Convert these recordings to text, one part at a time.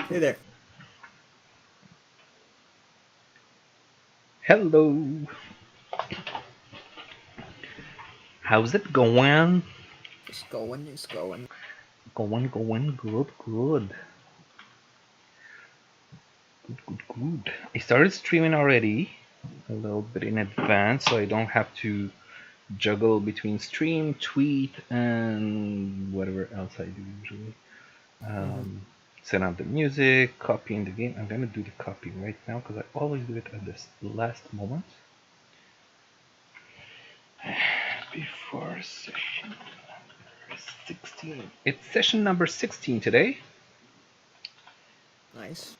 Hey there. Hello. How's it going? Just going, just going. Going. Good, good. Good. I started streaming already, a little bit in advance, so I don't have to juggle between stream, tweet, and whatever else I do usually. Mm-hmm. Um, Set up the music, copying the game. I'm gonna do the copy right now because I always do it at this last moment before session number 16. It's session number 16 today. Nice.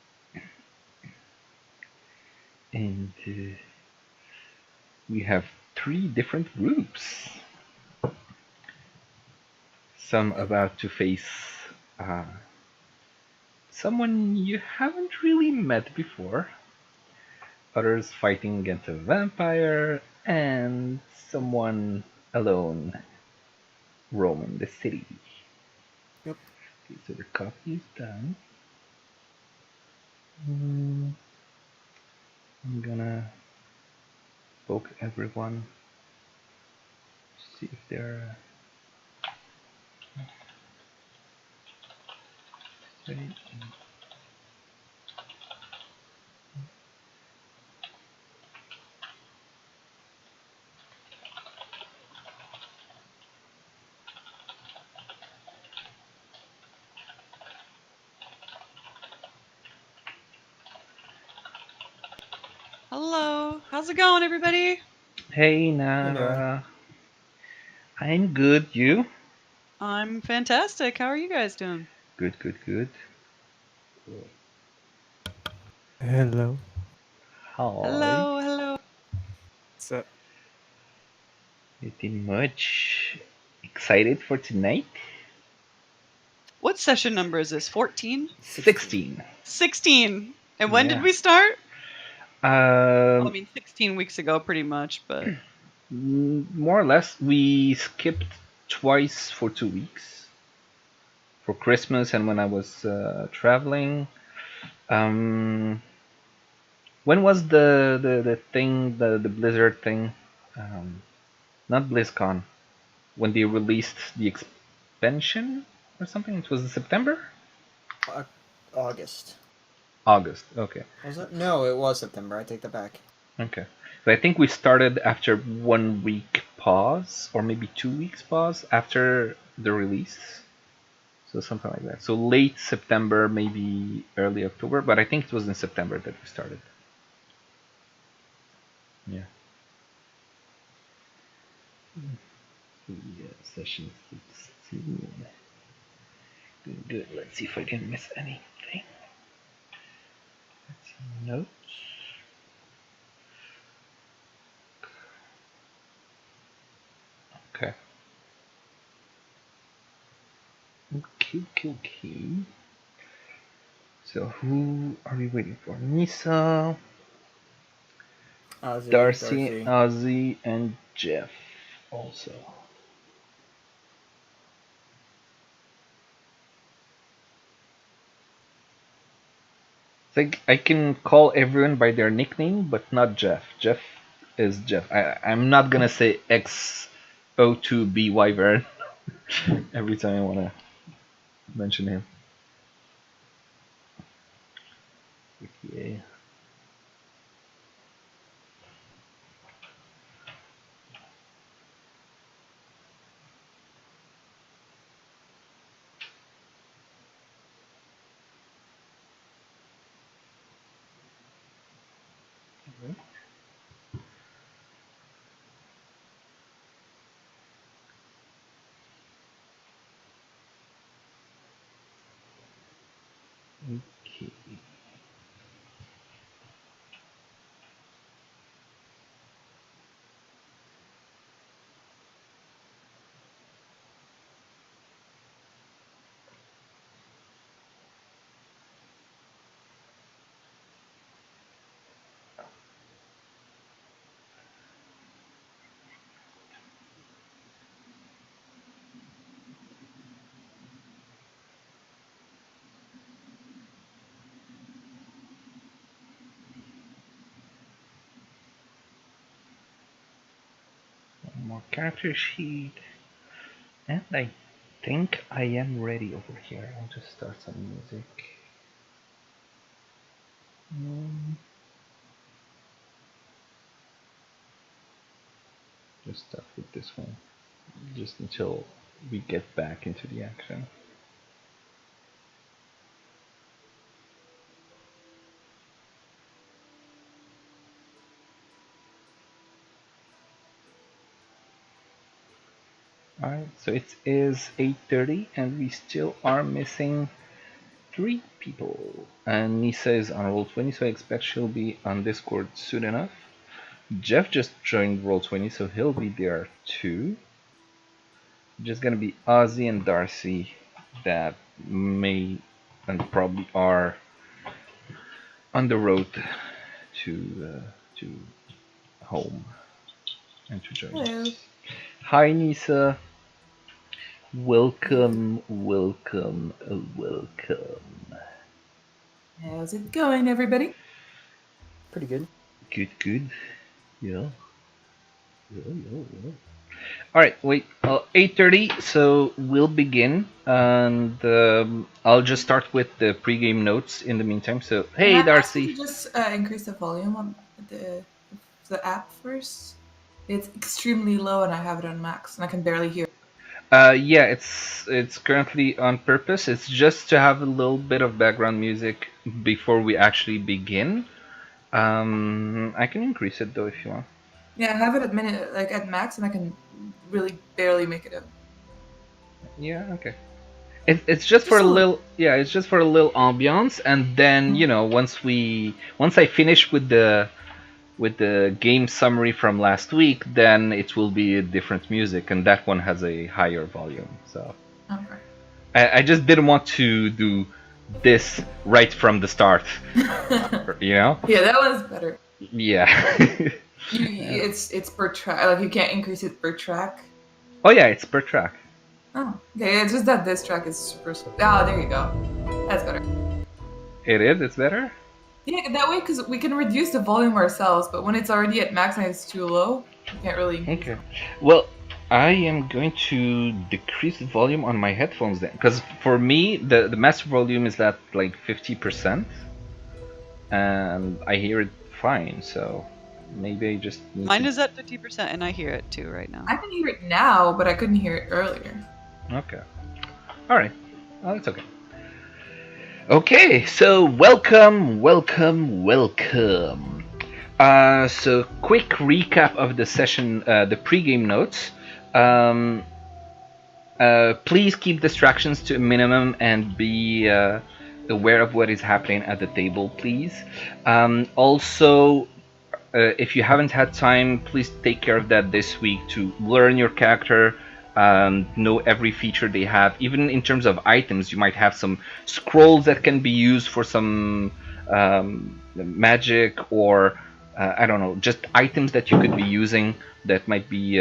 And we have three different groups. Some Yep. about to face uh, someone you haven't really met before, others fighting against a vampire, and someone alone roaming the city. Yep. Okay, so the copy is done. Mm, I'm gonna poke everyone, see if they're ready. Hello. How's it going, everybody? Hey Hey there. Nara, I'm good. You? I'm fantastic. How are you guys doing? Good. Hello. Hi. Hello. What's up? Pretty much excited for tonight. What session number is this? 14? 16. 16. 16. And when did Yeah. we start? Well, I Um, mean, 16 weeks ago, pretty much, but More or less, we skipped twice for 2 weeks for Christmas and when I was traveling. Um, when was the thing, the Blizzard thing? Um, Not BlizzCon. When they released the expansion or something? It was in September? Au- August. August. Okay. Was it? No, it was September. I take that back. Okay. So I think we started after 1 week pause, or maybe 2 weeks pause after the release. So something like that. So late September, maybe early October, but I think it was in September that we started. Yeah. Yeah, session 16. Good. Let's see if I didn't miss anything. Notes. Okay. Okay. So who are we waiting for? Nisa, Darcy, Darcy. Ozzy, and Jeff also. Like I can call everyone by their nickname, but not Jeff. Jeff is Jeff. I'm not gonna say XO2B Wyvern every time I wanna mention him. Okay. Okay. character sheet. And I think I am ready over here. I'll just start some music. Just start with this one, just until we get back into the action. Alright, so it is 8:30 and we still are missing 3 people. And Nisa is on Roll20, so I expect she'll be on Discord soon enough. Jeff just joined Roll20, so he'll be there too. Just gonna be Ozzy and Darcy that may and probably are on the road to home and to join us. Hi Nisa. Welcome, welcome, welcome. How's it going, everybody? Pretty good. Good. Yeah. Alright, wait, 8:30, so we'll begin, and I'll just start with the pregame notes in the meantime. So, hey, Can I ask Darcy. you to just increase the volume on the app first? It's extremely low, and I have it on max, and I can barely hear. Yeah, it's currently on purpose. It's just to have a little bit of background music before we actually begin. I can increase it though if you want. Yeah, I have it at max, and I can really barely make it out. Yeah, okay. It's just for a little, yeah. It's just for a little ambiance, and then you know, once I finish with the game summary from last week, then it will be a different music, and that one has a higher volume. So Okay. I just didn't want to do this right from the start, you know? Yeah, that one's better. Yeah. It's per track. Like you can't increase it per track. Oh yeah, it's per track. Oh, okay. It's just that this track is super. Oh, there you go. That's better. It is. It's better. Yeah, that way, because we can reduce the volume ourselves, but when it's already at max and it's too low, you can't really. Okay. Well, I am going to decrease the volume on my headphones then, because for me the master volume is at like 50%, and I hear it fine. So maybe I just need Mine is at 50% and I hear it too right now. I can hear it now, but I couldn't hear it earlier. Okay. All right. Oh, it's okay. Okay, so welcome. So quick recap of the session, the pregame notes. Please keep distractions to a minimum and be aware of what is happening at the table, please. Also, if you haven't had time, please take care of that this week to learn your character, know every feature they have. Even in terms of items, you might have some scrolls that can be used for some magic, or I don't know, just items that you could be using that might be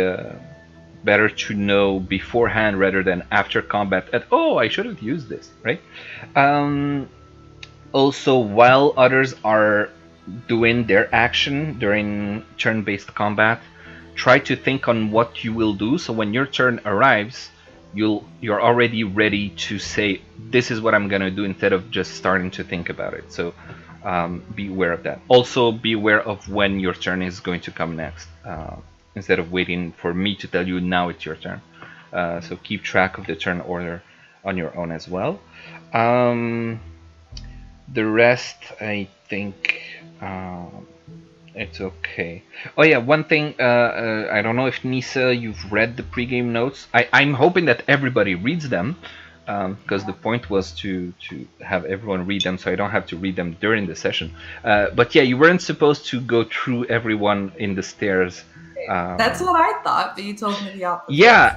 better to know beforehand rather than after combat. Oh, I should have used this, right? Also, while others are doing their action during turn-based combat, try to think on what you will do, so when your turn arrives, you're already ready to say, this is what I'm gonna do, instead of just starting to think about it. So be aware of that. Also be aware of when your turn is going to come next, instead of waiting for me to tell you now it's your turn. So keep track of the turn order on your own as well. The rest, I think it's okay. Oh yeah, one thing, I don't know if Nisa, you've read the pregame notes. I'm hoping that everybody reads them, because the point was to have everyone read them, so I don't have to read them during the session. But yeah, you weren't supposed to go through everyone in the stairs. That's what I thought, but you told me the opposite. Yeah,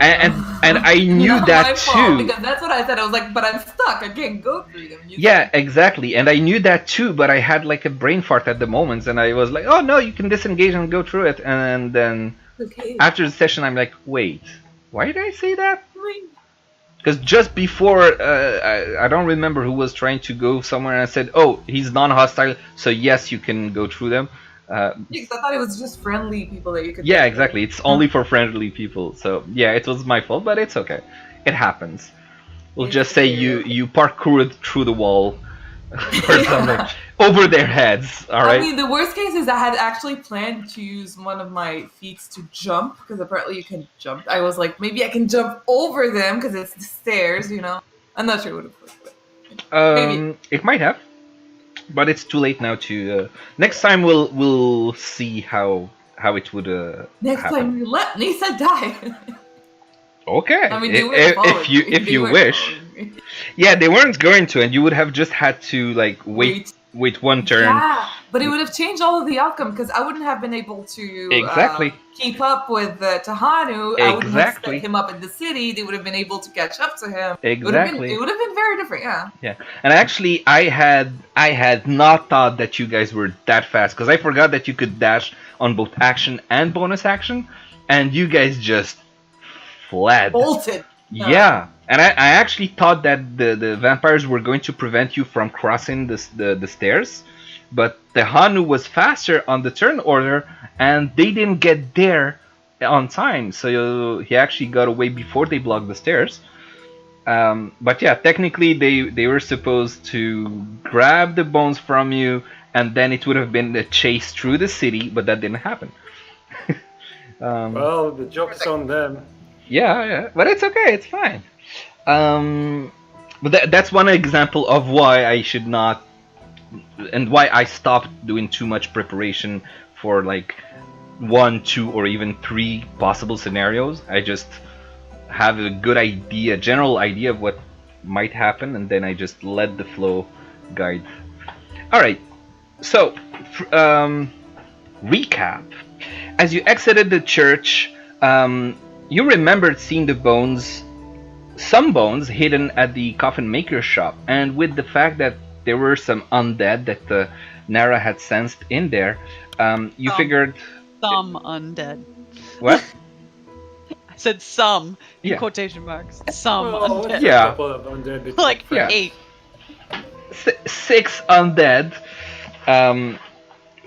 and I knew that my too. fault, because that's what I said. I was like, but I'm stuck. I can't go through them. Yeah, exactly. And I knew that too, but I had like a brain fart at the moment, and I was like, oh no, you can disengage and go through it. And then after the session, I'm like, wait, why did I say that? Because just before, I don't remember who was trying to go somewhere, and I said, oh, he's non-hostile, so yes, you can go through them. Because I thought it was just friendly people that you could. Yeah, exactly. It's only for friendly people. So yeah, it was my fault, but it's okay. It happens. We'll It's just say okay. you parkoured through the wall or something over their heads. All right. I mean, the worst case is I had actually planned to use one of my feet to jump because apparently you can jump. I was like, maybe I can jump over them because it's the stairs, you know. I'm not sure it would have worked, but maybe. It might have, but it's too late now to. Next time we'll see how it would Next happen. time you let Nisa die. Okay. I mean, they weren't If you following me. if They you weren't wish. following me. Yeah, they weren't going to, and you would have just had to like wait one turn. Yeah, but it would have changed all of the outcome because I wouldn't have been able to Exactly. keep up with Tahanu. I wouldn't have Exactly. set him up in the city. They would have been able to catch up to him. Exactly. It would have been very different. Yeah. Yeah, and actually, I had not thought that you guys were that fast because I forgot that you could dash on both action and bonus action, and you guys just fled. Bolted. Yeah, and I actually thought that the vampires were going to prevent you from crossing the stairs, but the Hanu was faster on the turn order, and they didn't get there on time, so he actually got away before they blocked the stairs. But yeah, technically they were supposed to grab the bones from you, and then it would have been a chase through the city, but that didn't happen. Well, the joke's on them. Yeah, but it's okay, it's fine. But that's one example of why I should not, and why I stopped doing too much preparation for like 1, 2, or even 3 possible scenarios. I just have a good idea, general idea of what might happen, and then I just let the flow guide. All right, so recap. As you exited the church, you remembered seeing some bones hidden at the coffin maker's shop, and with the fact that there were some undead that Nara had sensed in there, you figured. Some undead. What? I said some in Yeah. quotation marks. Some Well, undead. Yeah. a couple of undead bits Like of- 8. 6 undead,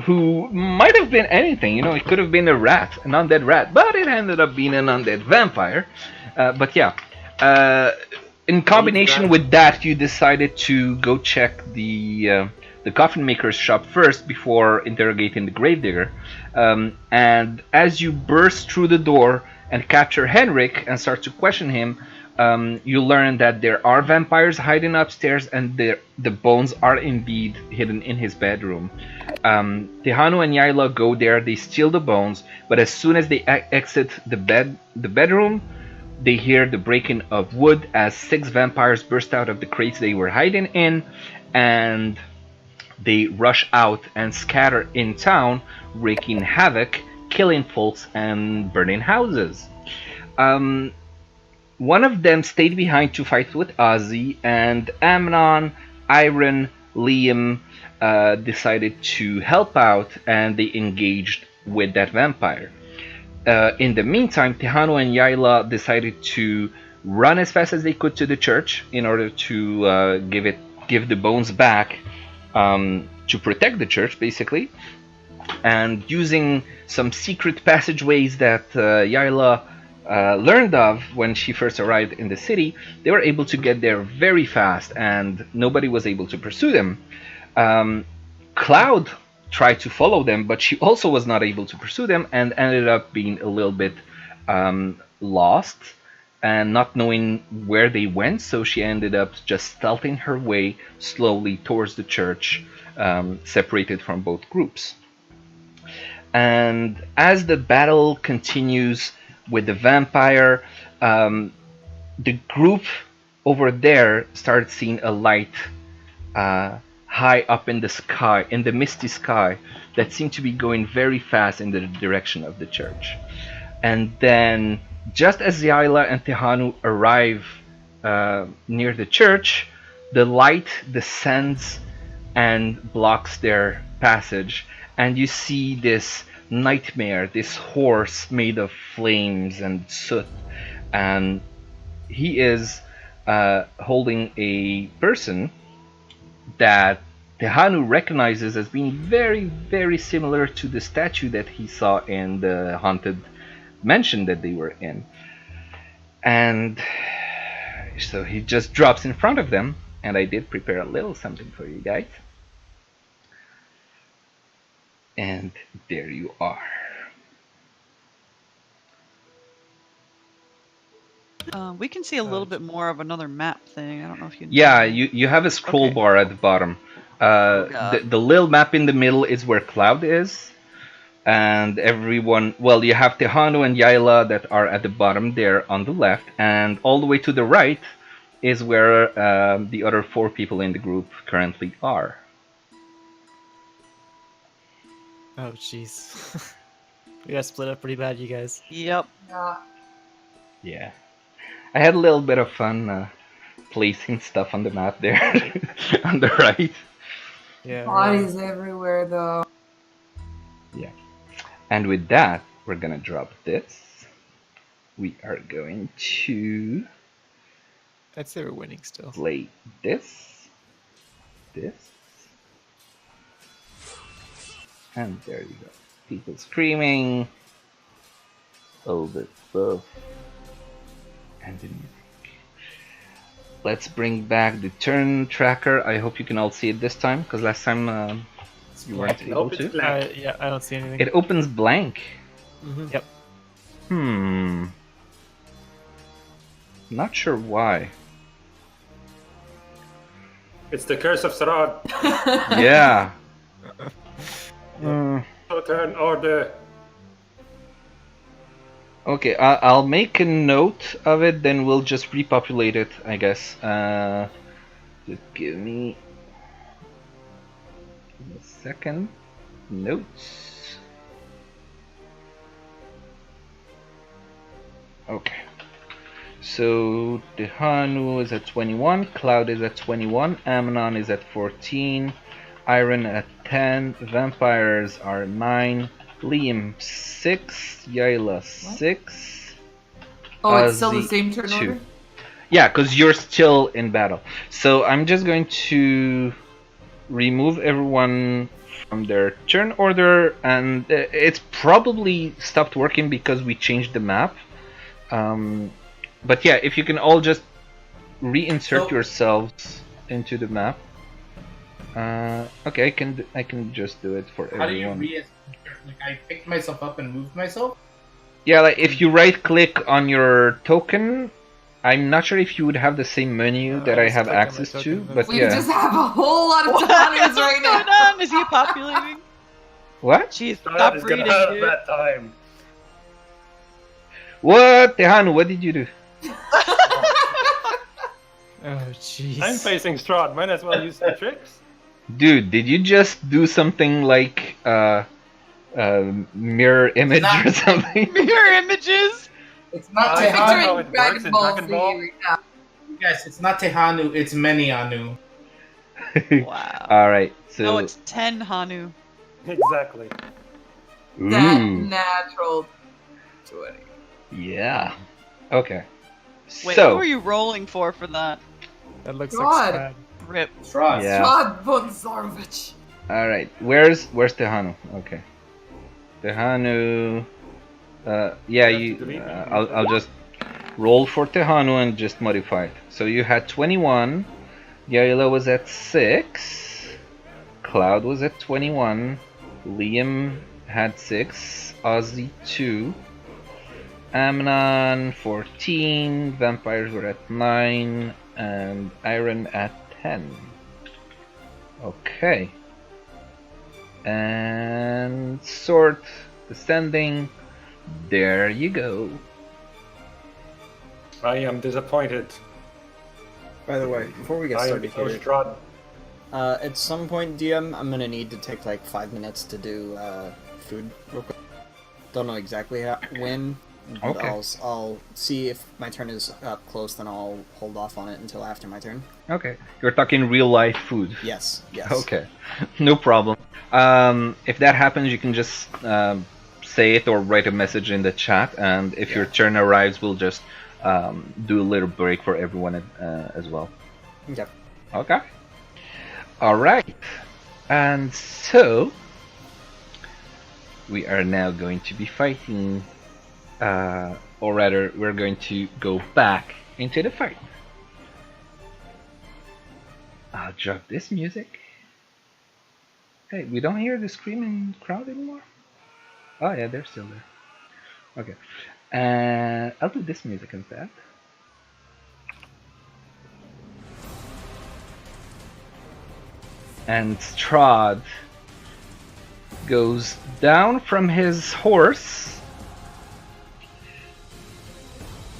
who might have been anything. You know, it could have been a rat, an undead rat, but it ended up being an undead vampire. But yeah, in combination with that, you decided to go check the coffin maker's shop first before interrogating the gravedigger. And as you burst through the door and capture Henrik and start to question him, you learn that there are vampires hiding upstairs, and the bones are indeed hidden in his bedroom. Tehanu and Yaila go there, they steal the bones, but as soon as they exit the bedroom, they hear the breaking of wood as 6 vampires burst out of the crates they were hiding in, and they rush out and scatter in town, wreaking havoc, killing folks, and burning houses. One of them stayed behind to fight with Ozzy, and Amnon, Iron, Liam decided to help out, and they engaged with that vampire. In the meantime, Tehanu and Yaila decided to run as fast as they could to the church in order to give the bones back, to protect the church, basically. And using some secret passageways that Yaila learned of when she first arrived in the city, they were able to get there very fast, and nobody was able to pursue them. Cloud tried to follow them, but she also was not able to pursue them, and ended up being a little bit lost and not knowing where they went, so she ended up just stealthing her way slowly towards the church, separated from both groups. And as the battle continues with the vampire, the group over there started seeing a light high up in the sky, in the misty sky, that seemed to be going very fast in the direction of the church. And then, just as Yaila and Tehanu arrive near the church, the light descends and blocks their passage, and you see this nightmare, this horse made of flames and soot, and he is holding a person that Tehanu recognizes as being very, very similar to the statue that he saw in the haunted mansion that they were in. And so he just drops in front of them, and I did prepare a little something for you guys. And there you are. We can see a little bit more of another map thing. I don't know if you know. Yeah, you have a scroll Okay. bar at the bottom. God. The little map in the middle is where Cloud is. And everyone, well, you have Tehanu and Yaila that are at the bottom there on the left. And all the way to the right is where the other 4 people in the group currently are. Oh, jeez. We got split up pretty bad, you guys. Yep. Yeah. Yeah. I had a little bit of fun placing stuff on the map there on the right. Yeah. Bodies everywhere, though. Yeah. And with that, we're gonna drop this. We are going to I'd say we're winning still. play this, and there you go. People screaming, all this stuff, and the music. Let's bring back the turn tracker. I hope you can all see it this time, because last time you weren't able Nope, it's to. blank. Yeah, I don't see anything. It opens blank. Yep. Not sure why. It's the curse of Strahd. Yeah. Turn order. Okay, I'll make a note of it, then we'll just repopulate it, I guess. Just give me a second. Notes. Okay. So Tehanu is at 21, Cloud is at 21, Amnon is at 14, Iron at 10, Vampires are 9, Liam 6, Yaila 6. Oh, it's still the Ozzy, same turn 2. order? Yeah, because you're still in battle. So I'm just going to remove everyone from their turn order, and it's probably stopped working because we changed the map. But yeah, if you can all just reinsert yourselves into the map. Okay, I can just do it for How do you everyone. like I picked myself up and moved myself? Yeah, like if you right click on your token, I'm not sure if you would have the same menu that I just have click on my access to, token, but We yeah. just have a whole lot of What's Tahanis right going now. on? Is he populating? What? Jeez, Strahd stop is reading, gonna have dude. that time. What? Tehanu, what did you do? Oh, jeez. I'm facing Strahd. Might as well use the tricks. Dude, did you just do something like mirror image or something? Mirror images. It's not I don't know how Tehanu. it Dragon works in Ball Dragon Z Ball. right now. Yes, it's not Tehanu, it's Menianu. Wow. Alright, so No, it's 10 Hanu. Exactly. That ooh, natural 20. yeah. Okay. Wait, So who are you rolling for that? That looks God. like Strahd. Rip. Strahd. Yeah. Strahd von Zarovich. alright, where's Tehanu? Okay. Tehanu yeah, you I'll just roll for Tehanu and just modify it. So you had 21, Yaila was at 6, Cloud was at 21, Liam had 6, Ozzy 2, Amnon 14, Vampires were at 9, and Iron at 10. Okay. And sort descending. There you go. I am disappointed. By the way, before we get I am started so here, Strahd. at some point, DM, I'm gonna need to take like 5 minutes to do food real quick. Don't know exactly when. But Okay. I'll see if my turn is up close, then I'll hold off on it until after my turn. Okay. You're talking real life food. Yes, yes. Okay. No problem. If that happens, you can just say it or write a message in the chat, and if your turn arrives, we'll just do a little break for everyone as well. Okay. Okay. All right. And so we are now going to be fighting, or rather, we're going to go back into the fight. I'll drop this music. Hey, we don't hear the screaming crowd anymore? Oh yeah, they're still there. Okay. I'll do this music instead. And Strahd goes down from his horse,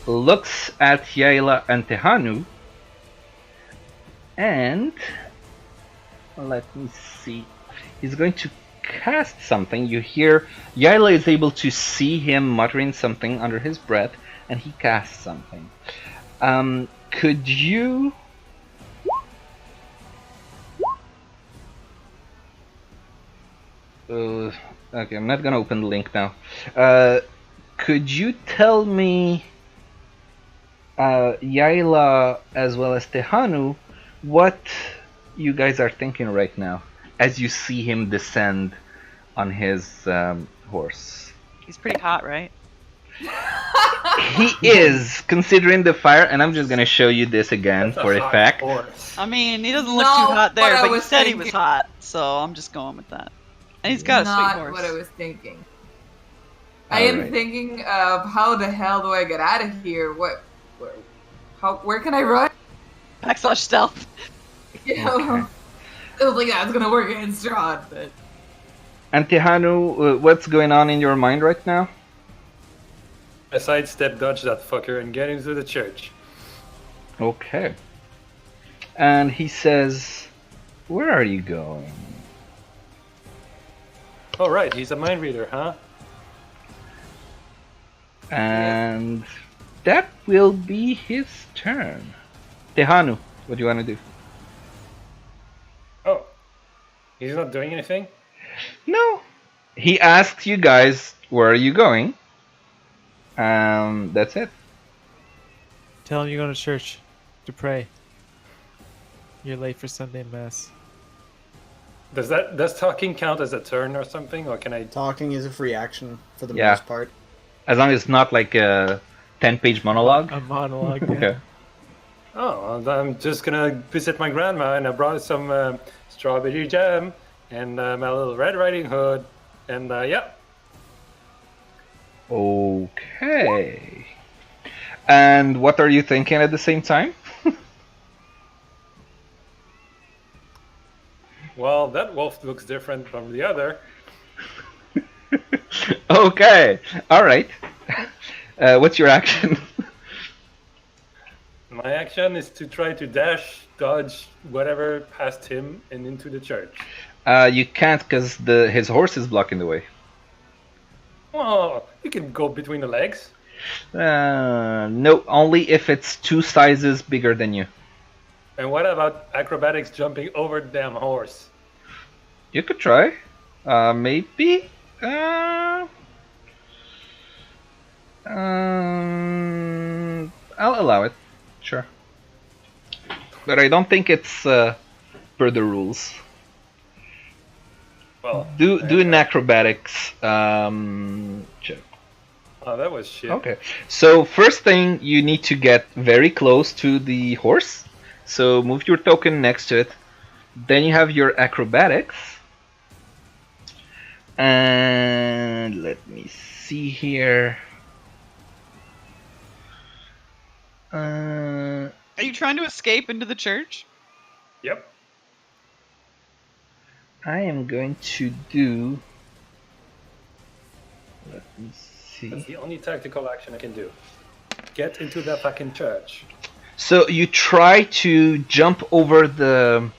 looks at Yaela and Tehanu, and let me see. He's going to cast something. You hear Yaela is able to see him muttering something under his breath, and he casts something. Could you? Okay, I'm not gonna open the link now. Could you tell me, Yaela as well as Tehanu, what you guys are thinking right now as you see him descend on his horse? He's pretty hot, right? He is, considering the fire, and I'm just gonna show you this again That's a for hot effect. horse. I mean, he doesn't look No, too hot there, what I but you was said he was thinking. hot, so I'm just going with that. And he's got a Not sweet horse. what I was thinking. I am Alright. thinking of how the hell do I get out of here? Where can I run? Backslash stealth. You know, it was like that's gonna work against Strahd, but And Tehanu, what's going on in your mind right now? I sidestep dodge that fucker and get into the church. Okay. And he says, "Where are you going?" Oh right, he's a mind reader, huh? And that will be his turn. Tehanu, what do you want to do? Oh. He's not doing anything? No. He asks you guys, where are you going? That's it. Tell him you're going to church to pray. You're late for Sunday Mass. Does talking count as a turn or something? Or can I Talking is a free action for the Yeah. most part. As long as it's not like a 10-page monologue. A monologue. Yeah. Okay. Oh, well, I'm just gonna visit my grandma, and I brought some strawberry jam and my little Red Riding Hood, and yeah. Okay. And what are you thinking at the same time? Well, that wolf looks different from the other. Okay. All right. What's your action? My action is to try to dash, dodge, whatever past him and into the church. You can't because his horse is blocking the way. Oh, you can go between the legs. No, only if it's 2 sizes bigger than you. And what about acrobatics jumping over the damn horse? You could try. Maybe. I'll allow it. Sure. But I don't think it's per the rules. Well, Do an acrobatics check. oh, that was shit. Okay. So first thing, you need to get very close to the horse. So move your token next to it. Then you have your acrobatics. And let me see here. Are you trying to escape into the church? Yep. I am going to do. Let me see. That's the only tactical action I can do. Get into the fucking church. So you try to jump over the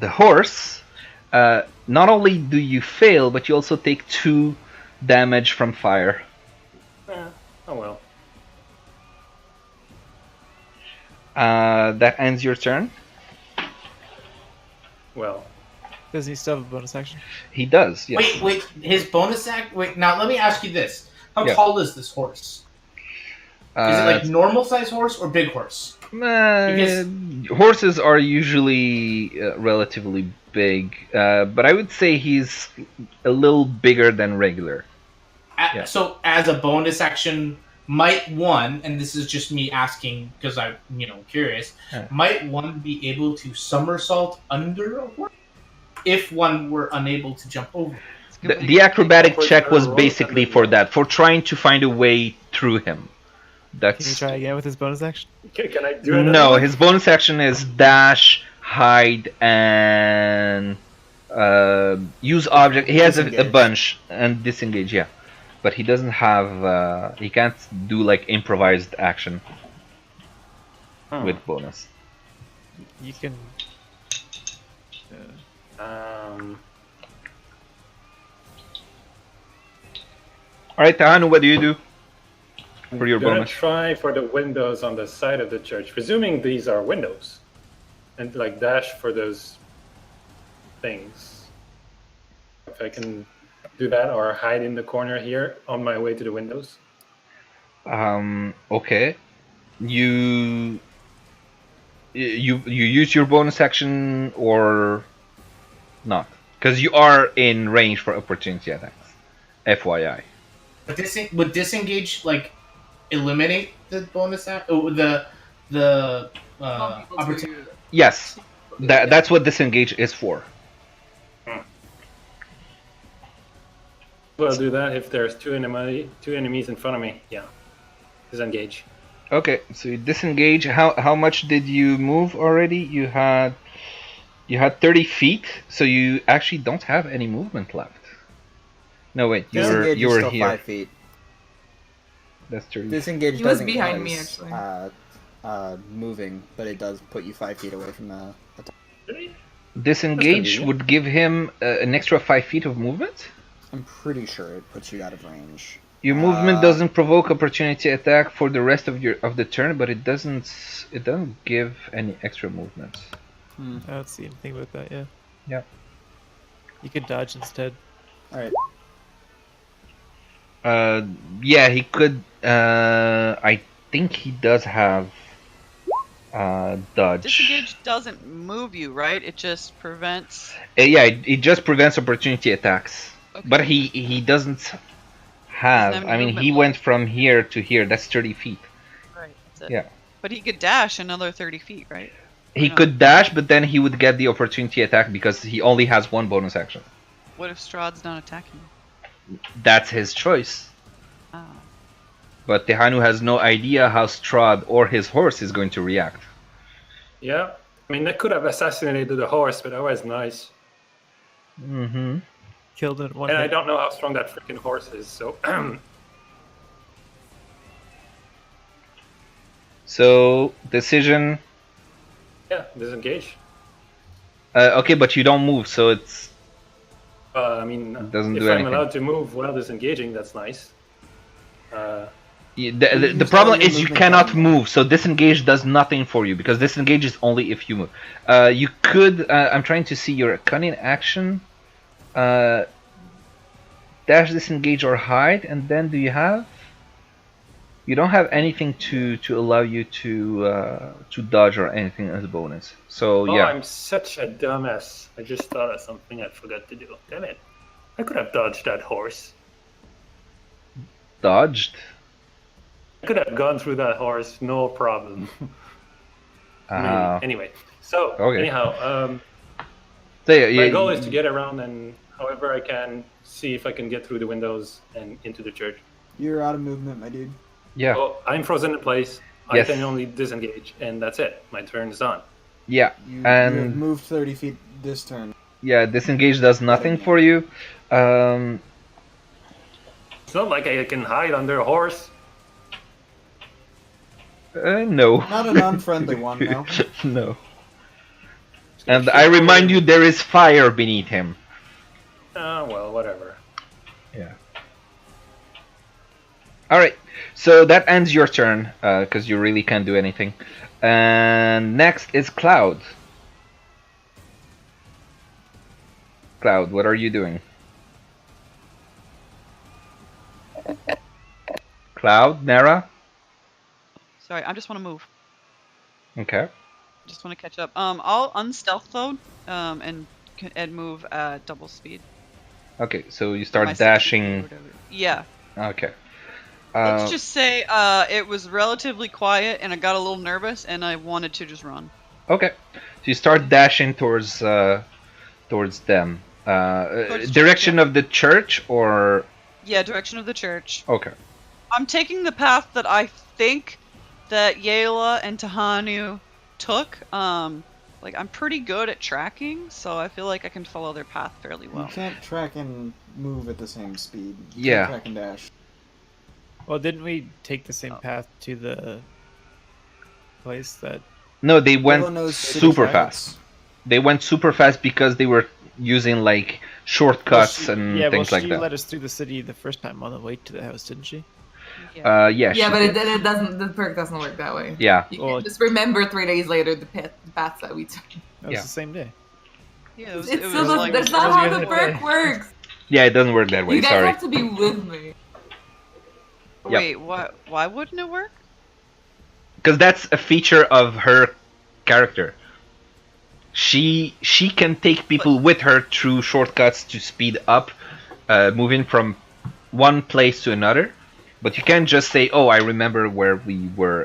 horse. Not only do you fail, but you also take 2 damage from fire. Oh well. That ends your turn. Well. Does he still have a bonus action? He does. Yes. Wait, his bonus act. Wait, now let me ask you this: how Yeah. tall is this horse? Is it like normal size horse or big horse? Horses are usually relatively big, but I would say he's a little bigger than regular. Yeah. So as a bonus action, might one, and this is just me asking because I'm curious, might one be able to somersault under a horse if one were unable to jump over? The acrobatic check was basically for that, for trying to find a way through him. That's... Can you try again with his bonus action? Can I do it? No, his bonus action is dash, hide, and use object. He has a bunch and disengage. Yeah, but he doesn't have. He can't do like improvised action with bonus. You can. All right, Tahanu, what do you do for your I'm gonna bonus? try for the windows on the side of the church, presuming these are windows, and like dash for those things. If I can do that, or hide in the corner here on my way to the windows. Okay. You use your bonus action or not? Because you are in range for opportunity attacks. FYI. But would disengage like eliminate the bonus act? Oh, the opportunity. Yes, that's what disengage is for. Well, I'll do that if there's two enemies in front of me. Yeah, disengage. Okay, so you disengage. How much did you move already? You had 30 feet, so you actually don't have any movement left. No wait, you were still here. 5 feet. That's 30. Disengage He was doesn't behind count me, as, actually. moving, but it does put you 5 feet away from the attack. Disengage would give him an extra 5 feet of movement. I'm pretty sure it puts you out of range. Your movement doesn't provoke opportunity attack for the rest of the turn, but it doesn't give any extra movement. I don't see anything with that. Yeah. Yeah. You can dodge instead. All right. Yeah, he could. I think he does have dodge. Disengage doesn't move you, right? It just prevents. Yeah, it just prevents opportunity attacks. Okay. But he doesn't have. Doesn't have I mean, movement he left. went from here to here. That's 30 feet. Right. That's it. Yeah. But he could dash another 30 feet, right? He no? could dash, but then he would get the opportunity attack because he only has one bonus action. What if Strahd's not attacking? That's his choice. Oh. But Tehanu has no idea how Strahd or his horse is going to react. Yeah, I mean, I could have assassinated the horse, but that was nice. Mm-hmm. Killed it one And I hit. don't know how strong that freaking horse is, so. So, decision. Yeah, disengage. Okay, but you don't move, so it's... I mean, doesn't if do I'm anything. allowed to move while disengaging, that's nice. The problem is you cannot move, so disengage does nothing for you, because disengage is only if you move. You could... I'm trying to see your cunning action. Dash, disengage, or hide, and then do you have... You don't have anything to allow you to dodge or anything as a bonus. So, Oh, yeah. I'm such a dumbass. I just thought of something I forgot to do. Damn it. I could have dodged that horse. Dodged? I could have gone through that horse, no problem. Maybe. Anyway, so, Okay. anyhow, So, yeah, my yeah, goal is to get around and however I can see if I can get through the windows and into the church. You're out of movement, my dude. yeah. So I'm frozen in place. Yes. I can only disengage, and that's it. My turn is done. Yeah, You have and moved 30 feet this turn. yeah, disengage does nothing for you. It's not like I can hide under a horse. No. Not an unfriendly one, no. No. And I remind you, there is fire beneath him. Well, whatever. Yeah. All right. So that ends your turn, because you really can't do anything. And next is Cloud. Cloud, what are you doing? Cloud, Nara? Sorry, I just want to move. Okay. Just want to catch up. I'll unstealth though, and move at double speed. Okay, so you My start 60 or dashing. whatever. Yeah. Okay. Let's just say it was relatively quiet, and I got a little nervous, and I wanted to just run. Okay. So you start dashing towards them. Direction of the church, or Yeah, direction of the church. okay. I'm taking the path that I think that Yayla and Tahanu took. Like I'm pretty good at tracking, so I feel like I can follow their path fairly well. You can't track and move at the same speed. You Yeah. can't track and dash. Well, didn't we take the same path to the place that? No, they Yellow went knows city super tracks. fast. They went super fast because they were using like shortcuts and things like she that. led us through the city the first time on the way to the house, didn't she? Yeah. Yeah. Yeah, she but did. it doesn't. The perk doesn't work that way. Yeah. You Well, can't just remember 3 days later the paths that we took. That was Yeah. the same day. Yeah, it was, It's it still was like that's not how the It was perk works. Yeah, it doesn't work that way. You guys Sorry. have to be with me. Wait, why wouldn't it work? Because that's a feature of her character. She can take people with her through shortcuts to speed up, moving from one place to another. But you can't just say, "Oh, I remember where we were,"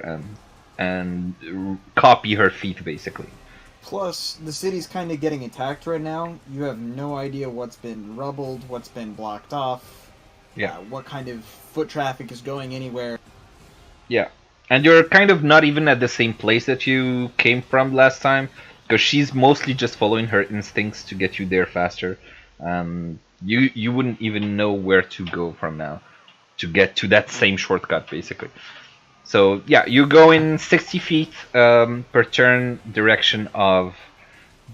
and copy her feet, basically. Plus, the city's kind of getting attacked right now. You have no idea what's been rubbled, what's been blocked off. Yeah. What kind of foot traffic is going anywhere. Yeah, and you're kind of not even at the same place that you came from last time, because she's mostly just following her instincts to get you there faster. You wouldn't even know where to go from now to get to that same shortcut, basically. So yeah, you go in 60 feet per turn direction of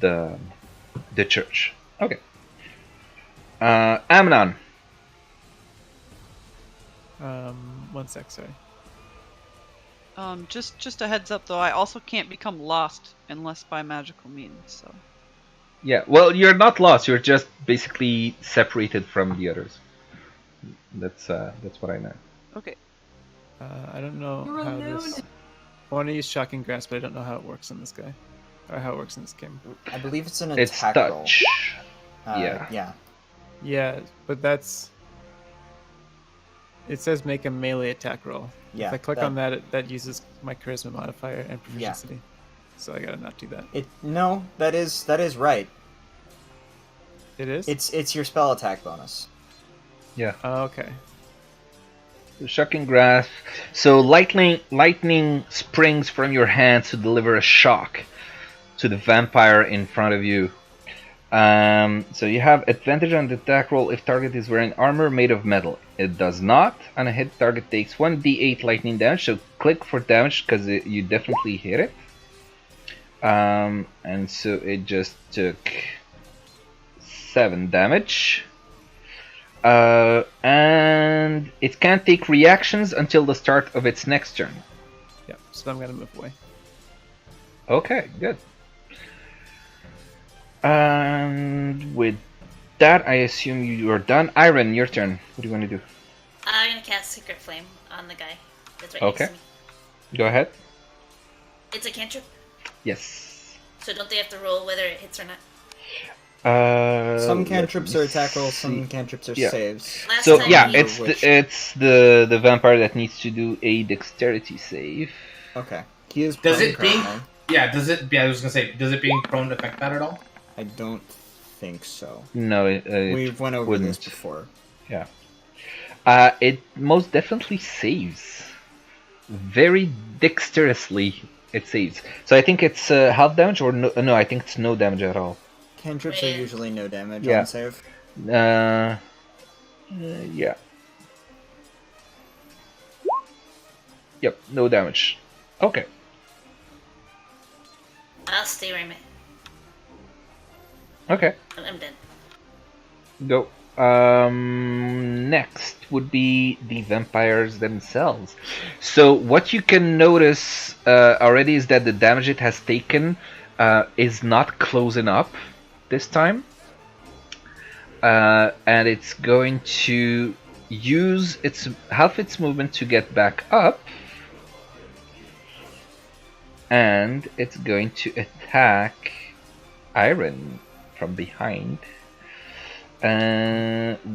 the church. Okay. Amnon. 1 sec, sorry. Just a heads up though, I also can't become lost unless by magical means. So. Yeah, well, you're not lost. You're just basically separated from the others. That's what I know. Okay. I don't know You're how alone. this. I want to use shocking grasp, but I don't know how it works in this guy, or how it works in this game. I believe it's an It's attack touch. roll. Yeah. Yeah. Yeah, but that's. It says make a melee attack roll. Yeah. If I click on that, that uses my charisma modifier and Yeah. proficiency. So I gotta not do that. No, that is right. It is. It's your spell attack bonus. Yeah. Oh, okay. Shocking grasp. So lightning springs from your hands to deliver a shock to the vampire in front of you. So you have advantage on the attack roll if target is wearing armor made of metal. It does not. On a hit, target takes 1d8 lightning damage. So click for damage because you definitely hit it. And so it just took 7 damage. And it can't take reactions until the start of its next turn. Yeah. So I'm gonna move away. Okay, good. And with that, I assume you are done. Iron, your turn. What do you want to do? I'm gonna cast Secret Flame on the guy that's right Okay. next to me. Go ahead. It's a cantrip, Yes. so don't they have to roll whether it hits or not? Some let cantrips me are attack rolls, see. some cantrips are Yeah. saves. Last So time yeah, he- it's the vampire that needs to do a dexterity save. Okay. He is Does prone it being currently. does it? Yeah, I was gonna say, does it being prone affect that at all? I don't think so. No, We've went over wouldn't. this before. Yeah. It most definitely saves. Very dexterously, it saves. So I think it's half damage or no, I think it's no damage at all. Cantrips are Yeah. usually no damage Yeah. on save. Yeah. Yep, no damage. Okay. I'll stay where I'm at. Okay. I'm done. Go. Next would be the vampires themselves. So what you can notice already is that the damage it has taken is not closing up this time. And it's going to use half its movement to get back up. and it's going to attack Iron from behind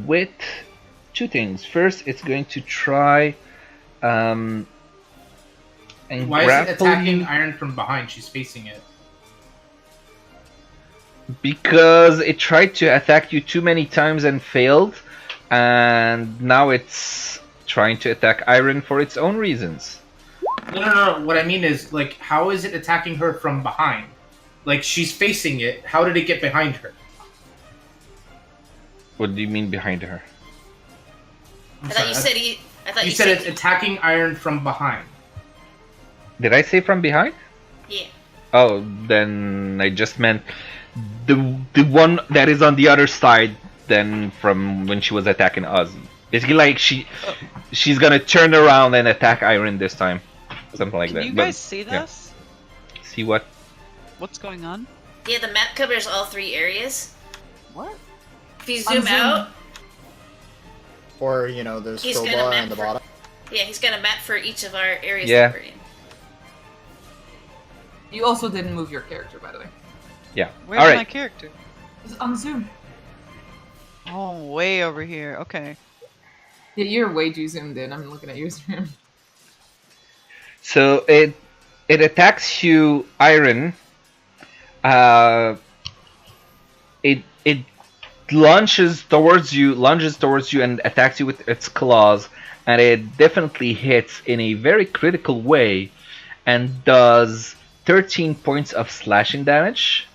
with two things. First, it's going to try and Why is it grapple attacking you Iron from behind? She's facing it. because it tried to attack you too many times and failed, and now it's trying to attack Iron for its own reasons. No. What I mean is, like, how is it attacking her from behind? Like, she's facing it. How did it get behind her? What do you mean behind her? I'm I thought you sorry, said I thought You said it's attacking Iron from behind. Did I say from behind? Yeah. Oh, then I just meant the one that is on the other side than from when she was attacking Ozzy. Basically, like she's gonna turn around and attack Iron this time, something like Can that. you But, guys see yeah. this? See what? What's going on? Yeah, the map covers all 3 areas. What? If you zoom Unzoom. out, Or, you know, there's He's scroll gonna bar map on the for- bottom. yeah, he's got a map for each of our areas Yeah. that we're in. You also didn't move your character, by the way. Yeah. Where's All right. my character? It's on Zoom. Oh, way over here. Okay. Yeah, you're way too zoomed in. I'm looking at your Zoom. So it attacks you, Iron. It lunges towards you and attacks you with its claws, and it definitely hits in a very critical way, and does 13 points of slashing damage.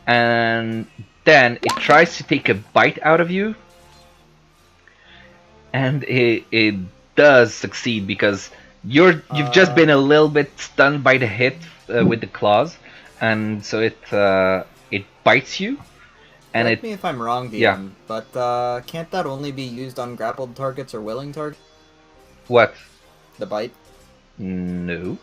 And then it tries to take a bite out of you, and it does succeed because you've just been a little bit stunned by the hit with the claws, and so it bites you, and Correct me if I'm wrong, DM, Yeah. but can't that only be used on grappled targets or willing targets? what? The bite? No.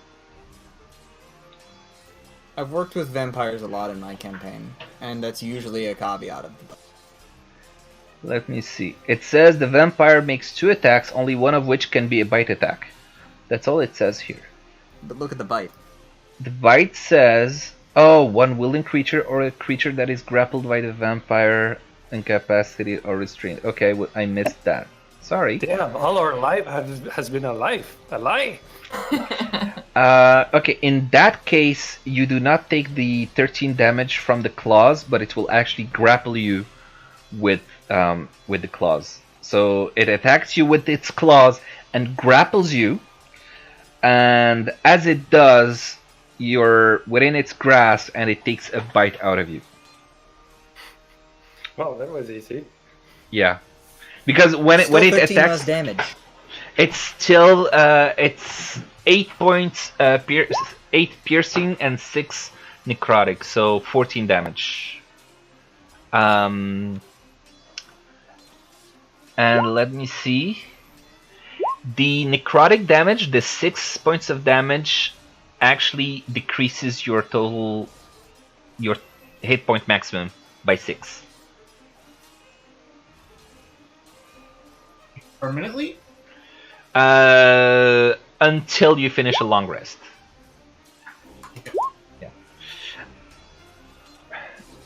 I've worked with vampires a lot in my campaign, and that's usually a caveat of the bite. Let me see. It says the vampire makes 2 attacks, only one of which can be a bite attack. That's all it says here. But look at the bite. The bite says, oh, one willing creature or a creature that is grappled by the vampire, incapacitated or restrained. Okay, well, I missed that. Sorry. Damn, all our life has been a lie. Okay, in that case, you do not take the 13 damage from the claws, but it will actually grapple you with the claws. So it attacks you with its claws and grapples you, and as it does, you're within its grasp, and it takes a bite out of you. Well, that was easy. Yeah, because when it Still 13 attacks, less damage. it's still it's 8 points 8 piercing and 6 necrotic, so 14 damage. And let me see. The necrotic damage, the 6 points of damage, actually decreases your hit point maximum by 6. Permanently? Until you finish a long rest. Yeah.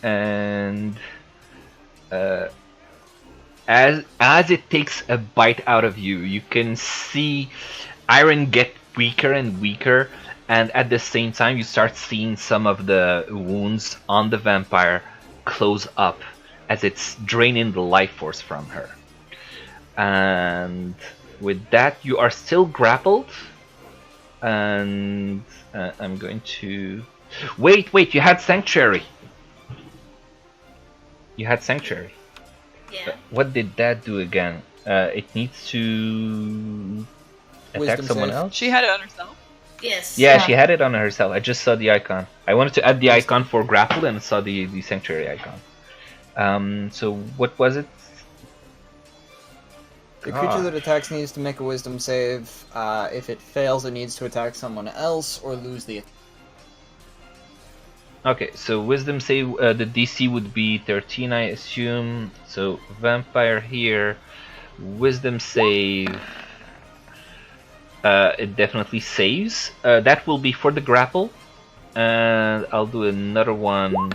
And as it takes a bite out of you, you can see Iron get weaker and weaker, and at the same time you start seeing some of the wounds on the vampire close up as it's draining the life force from her. And with that, you are still grappled, and I'm going to wait. You had Sanctuary. Yeah. What did that do again? It needs to attack Wisdom someone save. else. She had it on herself. Yes. Yeah, Yeah. she had it on herself. I just saw the icon. I wanted to add the icon for grapple and saw the Sanctuary icon. So what was it? The creature God. that attacks needs to make a wisdom save. If it fails, it needs to attack someone else or lose the. Okay, so wisdom save, the DC would be 13, I assume. So vampire here, wisdom save. It definitely saves. That will be for the grapple, and I'll do another one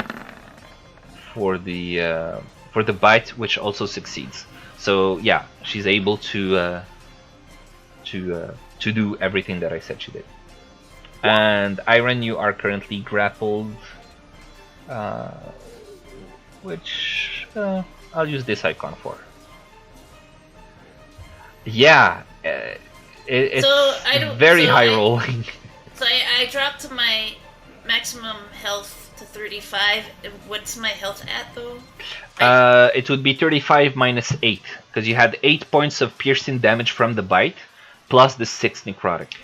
for the bite, which also succeeds. So yeah, she's able to do everything that I said she did. And Iron, you are currently grappled, which I'll use this icon for. Yeah, it's very high rolling. So I dropped my maximum health to 35. What's my health at though? It would be 35 minus 8, because you had 8 points of piercing damage from the bite, plus the 6 necrotic.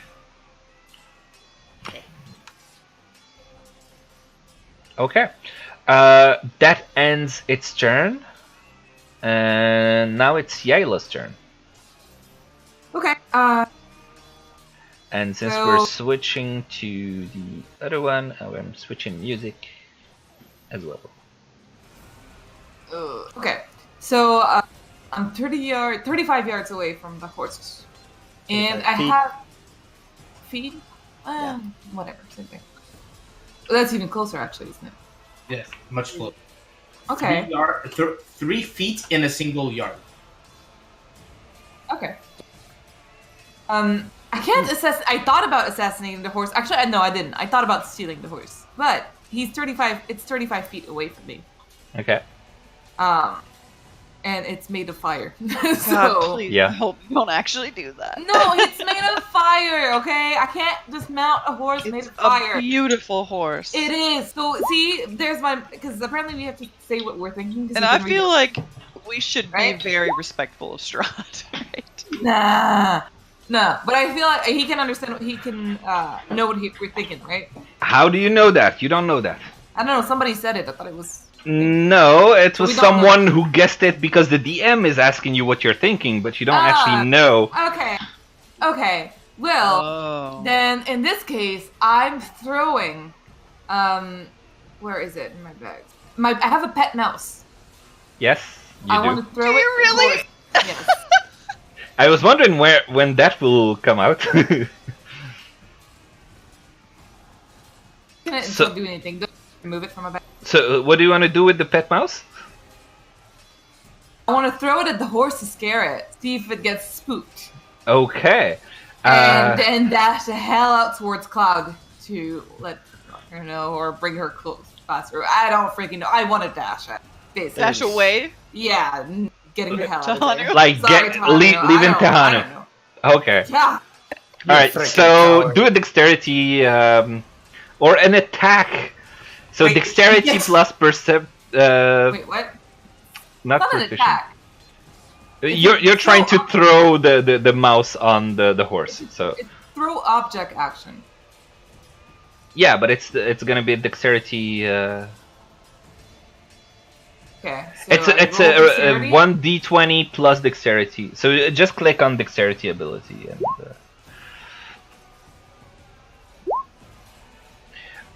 Okay. That ends its turn. And now it's Yaila's turn. Okay. And since we're switching to the other one, I'm switching music as well. Okay. So I'm 35 yards away from the horse. And I have feet? Whatever, same thing. That's even closer, actually, isn't it? Yes, much closer. Okay. 3 feet in a single yard. Okay. I can't assess. I thought about assassinating the horse. Actually, no, I didn't. I thought about stealing the horse, but he's 35. It's 35 feet away from me. Okay. And it's made of fire. So God, please, yeah. I hope you don't actually do that. no, it's made of fire. Okay, I can't just mount a horse made It's of fire. a beautiful horse. It is. So see, there's my because apparently we have to say what we're thinking. And I feel like we should Right? be very respectful of Strahd, right? Nah. But I feel like he can understand. He can know what we're thinking, right? How do you know that? You don't know that. I don't know. Somebody said it. I thought it was. No, it was We don't know. someone who guessed it because the DM is asking you what you're thinking, but you don't actually know. Okay. Well, Oh. then in this case, I'm throwing. Where is it in my bag? I have a pet mouse. Yes, you I do. want to throw Do it. you really? Yes. I was wondering when that will come out. It So- doesn't do anything. Just remove it from my bag. So, what do you want to do with the pet mouse? I want to throw it at the horse to scare it. See if it gets spooked. Okay. And then dash the hell out towards Cloud to let her know or bring her close faster. I don't freaking know. I want to dash it. Basically. Dash away? Yeah, getting the hell out of Tahanu? there. Like, Sorry, Tahanu. leaving I don't Tahanu. know. Okay. Yeah. Alright, freaking so coward. do a dexterity or an attack. So Wait, dexterity yes. plus percept. Wait, what? Not It's not an proficient. attack. You're trying to throw the mouse on the horse. So It's throw object action. yeah, but it's gonna be a dexterity. Okay. So It's I a roll dexterity. 1d20 plus dexterity. So just click on dexterity ability and.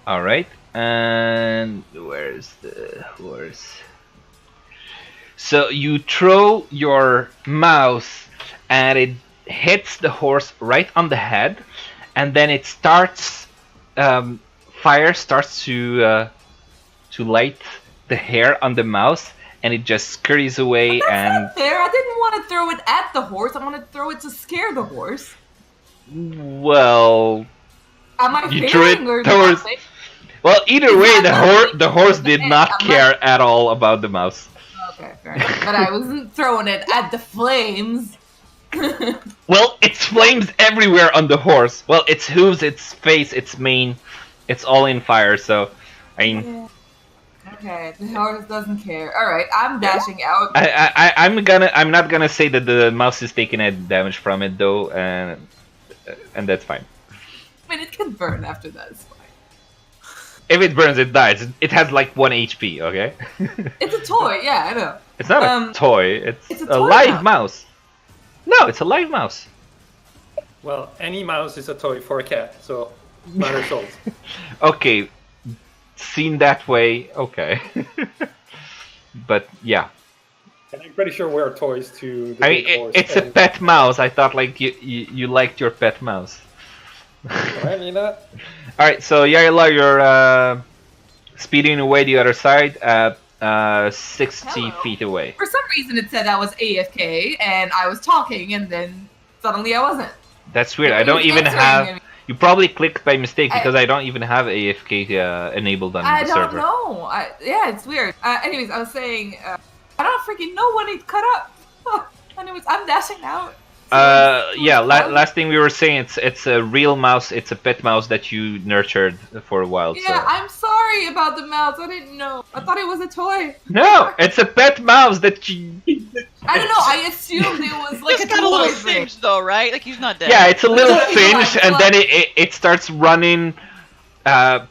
All right, and where's the horse? So you throw your mouse, and it hits the horse right on the head, and then it starts. Fire starts to light the hair on the mouse, and it just scurries away. And There, I didn't want to throw it at the horse. I wanted to throw it to scare the horse. well, Am I You threw it failing or towards- not? well, either way, Exactly. the horse did not care at all about the mouse. Okay, fair enough. But I wasn't throwing it at the flames. Well, it's flames everywhere on the horse. Well, its hooves, its face, its mane, it's all in fire. So, I mean, Okay, the horse doesn't care. All right, I'm dashing out. I'm not gonna say that the mouse is taking any damage from it though, and that's fine. I mean, it can burn after that. It's fine. If it burns, it dies. It has like 1 HP. Okay, It's a toy. Yeah, I know. it's not a toy. It's it's a a toy live mouse. No, it's a live mouse. Well, any mouse is a toy for a cat, so matter sold. Okay, seen that way, okay. But yeah, And I'm pretty sure we're toys to the I big mean, horse. it's a and- pet mouse. I thought like you liked your pet mouse. Can I mean that? All right, so Yaela, you're speeding away the other side at 60 Hello. feet away. For some reason, it said I was AFK, and I was talking, and then suddenly I wasn't. That's weird. It I don't was even answering have. me. You probably clicked by mistake because I don't even have AFK enabled on I the don't server. know. Yeah, it's weird. Anyways, I was saying, I don't freaking know when it cut up. Anyways, I'm dashing out. Yeah. Last thing we were saying, it's a real mouse. It's a pet mouse that you nurtured for a while. Yeah, So. I'm sorry about the mouse. I didn't know. I thought it was a toy. No, it's a pet mouse that you. I don't know. I assumed it was like Just a got a little toy thing. singed though, right? Like he's not dead. Yeah, it's a little Yeah, finch, and then it starts running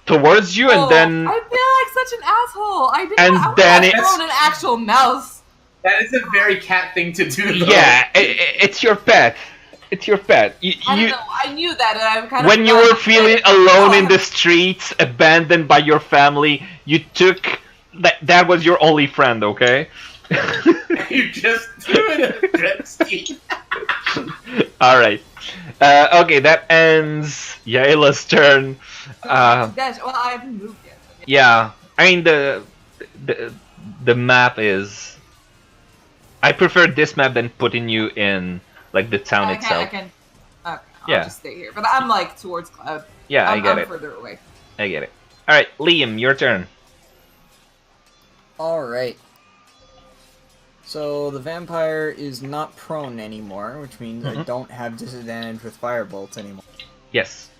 towards you, and then I feel like such an asshole. I didn't. And I would then have it- thrown an actual mouse. That is a very cat thing to do. Though. yeah, it's your pet. It's your pet. I don't know. I knew that, and I'm kind of. When you were feeling alone in the streets, abandoned by your family, you took that was your only friend, okay? You just threw it at Dreadstein. All right. Okay, that ends Yaela's turn. Dash. Well, I haven't moved yet. Yeah, I mean the map is. I prefer this map than putting you in like the town itself. I can. Okay, I'll Yeah. just stay here. But I'm like towards Cloud. Yeah, I get I'm it. further away. I get it. All right, Liam, your turn. Alright. So the vampire is not prone anymore, which means I don't have disadvantage with firebolts anymore. Yes.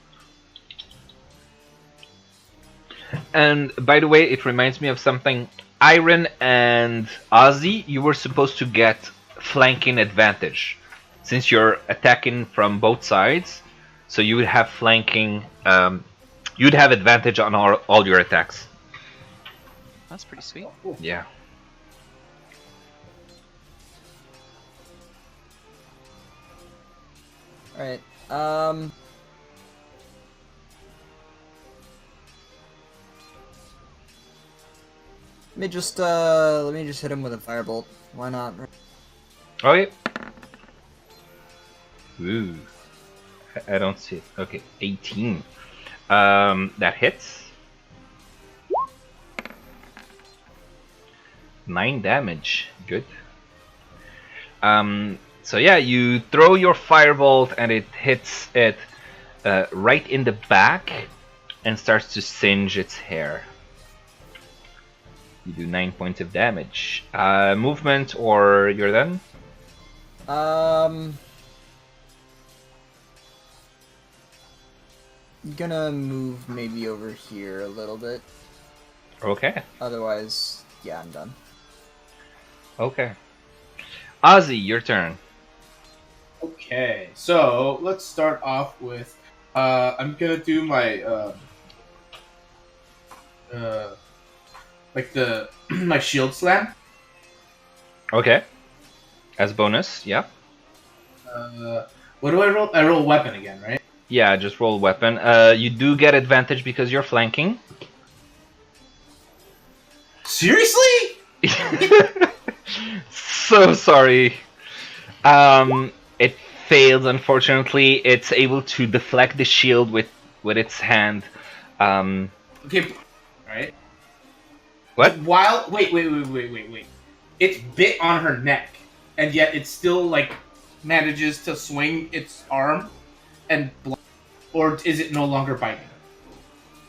And by the way, it reminds me of something. Iron and Ozzy, you were supposed to get flanking advantage, since you're attacking from both sides. So you would have flanking. You'd have advantage on all your attacks. That's pretty sweet. Yeah. Alright, let me just hit him with a firebolt. Why not? Okay. Ooh. I don't see it. Okay, 18. That hits. 9 damage. Good. So yeah, you throw your firebolt and it hits it right in the back and starts to singe its hair. You do 9 points of damage. Movement or you're done? Gonna move maybe over here a little bit. Okay. Otherwise, yeah, I'm done. Okay. Ozzy, your turn. Okay, so let's start off with. I'm gonna do my like the my shield slam. Okay. As bonus, yeah. What do I roll? I roll weapon again, right? Yeah, just roll weapon. You do get advantage because you're flanking. Seriously? So sorry. It fails, unfortunately. It's able to deflect the shield with its hand. Okay, right. What? While wait. It's bit on her neck, and yet it still like manages to swing its arm and or is it no longer biting?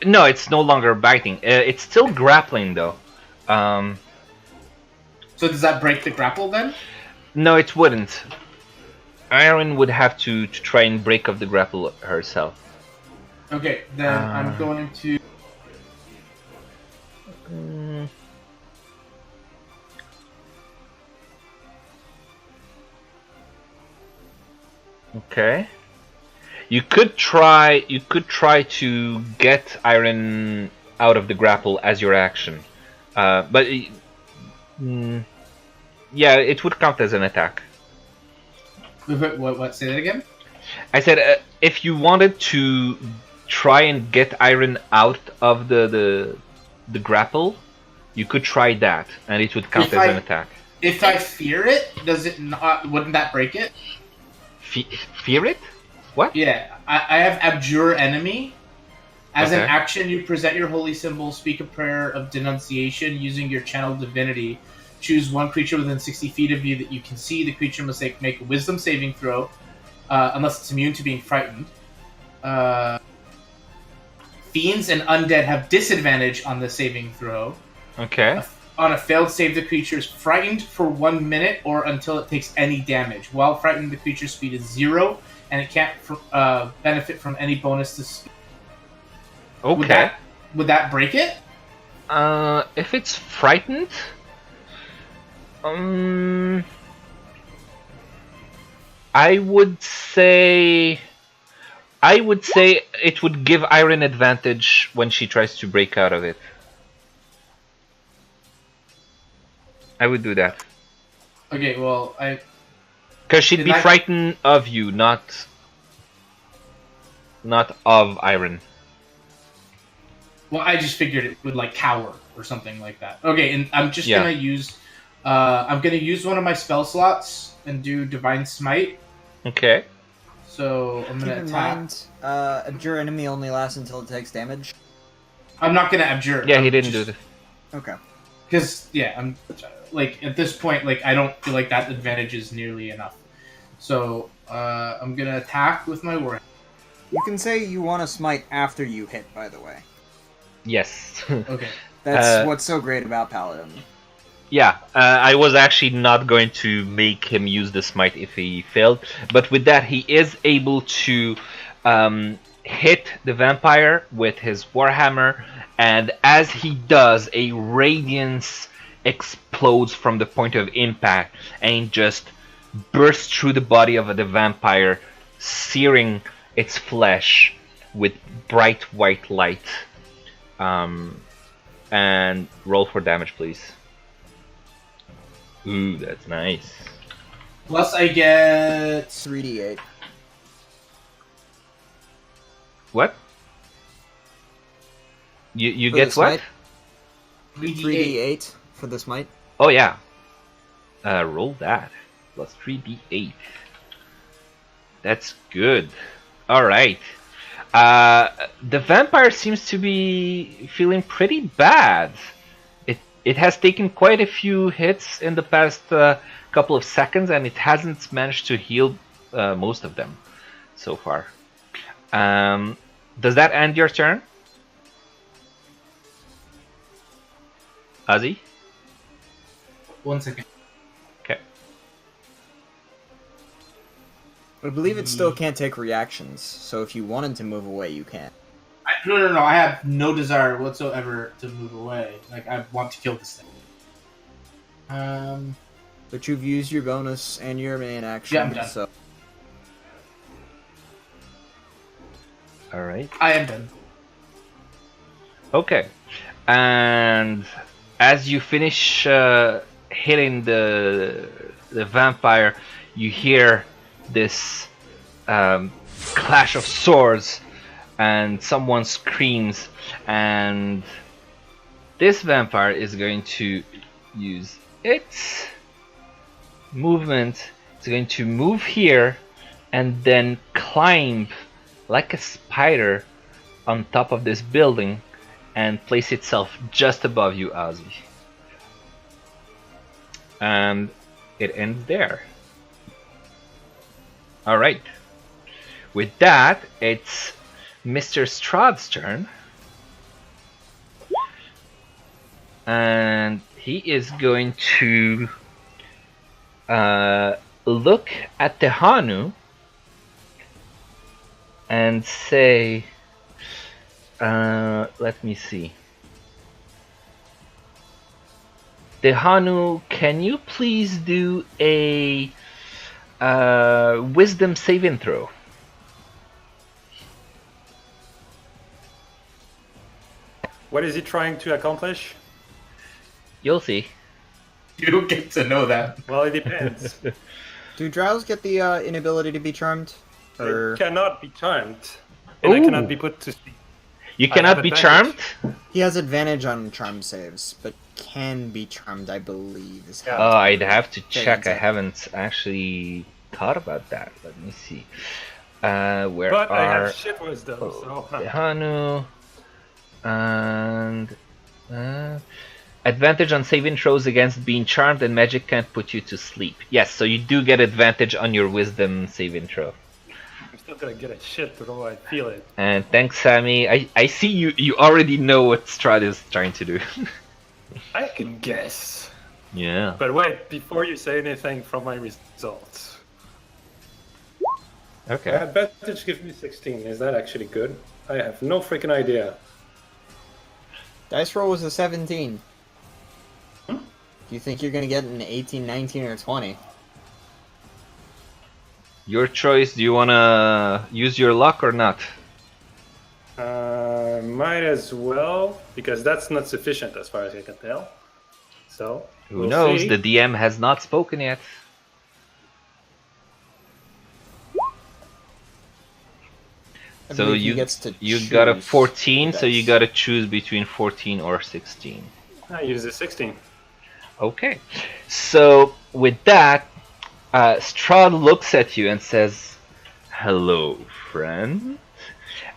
No, it's no longer biting. It's still grappling though. So does that break the grapple then? No, it wouldn't. Iron would have to try and break up the grapple herself. Okay, then I'm going to. Okay. You could try to get Iron out of the grapple as your action, but yeah, it would count as an attack. What? Say that again. I said if you wanted to try and get Iron out of the grapple, you could try that, and it would count If as I- an attack. If I fear it, does it not? Wouldn't that break it? Fear it? What? Yeah, I have Abjure Enemy. As an Okay. action, you present your holy symbol, speak a prayer of denunciation using your channel divinity. Choose one creature within 60 feet of you that you can see. The creature must make a wisdom saving throw, unless it's immune to being frightened. Fiends and undead have disadvantage on the saving throw. Okay. On a failed save, the creature is frightened for 1 minute or until it takes any damage. While frightened, the creature's speed is 0, and it can't benefit from any bonus to speed. Okay. Would that break it? If it's frightened, I would say it would give Iron advantage when she tries to break out of it. I would do that. Okay, well, Because she'd be frightened of you, not of Iron. Well, I just figured it would like cower or something like that. Okay, and I'm just gonna use one of my spell slots and do Divine Smite. Okay. So I'm gonna Keep in attack. mind, Abjure Enemy only lasts until it takes damage. I'm not gonna abjure. Yeah, he didn't do this. Okay. Because I'm like at this point, like I don't feel like that advantage is nearly enough. So I'm gonna attack with my warhammer. You can say you want to smite after you hit, by the way. Yes. Okay. That's what's so great about Paladin. Yeah, I was actually not going to make him use the smite if he failed, but with that he is able to hit the vampire with his warhammer, and as he does, a radiance explodes from the point of impact and just bursts through the body of the vampire, searing its flesh with bright white light. And roll for damage, please. Ooh, that's nice. Plus, I get 3d8. What? You For get the smite? what? 3d8 for the smite. Oh yeah. Roll that. Plus 3d8. That's good. All right. The vampire seems to be feeling pretty bad. It has taken quite a few hits in the past couple of seconds, and it hasn't managed to heal most of them so far. Does that end your turn, Ozzy? 1 second. Okay. I believe it still can't take reactions, so if you wanted to move away, you can. No. I have no desire whatsoever to move away. Like I want to kill this thing. But you've used your bonus and your main action, Yeah, I'm done. so All right. I am done. Okay. And as you finish hitting the vampire, you hear this clash of swords, and someone screams, and this vampire is going to use its movement. It's going to move here and then climb like a spider on top of this building and place itself just above you, Ozzy. And it ends there. Alright. With that, it's Mr. Strahd's turn. And he is going to look at the Hanu and say, let me see. Dehanu, can you please do a wisdom saving throw? What is he trying to accomplish? You'll see. You don't get to know that. Well, it depends. do drows get the inability to be charmed? Or It cannot be charmed, and I Ooh. cannot be put to sleep. You I cannot have be advantage. charmed? he has advantage on charm saves, but can be charmed, I believe. Yeah. Oh, I'd have to check. I exactly. haven't actually thought about that. Let me see. Where But I are have shit wisdom, so. Tehanu and advantage on saving throws against being charmed, and magic can't put you to sleep. Yes, so you do get advantage on your wisdom saving throw. I'm still gonna get a shit throw, I feel it. And thanks, Sammy. I see you already know what Strahd is trying to do. I can guess. Yeah. But wait, before you say anything from my results. Okay. Advantage gives me 16. Is that actually good? I have no freaking idea. Dice roll was a 17. Do you think you're gonna get an 18, 19, or 20? Your choice. Do you wanna use your luck or not? Might as well, because that's not sufficient as far as I can tell. So, Who we'll knows? see. The DM has not spoken yet. I So believe he you gets to got a choose 14, the so you dice. gotta choose between 14 or 16. I use a 16. Okay. So with that, Strahd looks at you and says, "Hello, friend."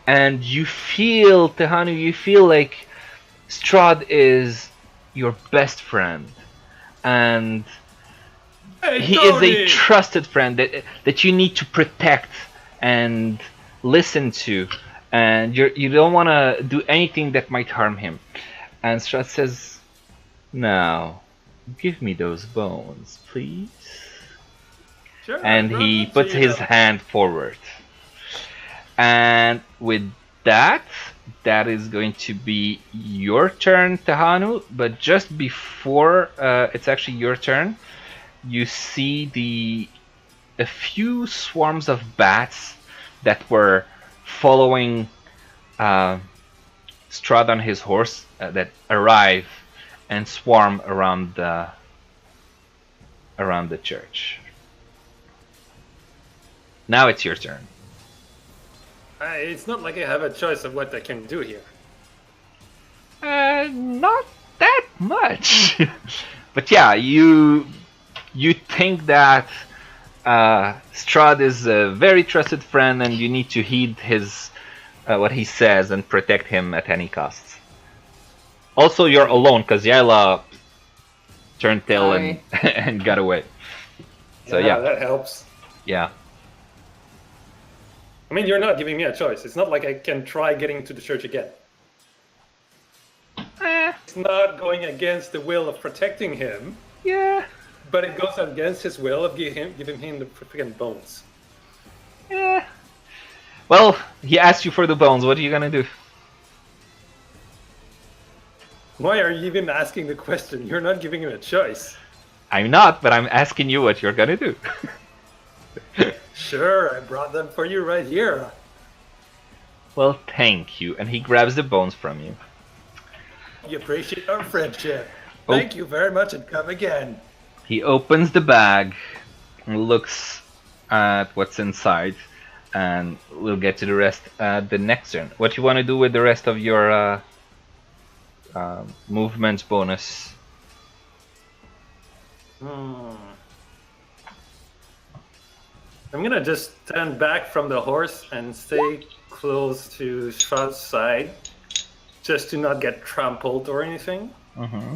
And you feel, Tehanu, you feel like Strahd is your best friend, and Hey, he is a Tony! trusted friend that you need to protect and listen to, and you don't want to do anything that might harm him. And Strahd says, "Now, give me those bones, please." Sure, And I he brought puts them to his you. hand forward. And with that, that is going to be your turn, Tehanu. But just before it's actually your turn, you see a few swarms of bats that were following Strahd on his horse that arrive and swarm around the church. Now it's your turn. It's not like I have a choice of what I can do here. Not that much. But yeah, you think that Strahd is a very trusted friend, and you need to heed his what he says and protect him at any cost. Also, you're alone because Yaela turned tail and and got away. So yeah, that helps. yeah. I mean, you're not giving me a choice. It's not like I can try getting to the church again. It's not going against the will of protecting him, Yeah. but it goes against his will of giving him the freaking bones. Yeah. Well, he asked you for the bones. What are you gonna do? Why are you even asking the question? You're not giving him a choice. I'm not, but I'm asking you what you're gonna do. Sure, I brought them for you right here. Well, thank you. And he grabs the bones from you. You appreciate our friendship. Oh. Thank you very much and come again. He opens the bag and looks at what's inside, and we'll get to the rest the next turn. What do you want to do with the rest of your movement bonus? I'm gonna just stand back from the horse and stay close to Strahd's side, just to not get trampled or anything. Mm-hmm.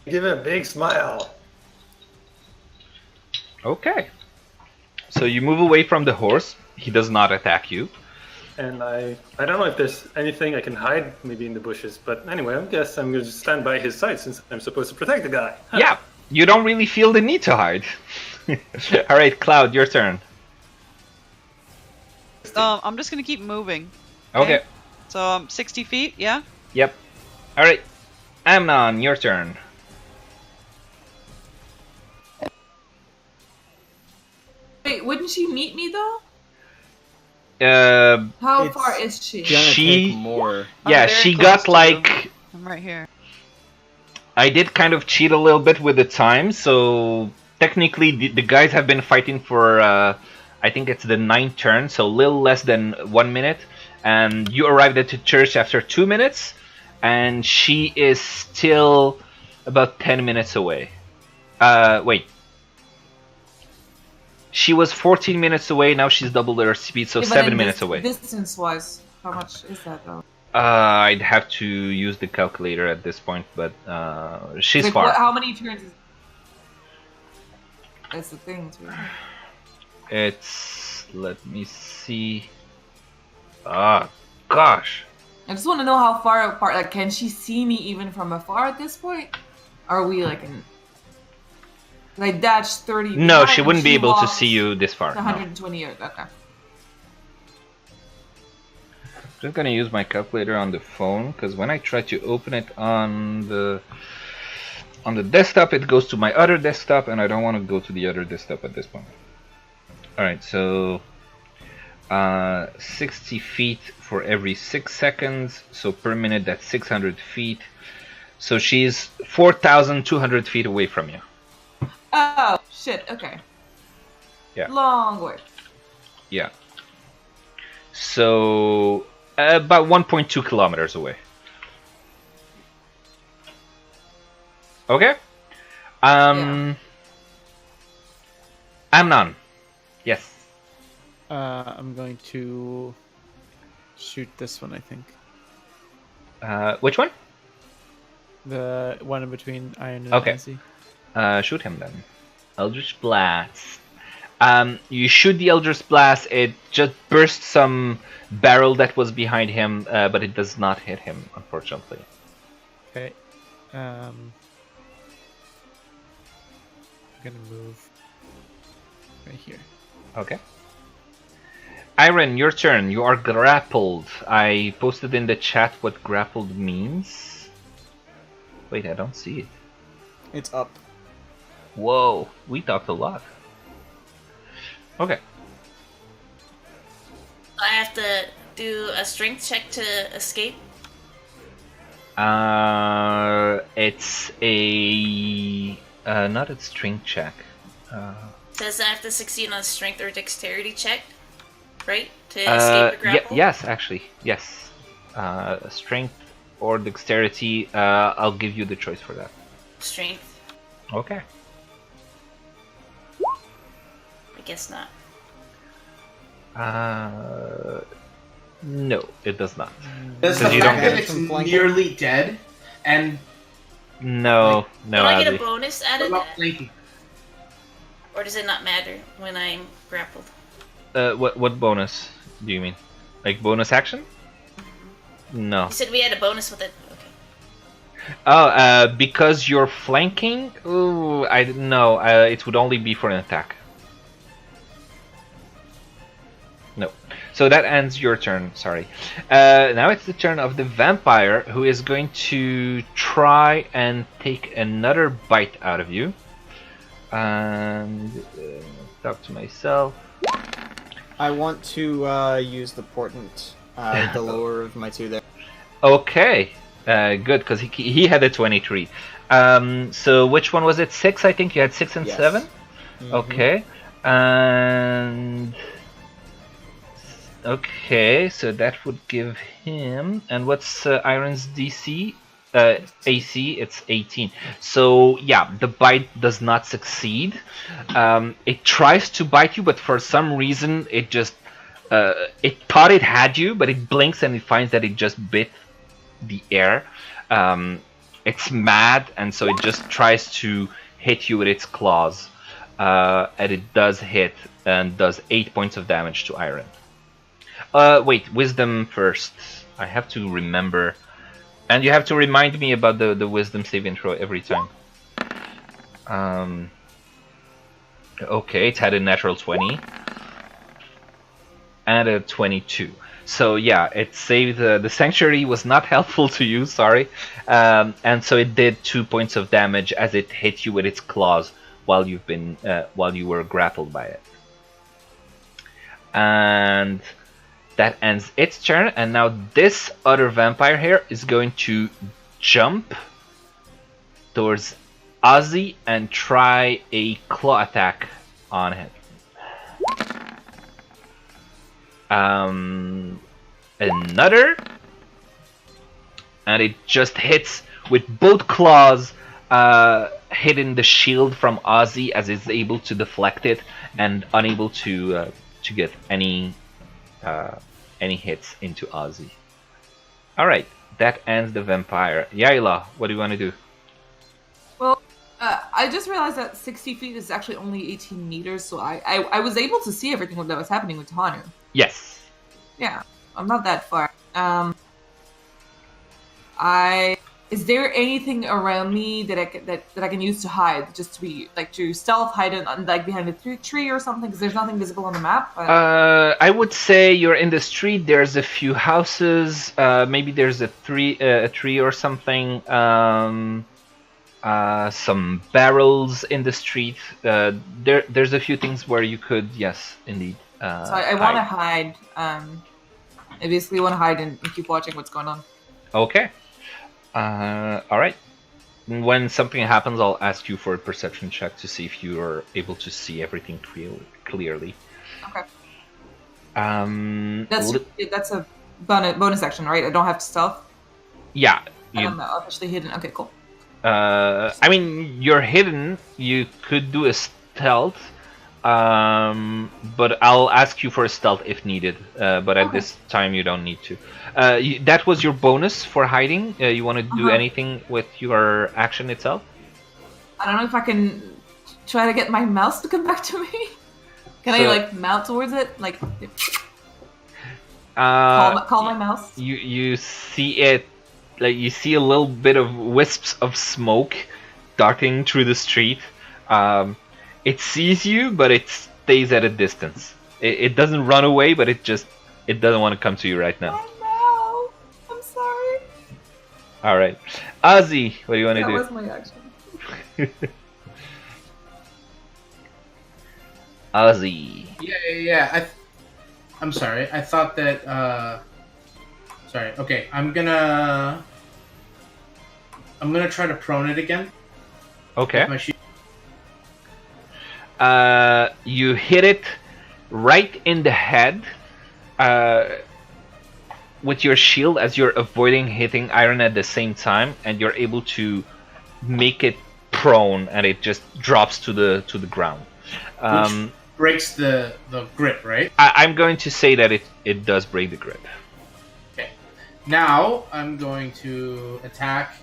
Give him a big smile. Okay. So you move away from the horse. He does not attack you. And I don't know if there's anything I can hide maybe in the bushes, but anyway, I guess I'm gonna just stand by his side since I'm supposed to protect the guy. Yeah, you don't really feel the need to hide. Alright, Cloud, your turn. I'm just gonna keep moving. Okay. So 60 feet, yeah? Yep. Alright. Amnon, your turn. Wait, wouldn't she meet me though? How It's far is she? Gonna She- take more. I'm Yeah, very she close got to like... I'm right here. I did kind of cheat a little bit with the time, so technically the guys have been fighting for, I think it's the 9th turn, so a little less than 1 minute, and you arrived at the church after 2 minutes, and she is still about 10 minutes away. Wait. She was 14 minutes away, now she's doubled her speed, so Yeah, but 7 then minutes away. Distance-wise, how much is that though? I'd have to use the calculator at this point, but she's Like, far. how many turns is... That's the thing, too. It's... let me see... Ah, gosh. I just want to know how far apart. Like, can she see me even from afar at this point? Are we like in? Like dash 30? No, behind she and wouldn't be able to walks see you this far. No. 120 yards. Okay. Just gonna use my calculator on the phone because when I try to open it on the desktop, it goes to my other desktop, and I don't want to go to the other desktop at this point. All right, so 60 feet for every 6 seconds, so per minute that's 600 feet. So she's 4,200 feet away from you. Oh shit. Okay. Yeah. Long way. Yeah. So about 1.2 kilometers away. Okay. Amnon. Yes. I'm going to shoot this one, I think. Which one? The one in between Iron and Okay. Nancy. Shoot him then. Eldritch Blast. You shoot the Eldritch Blast, it just bursts some barrel that was behind him, but it does not hit him, unfortunately. Okay. I'm gonna move right here. Okay. Iron, your turn. You are grappled. I posted in the chat what grappled means. Wait, I don't see it. It's up. Whoa, we talked a lot. Okay. I have to do a strength check to escape. It's a not a strength check. Says I have to succeed on a strength or dexterity check, right? To escape the grapple? Yes, actually, yes. Strength or dexterity. I'll give you the choice for that. Strength. Okay. I guess not. No, it does not. Does the Because you don't fact get that it. it's From flanking? nearly dead and No, no, Do I get a Adley. bonus out what of about that? flanking? Or does it not matter when I'm grappled? What bonus do you mean? Like bonus action? No. You said we had a bonus with it. Okay. Oh, because you're flanking? Ooh, I don't know. It would only be for an attack. No. So that ends your turn, sorry. Now it's the turn of the vampire, who is going to try and take another bite out of you. And talk to myself. I want to use the portent, the lower of my two there. Okay, good, because he had a 23. So which one was it? 6, I think you had 6 and Yes. 7? Mhm. Okay, and... Okay, so that would give him... And what's Iron's DC? AC, it's 18. So yeah, the bite does not succeed. It tries to bite you, but for some reason it just... it thought it had you, but it blinks and it finds that it just bit the air. It's mad, and so it just tries to hit you with its claws. And it does hit, and does 8 points of damage to Iron. Wait, wisdom first. I have to remember. And you have to remind me about the wisdom saving throw every time. Okay, it had a natural 20. And a 22. So yeah, it saved... the sanctuary was not helpful to you, sorry. And so it did 2 points of damage as it hit you with its claws while you were grappled by it. And... that ends its turn, and now this other vampire here is going to jump towards Ozzy and try a claw attack on him. Another and it just hits with both claws, hitting the shield from Ozzy as it's able to deflect it and unable to get any hits into Ozzy. All right, that ends the vampire. Yaila, what do you want to do? Well, I just realized that 60 feet is actually only 18 meters, so I was able to see everything that was happening with Tahanu. Yes. Yeah, I'm not that far. Is there anything around me that I can use to hide, just to be like to stealth hide like behind a tree or something? Because there's nothing visible on the map. I would say you're in the street. There's a few houses. Maybe there's a tree or something. Some barrels in the street. There's a few things where you could, yes, indeed. So I want to hide. I basically want to hide and keep watching what's going on. Okay. All right. When something happens, I'll ask you for a perception check to see if you are able to see everything clearly. Okay. Um, That's a bonus action, right? I don't have to stealth. Yeah. I'm officially hidden. Okay, cool. I mean, you're hidden. You could do a stealth, but I'll ask you for a stealth if needed. But at this time, you don't need to. That was your bonus for hiding. You want to do anything with your action itself? I don't know if I can try to get my mouse to come back to me. Can I like mount towards it? Like call my mouse? You see it. Like you see a little bit of wisps of smoke darting through the street. It sees you, but it stays at a distance. It doesn't run away, but it doesn't want to come to you right now. Oh no! I'm sorry. All right, Ozzy, what do you want to do? That was my action. Ozzy. Yeah. I'm sorry. I thought that. Sorry. Okay, I'm gonna try to prone it again. Okay. My shield. You hit it right in the head with your shield as you're avoiding hitting Iron at the same time, and you're able to make it prone, and it just drops to the ground. Which breaks the grip, right? I'm going to say that it does break the grip. Okay. Now I'm going to attack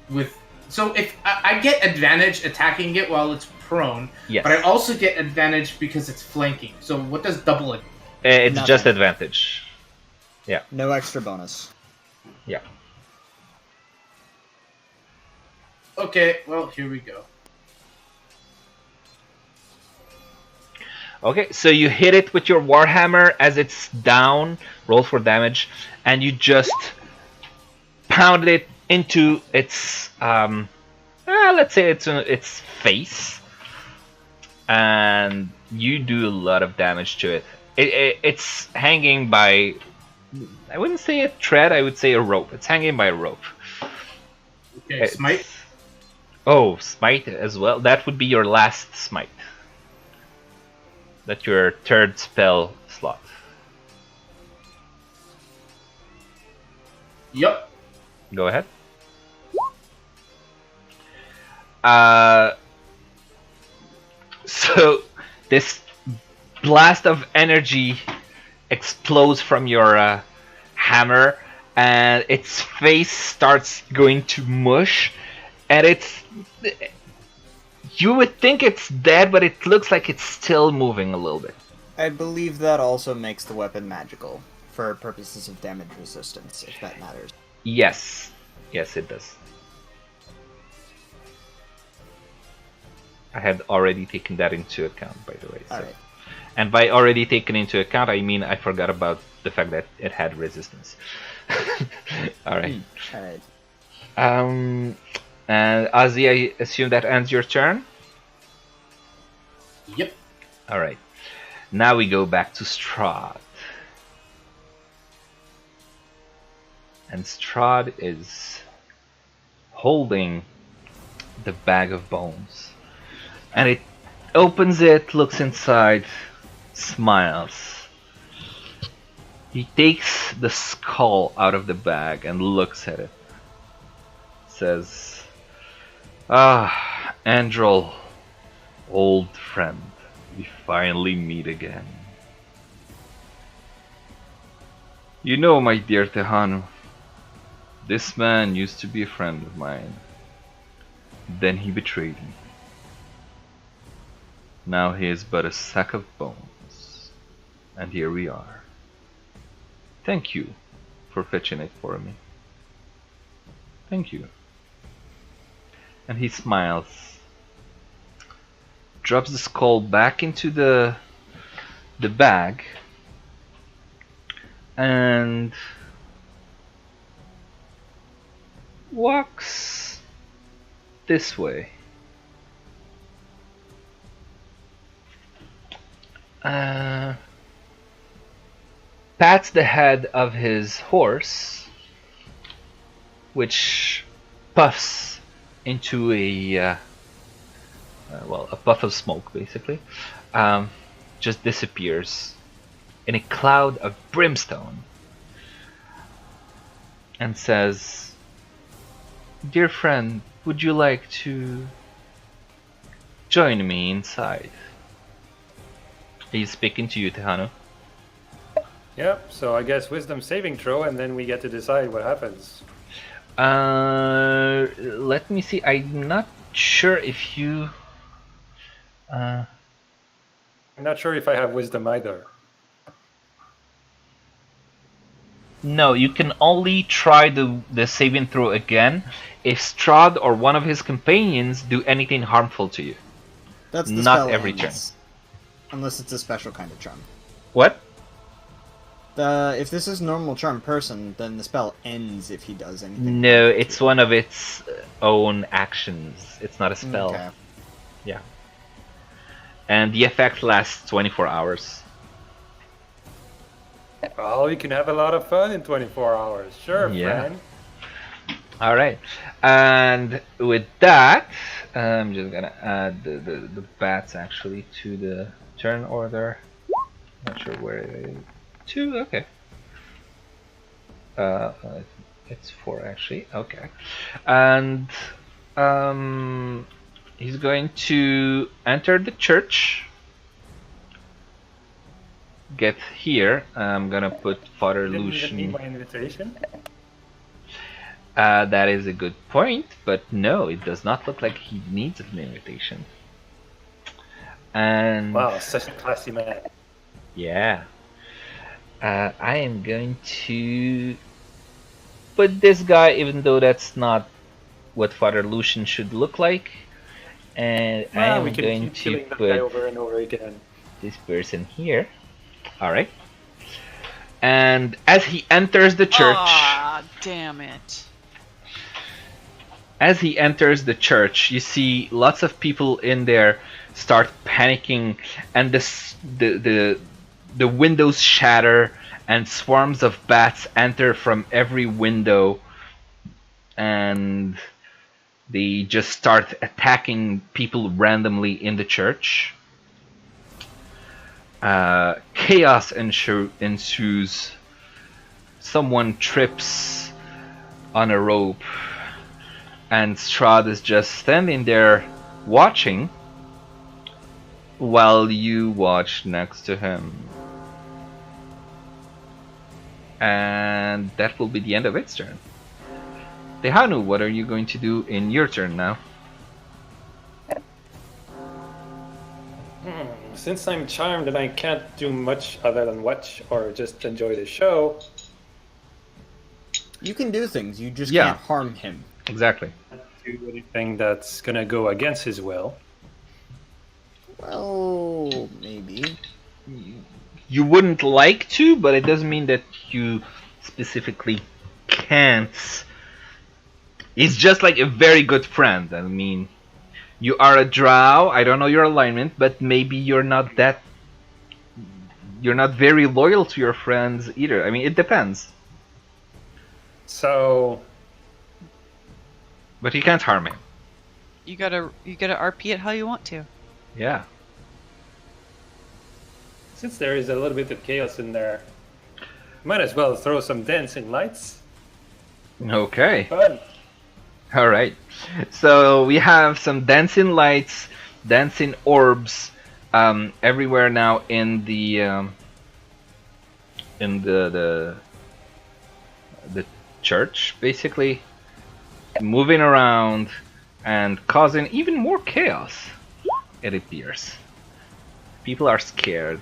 with. So if I get advantage attacking it while it's prone, yes. But I also get advantage because it's flanking. So what does double it? It's Nothing. just advantage. Yeah. No extra bonus. Yeah. Okay, well, here we go. Okay, so you hit it with your Warhammer as it's down, roll for damage, and you just pound it into its, let's say its face, and you do a lot of damage to it. It's hanging by, I wouldn't say a thread, I would say a rope. It's hanging by a rope. Okay, smite. Oh, smite as well. That would be your last smite. That's your third spell slot. Yep. Go ahead. So this blast of energy explodes from your hammer, and its face starts going to mush, and you would think it's dead, but it looks like it's still moving a little bit. I believe that also makes the weapon magical for purposes of damage resistance, if that matters. Yes, it does. I had already taken that into account, by the way. So. Alright. And by already taken into account, I mean I forgot about the fact that it had resistance. Alright. Alright. And Ozzy, I assume that ends your turn? Yep. Alright. Now we go back to Strahd. And Strahd is holding the bag of bones. And it opens it, looks inside, smiles. He takes the skull out of the bag and looks at it. says, "Ah, Andral, old friend, we finally meet again. You know, my dear Tehanu, this man used to be a friend of mine. Then he betrayed me. Now he is but a sack of bones. And here we are. Thank you for fetching it for me. Thank you." And he smiles, drops the skull back into the bag, and walks this way. Pats the head of his horse, which puffs into a puff of smoke, basically. Just disappears in a cloud of brimstone, and says, "Dear friend, would you like to join me inside?" He's speaking to you, Tehanu. Yep, so I guess wisdom saving throw, and then we get to decide what happens. Let me see. I'm not sure if you. I'm not sure if I have wisdom either. No, you can only try the saving throw again if Strahd or one of his companions do anything harmful to you. That's the Not spell every ends. Unless it's a special kind of charm. What? If this is normal charm person, then the spell ends if he does anything. No, it's one of its own actions. It's not a spell. Okay. Yeah. And the effect lasts 24 hours. Oh, you can have a lot of fun in 24 hours. Sure, Yeah. friend. All right. And with that, I'm just gonna add the bats actually to the turn order. Not sure where it is. 2. Okay. It's 4 actually. Okay. And he's going to enter the church. Get here. I'm gonna put Father You didn't even Lucian. need my invitation. That is a good point, but no, it does not look like he needs an invitation. And Wow, such a classy man. yeah, I am going to put this guy, even though that's not what Father Lucian should look like, and I Well, am we can going keep to killing that guy put over and over again. this person here. All right. And as he enters the church, Ah, damn it. as he enters the church, you see lots of people in there start panicking, and the windows shatter, and swarms of bats enter from every window, and they just start attacking people randomly in the church. Chaos ensues. Someone trips on a rope, and Strahd is just standing there watching while you watch next to him. And that will be the end of its turn. Tehanu, what are you going to do in your turn now? Since I'm charmed and I can't do much other than watch or just enjoy the show, You can do things, you just Yeah. can't harm him. Exactly. do anything that's gonna go against his will. Well, maybe. You wouldn't like to, but it doesn't mean that you specifically can't. He's just like a very good friend. I mean, you are a drow. I don't know your alignment, but maybe you're not very loyal to your friends either. I mean, it depends. So, But you can't harm him. You gotta RP it how you want to. Yeah. since there is a little bit of chaos in there, might as well throw some dancing lights. Okay. Fun. All right. So we have some dancing lights, dancing orbs, everywhere now in the church, basically moving around and causing even more chaos. It appears people are scared.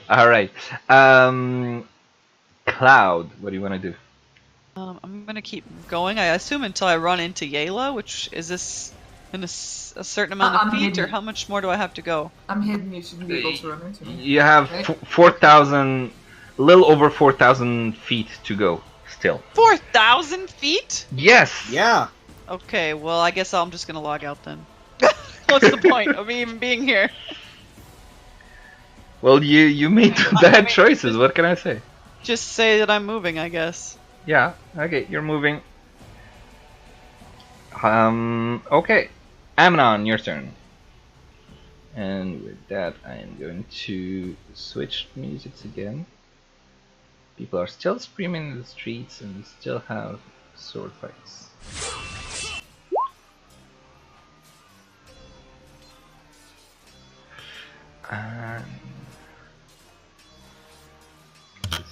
All right, Cloud, what do you want to do? I'm gonna keep going. I assume until I run into Yayla, which is this in a certain amount of I'm feet, or hidden. how much more do I have to go? I'm hidden. You shouldn't be able to run into me. You have Right? 4,000, a little over 4,000 feet to go still. 4,000 feet? Yes. Yeah. Okay, well I guess I'm just gonna log out then. What's the point of me even being here? Well, you made bad choices. What can I say? Just say that I'm moving, I guess. Yeah. Okay, you're moving. Okay, Amnon, your turn. And with that, I am going to switch musics again. People are still screaming in the streets, and we still have sword fights.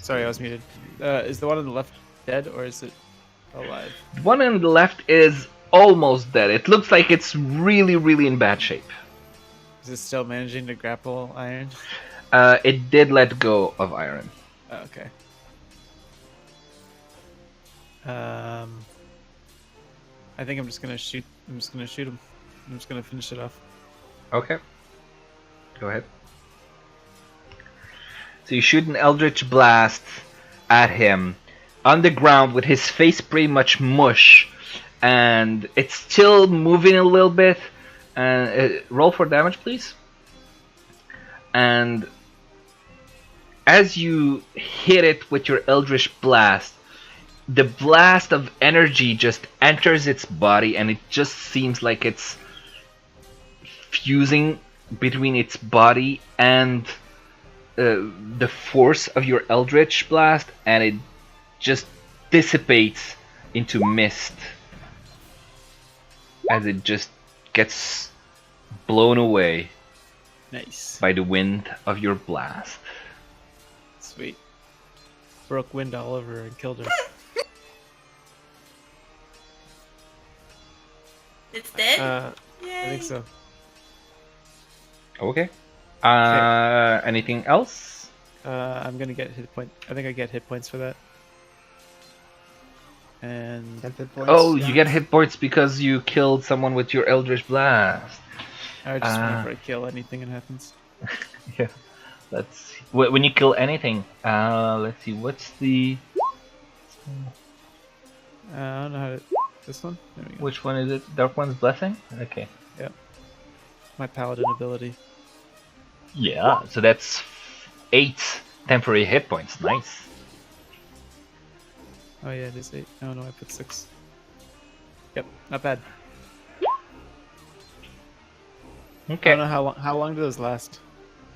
Sorry, I was muted. Is the one on the left dead or is it alive? The one on the left is almost dead. It looks like it's really, really in bad shape. Is it still managing to grapple Iron? It did let go of Iron. Oh, okay. I think I'm just gonna shoot. I'm just gonna shoot him. I'm just gonna finish it off. Okay. Go ahead. So you shoot an Eldritch Blast at him on the ground with his face pretty much mush, and it's still moving a little bit. Roll for damage, please. And as you hit it with your Eldritch Blast, the blast of energy just enters its body, and it just seems like it's fusing between its body and the force of your Eldritch Blast, and it just dissipates into mist as it just gets blown away Nice. by the wind of your blast. Sweet. Broke wind all over her and killed her. It's dead? I think so. Okay. Anything else? I'm gonna get hit point. I think I get hit points for that. And 10 hit points. Oh, yeah. you get hit points because you killed someone with your Eldritch Blast. I just whenever I kill anything, it happens. Yeah. Let's see. When you kill anything. Let's see. What's the? I don't know how to. This one? There we go. Which one is it? Dark One's Blessing. Okay. My paladin ability. Yeah. So that's 8 temporary hit points. Nice. Oh yeah, it is 8. Oh no, I put 6. Yep, not bad. I Okay. don't know how long do those last?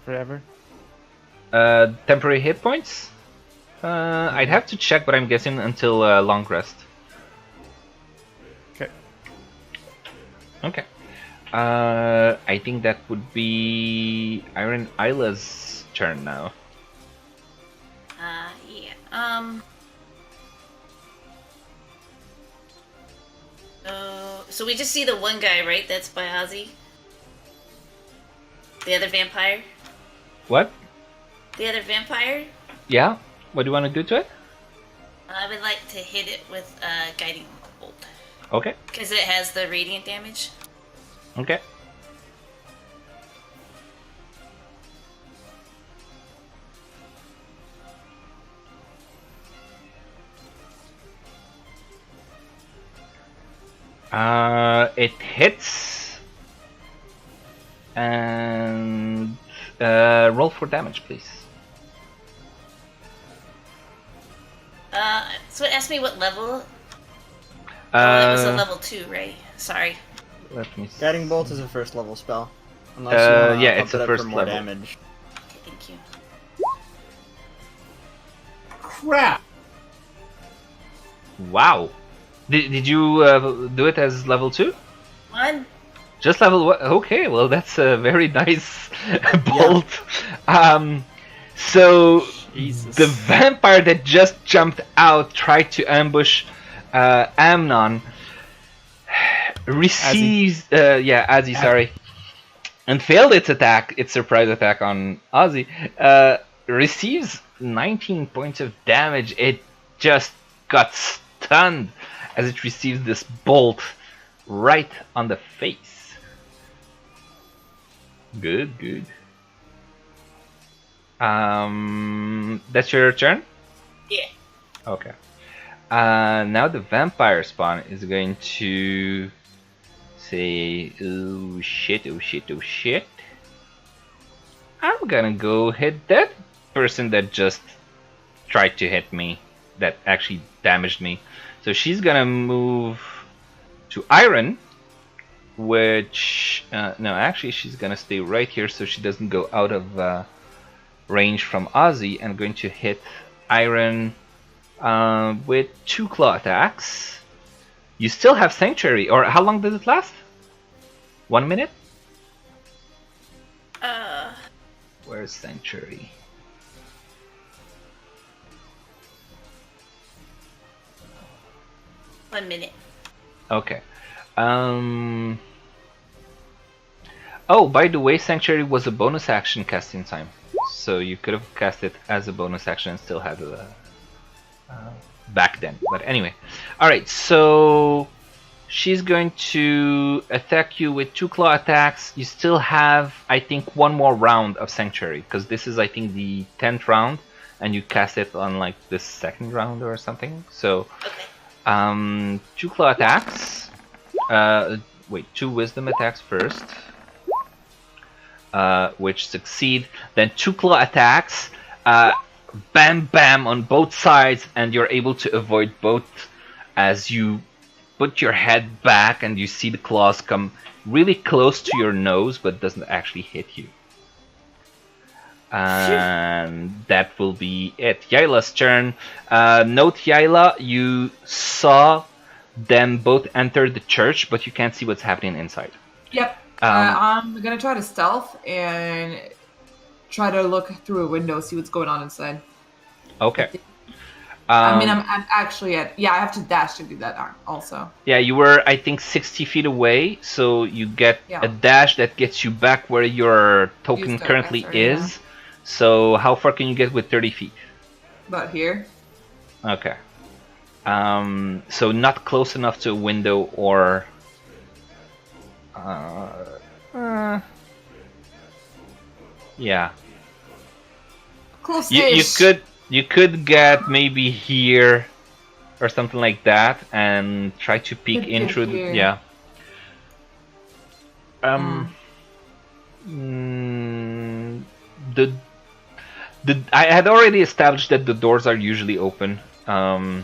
Forever? Temporary hit points. I'd have to check, but I'm guessing until long rest. Okay. Okay. I think that would be Iron Isla's turn now. Yeah. So we just see the one guy, right? That's by Ozzy. The other vampire. What? The other vampire. Yeah? What do you want to do to it? I would like to hit it with a guiding bolt Okay. because it has the radiant damage. Okay. It hits. And roll for damage, please. So it asked me what level. That was a level 2, right? Sorry. Let me see. Guiding Bolt is a first level spell. Unless you wanna yeah, up it's it a up first for more level. damage. Okay, thank you. Crap. Wow. Did you do it as level 2? 1. Just level 1? Okay, well that's a very nice bolt. So Jesus. the vampire that just jumped out tried to ambush Amnon. Receives, Azzy, sorry, and failed its attack, its surprise attack on Ozzy. Receives 19 points of damage. It just got stunned as it receives this bolt right on the face. Good, good. That's your turn? Yeah. Okay. Now the vampire spawn is going to say, oh shit, oh shit, oh shit. I'm gonna go hit that person that just tried to hit me, that actually damaged me. So she's gonna move to Iron, which, no, actually she's gonna stay right here so she doesn't go out of range from Ozzy, and going to hit Iron with 2 claw attacks. You still have Sanctuary, or how long does it last? 1 minute? Where's Sanctuary? One minute. Okay. Oh, by the way, Sanctuary was a bonus action casting time. So you could have cast it as a bonus action and still had a back then. But anyway. Alright, so she's going to attack you with 2 claw attacks. You still have, I think, 1 more round of Sanctuary, because this is, I think, the 10th round, and you cast it on like the 2nd round or something. So, 2 claw attacks. Wait, 2 wisdom attacks first, which succeed. Then 2 claw attacks. Bam, bam on both sides, and you're able to avoid both as you put your head back and you see the claws come really close to your nose, but doesn't actually hit you. And that will be it. Yaila's turn. Note, Yaila, you saw them both enter the church, but you can't see what's happening inside. Yep. I'm gonna try to stealth and try to look through a window, see what's going on inside. Okay. I mean, I'm actually at... Yeah, I have to dash to do that also. Yeah, you were, I think, 60 feet away, so you get a dash that gets you back where your token currently is. Yeah. So how far can you get with 30 feet? About here. Okay. So not close enough to a window or... yeah. Close-ish. You could get maybe here or something like that and try to peek in through the, yeah. I had already established that the doors are usually open. Yeah,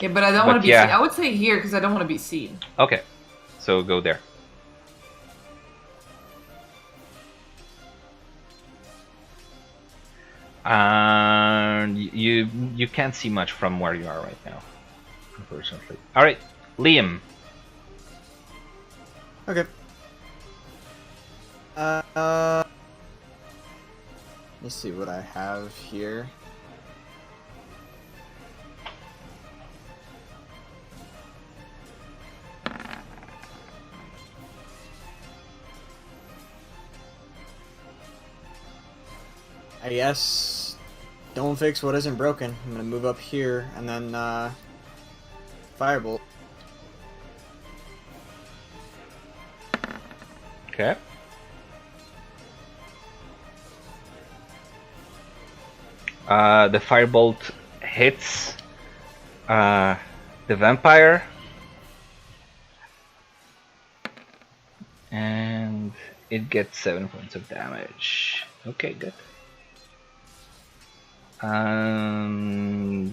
but I don't want to be seen. I would say here because I don't want to be seen. Okay, so go there. You can't see much from where you are right now, unfortunately. All right, Liam. Okay. Let me see what I have here. I guess don't fix what isn't broken. I'm gonna move up here and then firebolt. Okay. The firebolt hits the vampire, and it gets 7 points of damage. Okay, good.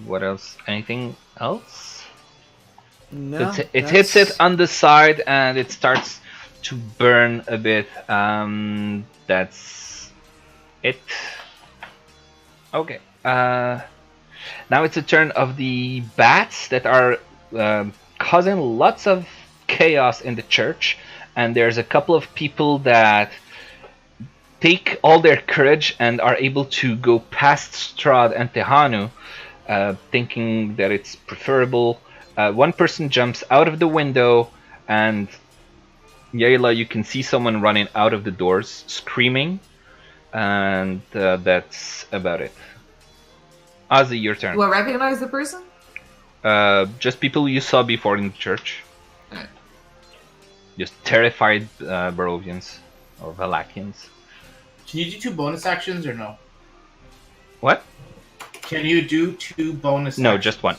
What else? Anything else? No. It hits it on the side and it starts to burn a bit. That's it. Okay. Now it's the turn of the bats that are causing lots of chaos in the church, and there's a couple of people that take all their courage and are able to go past Strahd and Tehanu, thinking that it's preferable. One person jumps out of the window, and Yayla, you can see someone running out of the doors, screaming, and that's about it. Ozzy, your turn. Do I recognize the person? Just people you saw before in the church. Alright. Just terrified Barovians or Valakians. Can you do 2 bonus actions or no? What? Can you do 2 bonus No, actions? just one.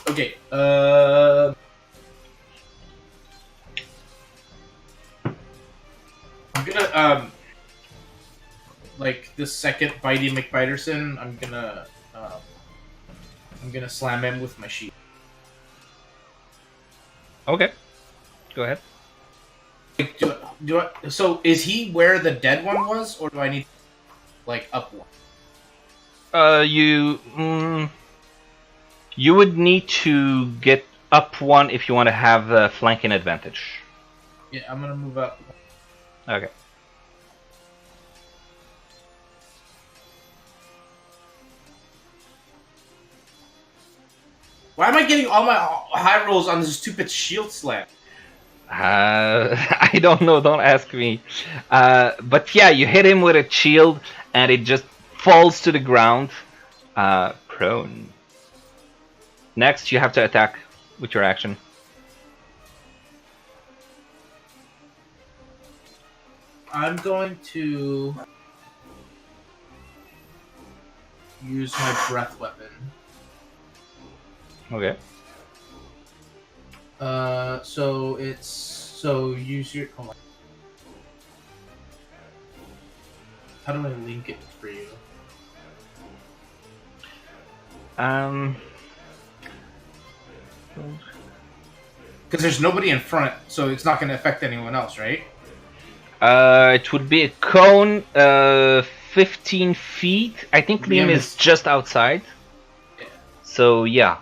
Okay, I'm gonna, like, the second Bitey McBiterson, I'm gonna slam him with my sheet. Okay. Go ahead. Like, so is he where the dead one was, or do I need, like, up one? You would need to get up one if you want to have a flanking advantage. Yeah, I'm gonna move up. Okay. Why am I getting all my high rolls on this stupid shield slam? I don't know, don't ask me. But yeah, you hit him with a shield and it just falls to the ground, prone. Next, you have to attack with your action. I'm going to use my breath weapon. Okay. So use your. Hold on. How do I link it for you? Because there's nobody in front, so it's not going to affect anyone else, right? It would be a cone, 15 feet. I think Liam is just outside. Yeah. So yeah,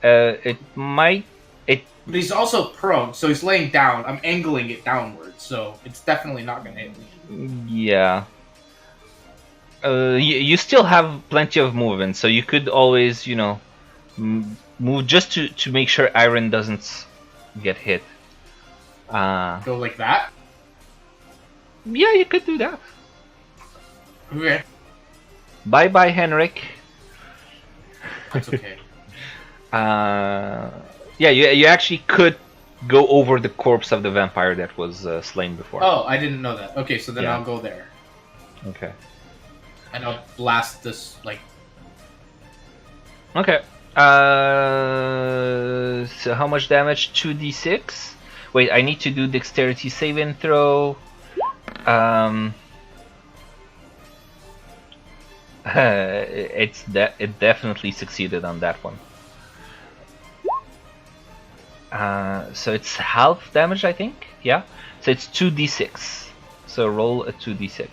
it might. But he's also prone, so he's laying down. I'm angling it downwards, so it's definitely not going to hit me. Yeah. You still have plenty of movement, so you could always, move just to make sure Iron doesn't get hit. Go like that? Yeah, you could do that. Okay. Bye, Henrik. That's okay. Yeah, you actually could go over the corpse of the vampire that was slain before. Oh, I didn't know that. Okay, so then Yeah. I'll go there. Okay. And I'll blast this, like... Okay. So how much damage? 2d6? Wait, I need to do dexterity saving throw. It definitely succeeded on that one. So it's half damage, I think. Yeah. So it's 2d6. So roll a 2d6,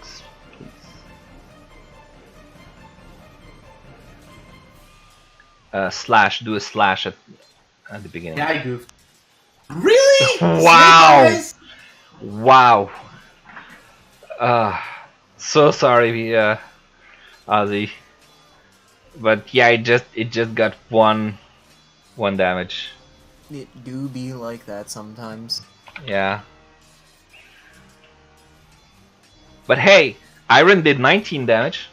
please. Slash. Do a slash at the beginning. Yeah, I goofed. Really? Wow. Snake eyes? Wow. So sorry, Ozzy. But yeah, it just got one damage. It do be like that sometimes. Yeah. But hey, Iron did 19 damage.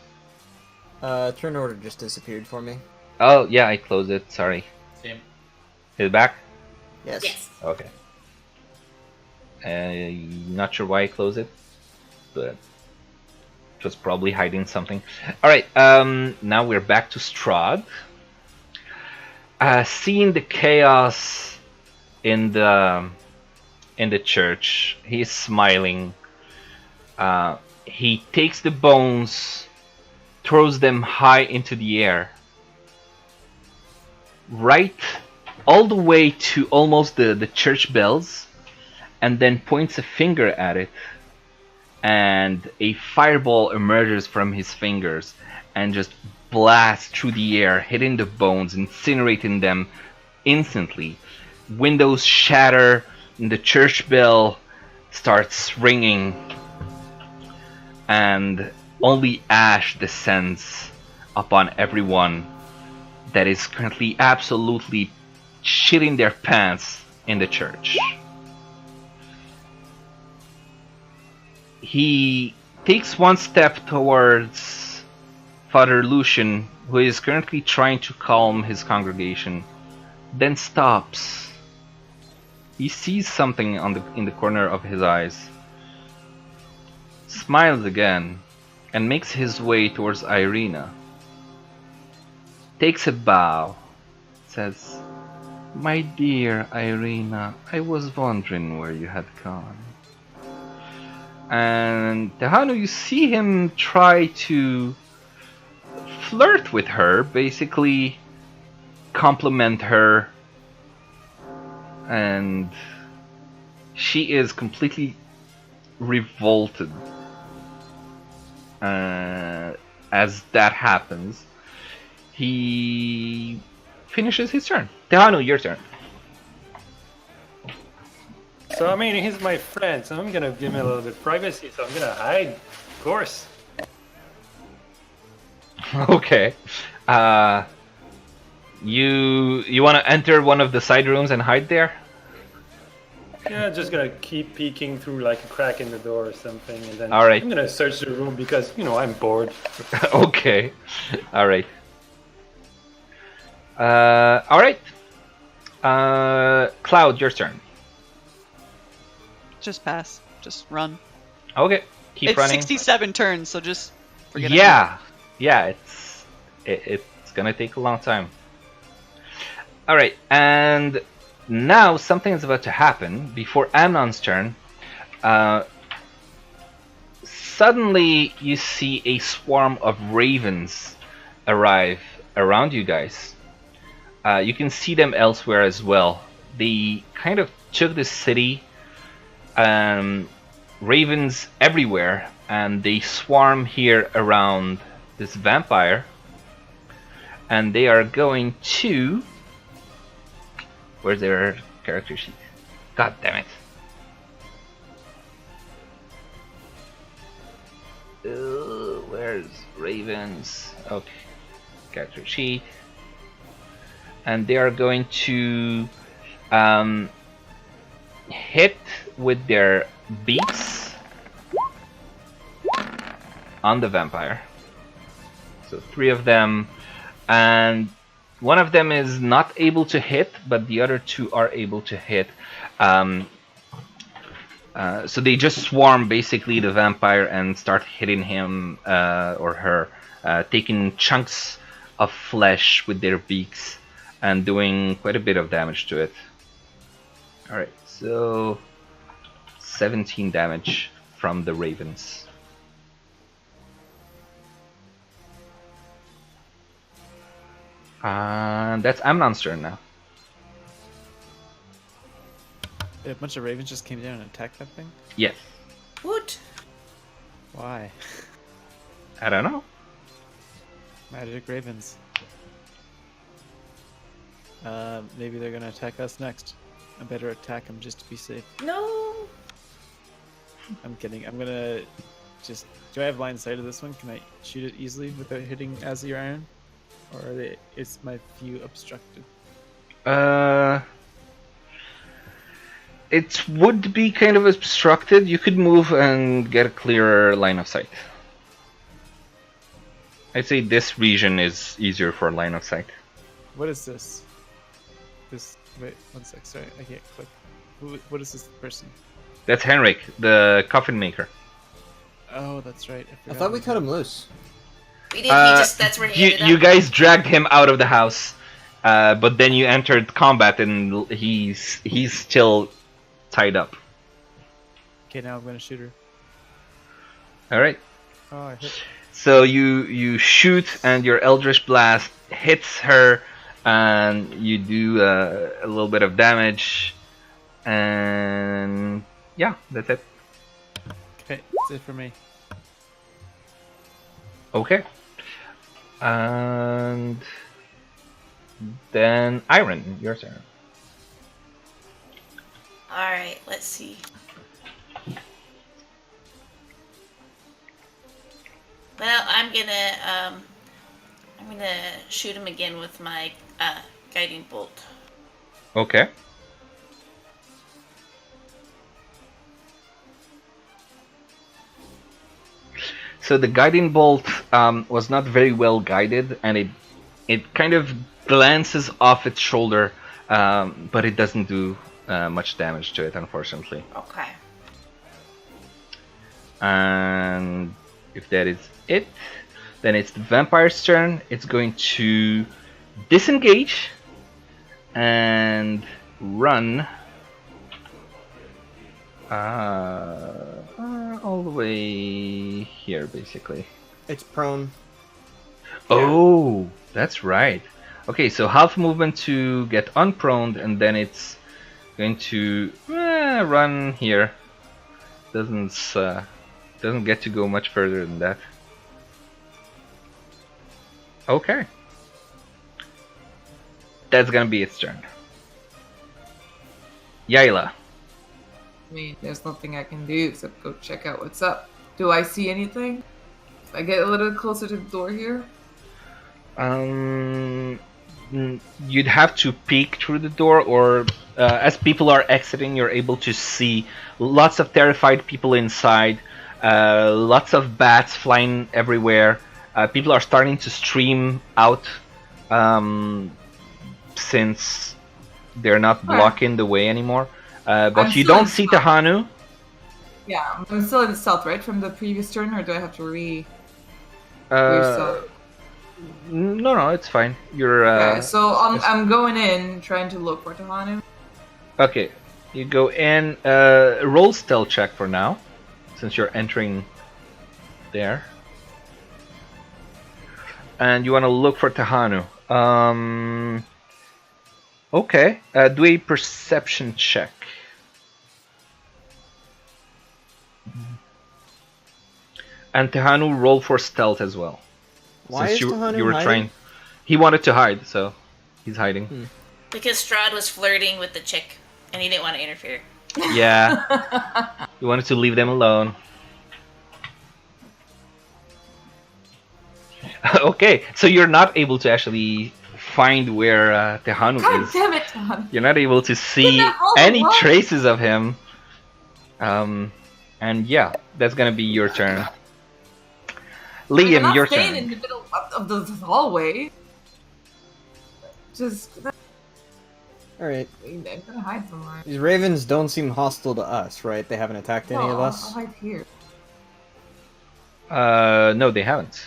Turn order just disappeared for me. Oh yeah, I closed it. Sorry. Same. Is it back? Yes. Yes. Okay. Not sure why I closed it, but it was probably hiding something. All right. Now we're back to Strahd. Seeing the chaos in the church, he's smiling. He takes the bones, throws them high into the air, right all the way to almost the church bells, and then points a finger at it and a fireball emerges from his fingers and just blasts through the air, hitting the bones, incinerating them instantly. Windows shatter, and the church bell starts ringing, and only ash descends upon everyone that is currently absolutely shitting their pants in the church. He takes one step towards Father Lucian, who is currently trying to calm his congregation, then stops. He sees something in the corner of his eyes, smiles again, and makes his way towards Irina. Takes a bow, says, "My dear Irina, I was wondering where you had gone." And Tehanu, you see him try to flirt with her, basically compliment her, and she is completely revolted as that happens. He finishes his turn. Tehanu, your turn. So I mean, he's my friend, so I'm gonna give him a little bit of privacy. So I'm gonna hide, of course. Okay. You want to enter one of the side rooms and hide there? Yeah, just gonna keep peeking through like a crack in the door or something, and then All right. I'm gonna search the room because I'm bored. Okay. All right. All right. Cloud, your turn. Just pass. Just run. Okay. Keep It's running. 67 turns, so just forget it. Yeah. It's gonna take a long time. All right, and now something is about to happen before Amnon's turn. Suddenly, you see a swarm of ravens arrive around you guys. You can see them elsewhere as well. They kind of took the city. Ravens everywhere, and they swarm here around this vampire, and they are going to... Where's their character sheet? God damn it. Where's ravens? Okay, character sheet. And they are going to hit with their beaks on the vampire. So 3 of them, and one of them is not able to hit, but the other 2 are able to hit. So they just swarm basically the vampire and start hitting him or her, taking chunks of flesh with their beaks and doing quite a bit of damage to it. Alright, so 17 damage from the ravens. That's Amnon's turn now. A bunch of ravens just came down and attacked that thing? Yes. What? Why? I don't know. Magic ravens. Maybe they're gonna attack us next. I better attack them just to be safe. No. I'm kidding. I'm gonna just... Do I have line of sight of this one? Can I shoot it easily without hitting Azir Iron? Or is my view obstructed? It would be kind of obstructed. You could move and get a clearer line of sight. I'd say this region is easier for line of sight. What is this? Wait, 1 sec. Sorry, I can't click. What is this person? That's Henrik, the coffin maker. Oh, that's right. I thought we cut him loose. We did. He just that's where he ended You up. guys dragged him out of the house, but then you entered combat and he's still tied up. Okay, now I'm gonna shoot her. All right. Oh, I hit. So you shoot and your Eldritch Blast hits her, and you do a little bit of damage, and yeah, that's it. Okay, that's it for me. Okay. And then Iron, your turn. Alright, let's see. Well, I'm gonna shoot him again with my guiding bolt. Okay. So the guiding bolt was not very well guided, and it kind of glances off its shoulder, but it doesn't do much damage to it, unfortunately. Okay. And if that is it, then it's the vampire's turn. It's going to disengage and run all the way here, basically. It's prone. Oh, that's right. Okay, so half movement to get unproned, and then it's going to run here. Doesn't get to go much further than that. Okay. That's gonna be its turn. Yaila. I mean, there's nothing I can do except go check out what's up. Do I see anything? If I get a little closer to the door here? You'd have to peek through the door, or as people are exiting, you're able to see lots of terrified people inside, lots of bats flying everywhere. People are starting to stream out since they're not blocking the way anymore. But you don't see Tahanu. Yeah, I'm still in stealth, right, from the previous turn, or do I have to reset? No, it's fine. You're. Okay, so I'm going in, trying to look for Tahanu. Okay, you go in. Roll stealth check for now, since you're entering there. And you want to look for Tahanu. Okay, do a perception check. And Tahanu, roll for stealth as well. Why Since is Tahanu you were hiding? trying. He wanted to hide, so he's hiding. Because Strahd was flirting with the chick, and he didn't want to interfere. Yeah. He wanted to leave them alone. Okay, so you're not able to actually find where Tahanu God is. damn it, Tahanu. You're not able to see any traces of him. And yeah, that's gonna be your turn. Liam, I'm your not staying turn. in the middle of the hallway. Just, Alright. I'm gonna hide somewhere. These ravens don't seem hostile to us, right? They haven't attacked any of I'll us? hide here. No, they haven't.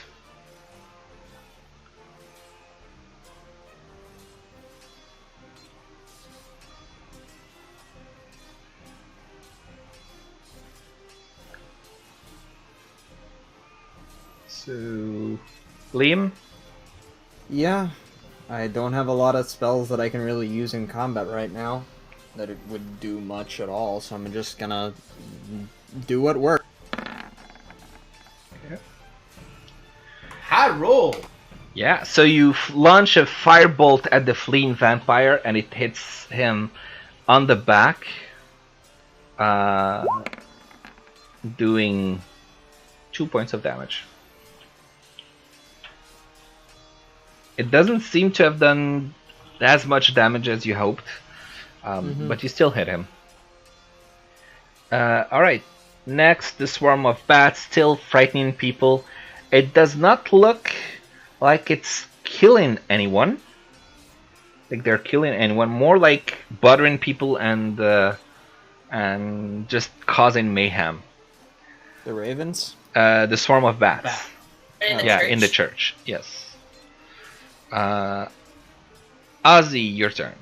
So, Liam? Yeah. I don't have a lot of spells that I can really use in combat right now that it would do much at all, so I'm just gonna do what works. High roll. Yeah, so you launch a firebolt at the fleeing vampire and it hits him on the back, doing 2 points of damage. It doesn't seem to have done as much damage as you hoped, but you still hit him. Alright, next the swarm of bats, still frightening people. It does not look like it's killing anyone. Like they're killing anyone, more like bothering people and just causing mayhem. The ravens? The swarm of bats. In the Yeah, church. in the church. Yes. Ozzy, your turn.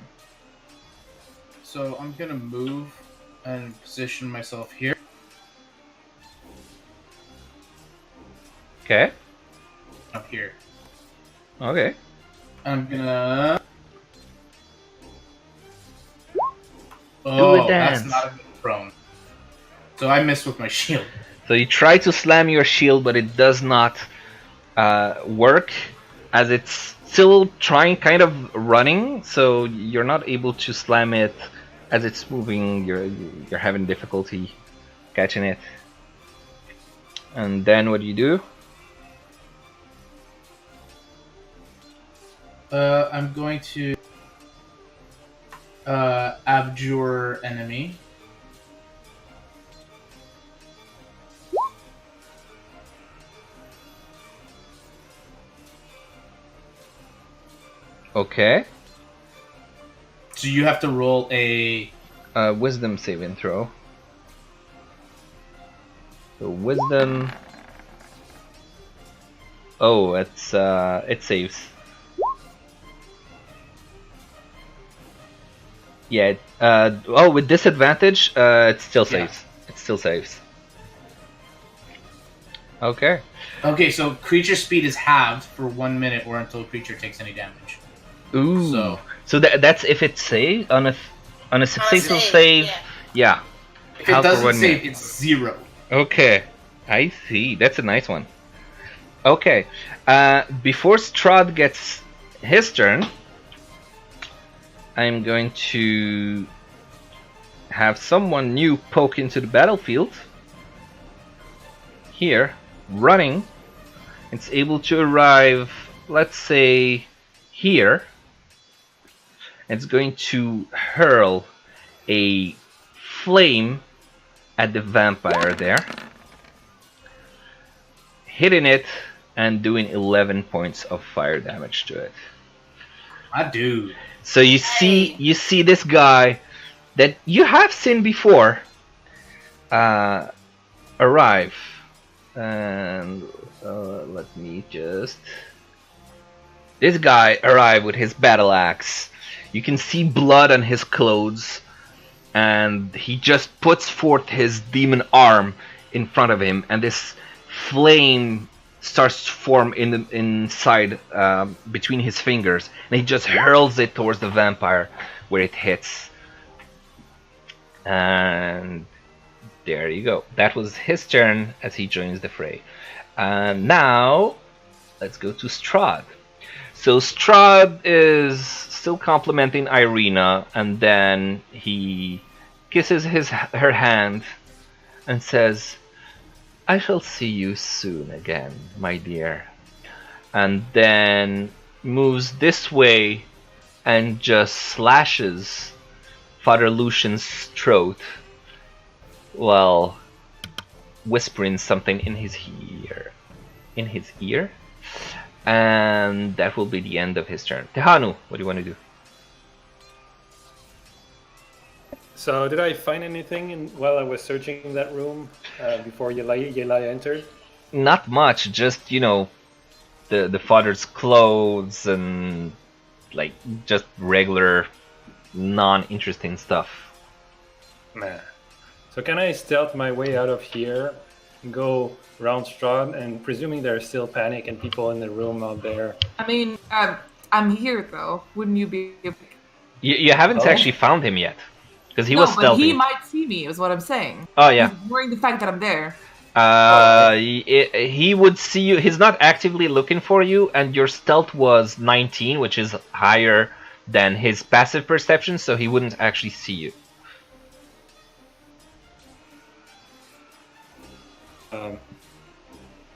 So I'm gonna move and position myself here. Okay. Up here. Okay. I'm gonna. Do a Oh, dance. that's not a good prone. So I missed with my shield. So you try to slam your shield, but it does not work, as it's still trying, kind of running. So you're not able to slam it as it's moving. You're having difficulty catching it. And then what do you do? I'm going to abjure enemy. Okay. So you have to roll a Wisdom saving throw. So wisdom. Oh, it saves. Yeah. Oh, with disadvantage, it still saves. It still saves. Okay. Okay, so creature speed is halved for 1 minute or until creature takes any damage. Ooh. So that's if it saves on a successful save. Yeah. If it doesn't save, it's 0. Okay, I see. That's a nice one. Okay, before Strahd gets his turn, I'm going to have someone new poke into the battlefield. Here, running. It's able to arrive, let's say, here. It's going to hurl a flame at the vampire there, hitting it and doing 11 points of fire damage to it. I do. So you see this guy that you have seen before arrive, and let me just. This guy arrived with his battle axe. You can see blood on his clothes, and he just puts forth his demon arm in front of him, and this flame starts to form inside between his fingers, and he just hurls it towards the vampire where it hits. And there you go. That was his turn as he joins the fray. And now let's go to Strahd. So Strahd is still complimenting Irina, and then he kisses her hand and says, "I shall see you soon again, my dear." And then moves this way and just slashes Father Lucian's throat while whispering something in his ear. And that will be the end of his turn. Tehanu, what do you want to do? So did I find anything while I was searching that room before Yelaya entered? Not much, just, the father's clothes and like just regular non-interesting stuff. Man. So can I stealth my way out of here, go around Strahd, and presuming there's still panic and people in the room out there? I mean, I'm here though. Wouldn't you be? You haven't actually found him yet, because he was stealthy. But he might see me, is what I'm saying. Oh yeah. He's ignoring the fact that I'm there. He would see you. He's not actively looking for you, and your stealth was 19, which is higher than his passive perception, so he wouldn't actually see you.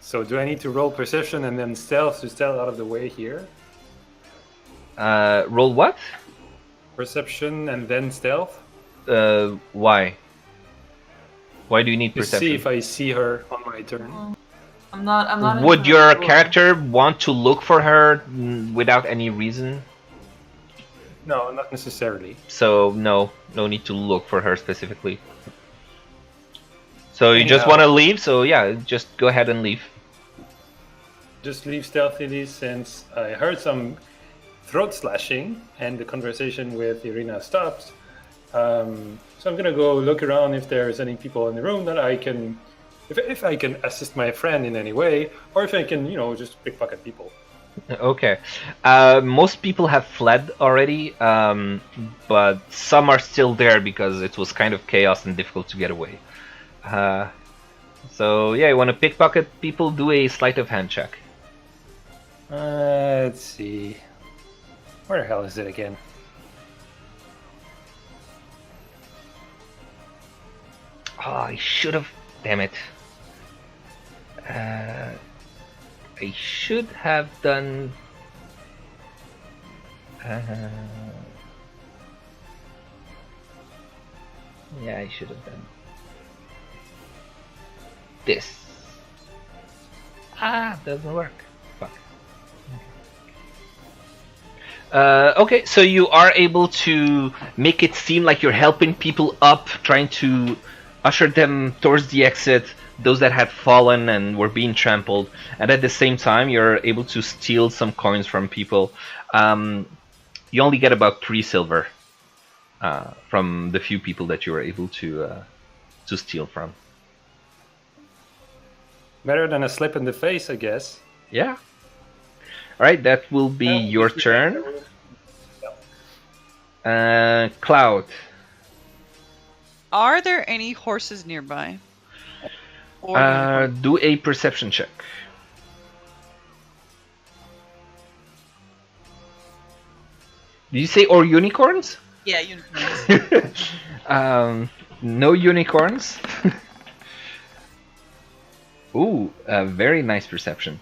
So do I need to roll perception and then stealth to stealth out of the way here? Roll what? Perception and then stealth? Why? Why do you need To perception? see if I see her on my turn. I'm not. Would your character want to look for her without any reason? No, not necessarily. So no need to look for her specifically. So you just want to leave? So yeah, just go ahead and leave. Just leave stealthily, since I heard some throat slashing and the conversation with Irina stopped. So I'm gonna go look around if there's any people in the room that I can, if I can assist my friend in any way, or if I can, just pickpocket people. Okay. Most people have fled already, but some are still there because it was kind of chaos and difficult to get away. So yeah, you want to pickpocket people? Do a sleight of hand check. Let's see. Where the hell is it again? Oh, I should have. Damn it. I should have done. Yeah, I should have done this. Doesn't work. Fuck. Okay, so you are able to make it seem like you're helping people up, trying to usher them towards the exit, those that had fallen and were being trampled, and at the same time you're able to steal some coins from people. You only get about 3 silver from the few people that you were able to steal from. Better than a slip in the face, I guess. Yeah. Alright, that will be your turn. Cloud. Are there any horses nearby? Or Do a perception check. Did you say or unicorns? yeah, unicorns. No unicorns. Ooh, very nice perception.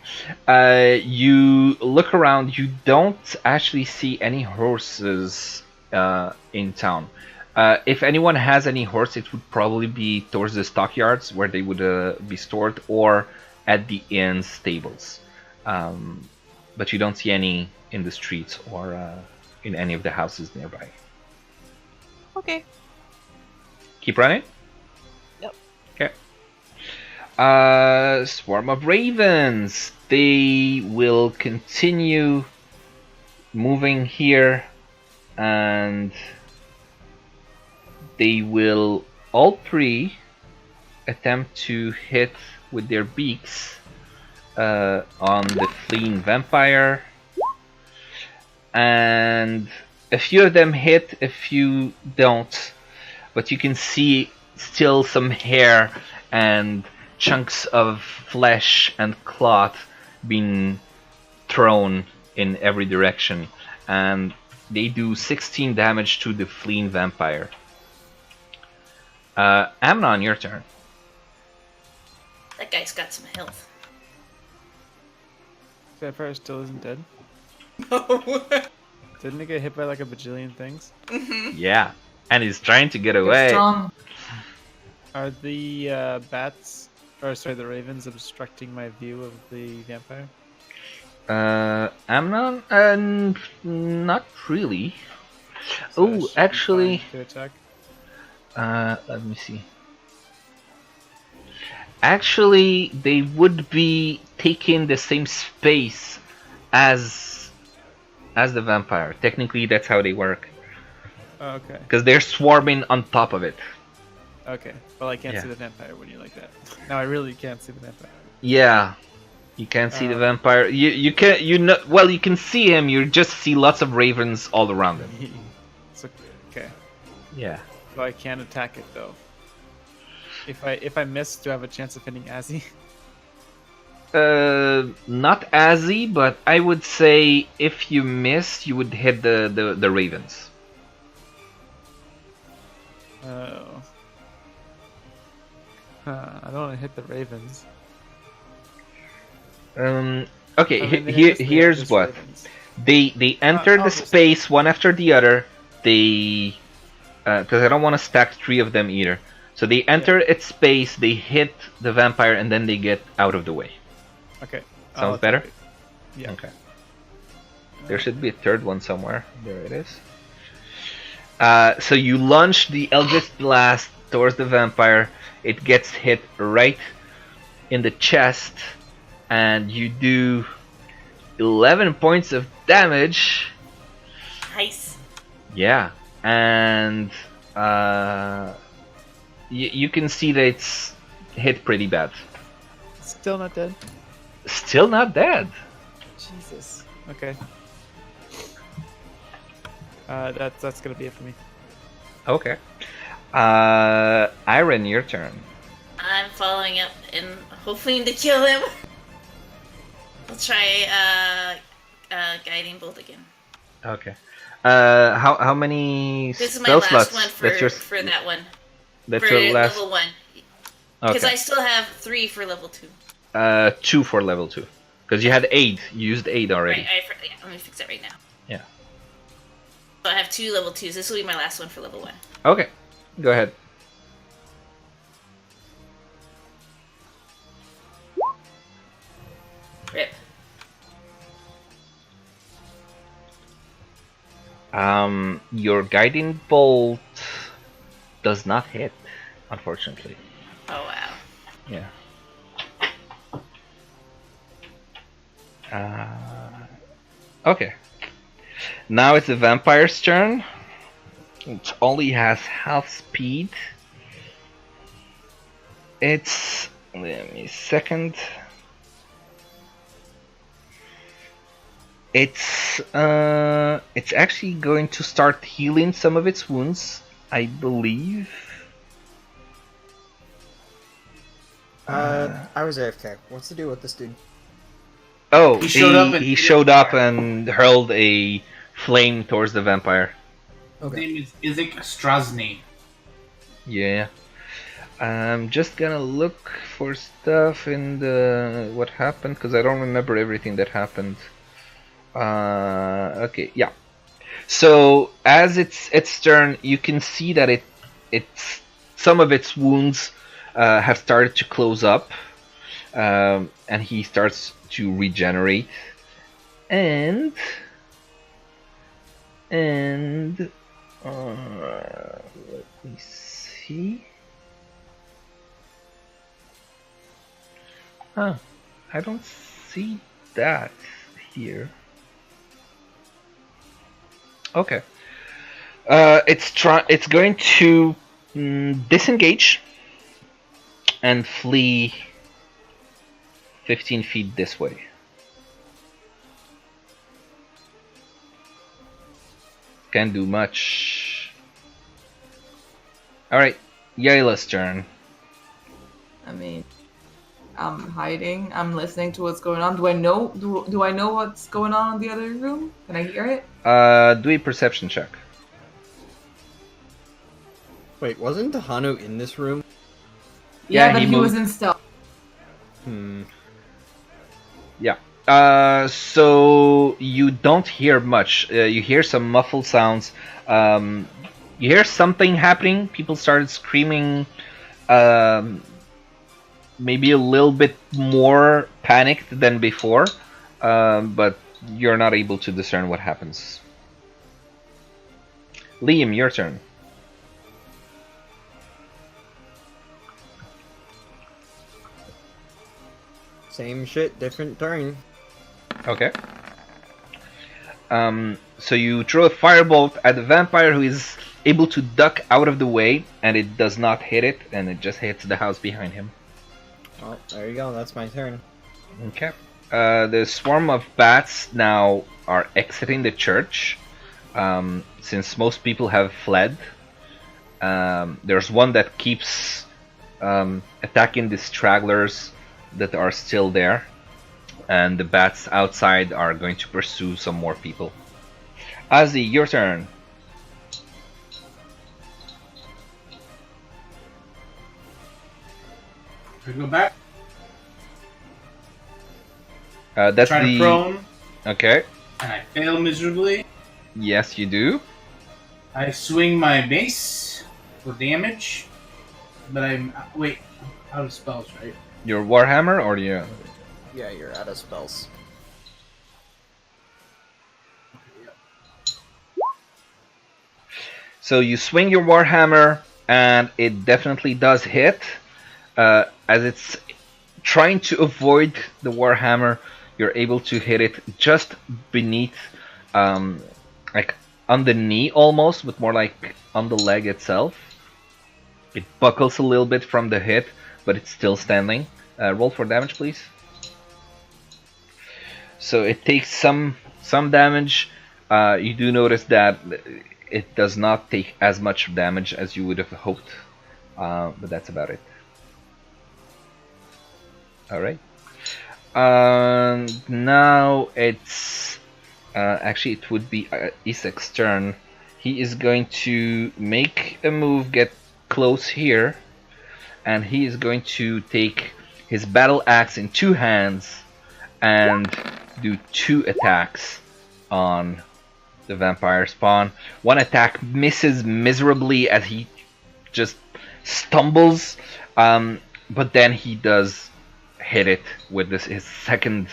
You look around, you don't actually see any horses in town. If anyone has any horse, it would probably be towards the stockyards where they would be stored, or at the inn stables. But you don't see any in the streets or in any of the houses nearby. Okay. Keep running? Yep. Okay. Swarm of ravens. They will continue moving here, and they will all 3 attempt to hit with their beaks on the fleeing vampire, and a few of them hit, a few don't, but you can see still some hair and chunks of flesh and cloth being thrown in every direction, and they do 16 damage to the fleeing vampire. Amnon, your turn. That guy's got some health. Vampire still isn't dead. No. Didn't it get hit by like a bajillion things? Yeah, and he's trying to get You're away. strong. Are the bats, or sorry, the ravens obstructing my view of the vampire? Amnon? Not really. So I Oh, should be actually, fine to attack. let me see. Actually, they would be taking the same space as the vampire. Technically, that's how they work. Oh, okay. Because they're swarming on top of it. Okay. Well, I can't Yeah. see the vampire when you like that. No, I really can't see the vampire. Yeah, you can't see the vampire. You can see him. You just see lots of ravens all around him. So, okay. Yeah. So I can attack it though. If I miss, do I have a chance of hitting Azzy? Not Azzy, but I would say if you miss, you would hit the ravens. Oh. I don't want to hit the ravens. Okay. I mean, Here's just what ravens. they enter I'll the just- space one after the other. They because I don't want to stack 3 of them either. So they enter its space, they hit the vampire, and then they get out of the way. Okay. Sounds better? attack it. Yeah. Okay. There should be a third one somewhere. There it is. So you launch the Eldritch Blast towards the vampire. It gets hit right in the chest, and you do 11 points of damage. Nice. Yeah, and you can see that it's hit pretty bad. Still not dead. Still not dead. Jesus. Okay. That's gonna be it for me. Okay. Iron, your turn. I'm following up and hoping to kill him. I'll try guiding bolt again. Okay. How many This is my spell last slots? one for that one. That's For your last. level 1. Because Okay. I still have 3 for level 2. 2 for level 2. Because you had 8. You used 8 already. Right, yeah, let me fix that right now. Yeah. So I have 2 level 2s. This will be my last one for level 1. Okay. Go ahead. Rip. Your guiding bolt does not hit, unfortunately. Oh, wow. Yeah. Okay. Now it's the vampire's turn. It only has half speed. It's... Let me second. It's actually going to start healing some of its wounds, I believe. I was AFK. What's the deal with this dude? Oh, He showed up and hurled a flame towards the vampire. His name is Izek Strasny. Yeah. I'm just gonna look for stuff in the what happened because I don't remember everything that happened. Okay, yeah. So as its turn, you can see that it's some of its wounds have started to close up, and he starts to regenerate, and let me see. Huh, I don't see that here. Okay. It's going to disengage and flee 15 feet this way. Can't do much. Alright, Yayla's turn. I mean, I'm hiding. I'm listening to what's going on. Do I know? Do I know what's going on in the other room? Can I hear it? Do a perception check. Wait, wasn't Tahanu in this room? Yeah, Yeah, but he he was moved. in stealth. Yeah. So you don't hear much. You hear some muffled sounds. You hear something happening. People started screaming. Maybe a little bit more panicked than before, but you're not able to discern what happens. Liam, your turn. Same shit, different turn. Okay. So you throw a firebolt at the vampire, who is able to duck out of the way, and it does not hit it, and it just hits the house behind him. Well, there you go, that's my turn. Okay. The swarm of bats now are exiting the church, since most people have fled. There's one that keeps attacking the stragglers that are still there, and the bats outside are going to pursue some more people. Ozzy, your turn. We go back. That's Try the to prone, Okay. and I fail miserably. Yes, you do. I swing my mace for damage, but I'm wait out of spells, right? Your warhammer, or you? Yeah, you're out of spells. So you swing your warhammer, and it definitely does hit. As it's trying to avoid the warhammer, you're able to hit it just beneath, like on the knee almost, but more like on the leg itself. It buckles a little bit from the hit, but it's still standing. Roll for damage, please. So it takes some damage. You do notice that it does not take as much damage as you would have hoped, but that's about it. All right. Now it's actually it would be Isek's turn. He is going to make a move, get close here, and he is going to take his battle axe in 2 hands and do 2 attacks on the vampire spawn. One attack misses miserably as he just stumbles, but then he does hit it with his second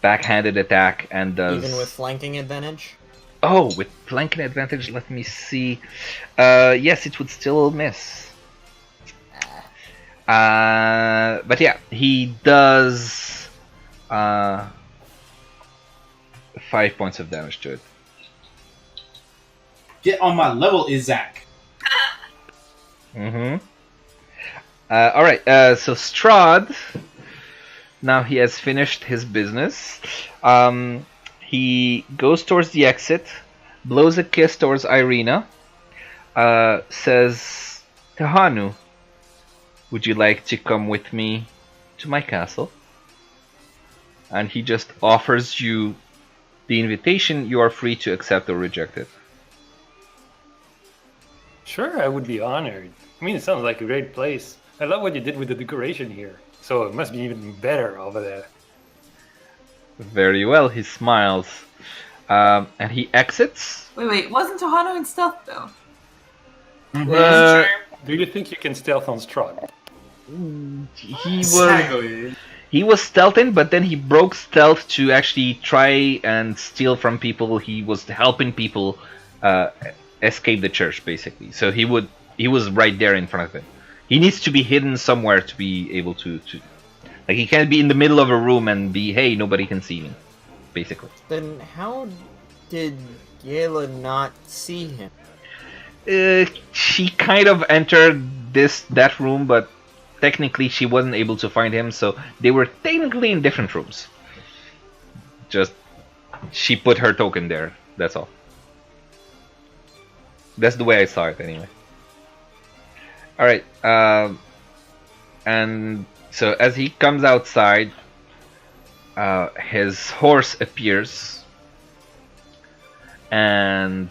backhanded attack and does... Even with flanking advantage? Oh, with flanking advantage, let me see. Yes, it would still miss. But yeah, he does 5 points of damage to it. Get on my level, Isaac. Mm-hmm. Alright, so Strahd, now he has finished his business. He goes towards the exit, blows a kiss towards Irina, says, Tahanu, would you like to come with me to my castle? And he just offers you the invitation. You are free to accept or reject it. Sure, I would be honored. I mean, it sounds like a great place. I love what you did with the decoration here. So it must be even better over there. Very well, he smiles. And he exits. Wait, wasn't Tahano in stealth though? Charm. Do you think you can stealth on Strahd? He was stealthing, but then he broke stealth to actually try and steal from people. He was helping people escape the church, basically. So he was right there in front of him. He needs to be hidden somewhere to be able to like, he can't be in the middle of a room and be, hey, nobody can see me, basically. Then how did Yela not see him? She kind of entered that room, but technically she wasn't able to find him, so they were technically in different rooms. Just, she put her token there, that's all. That's the way I saw it, anyway. Alright, and so as he comes outside, his horse appears, and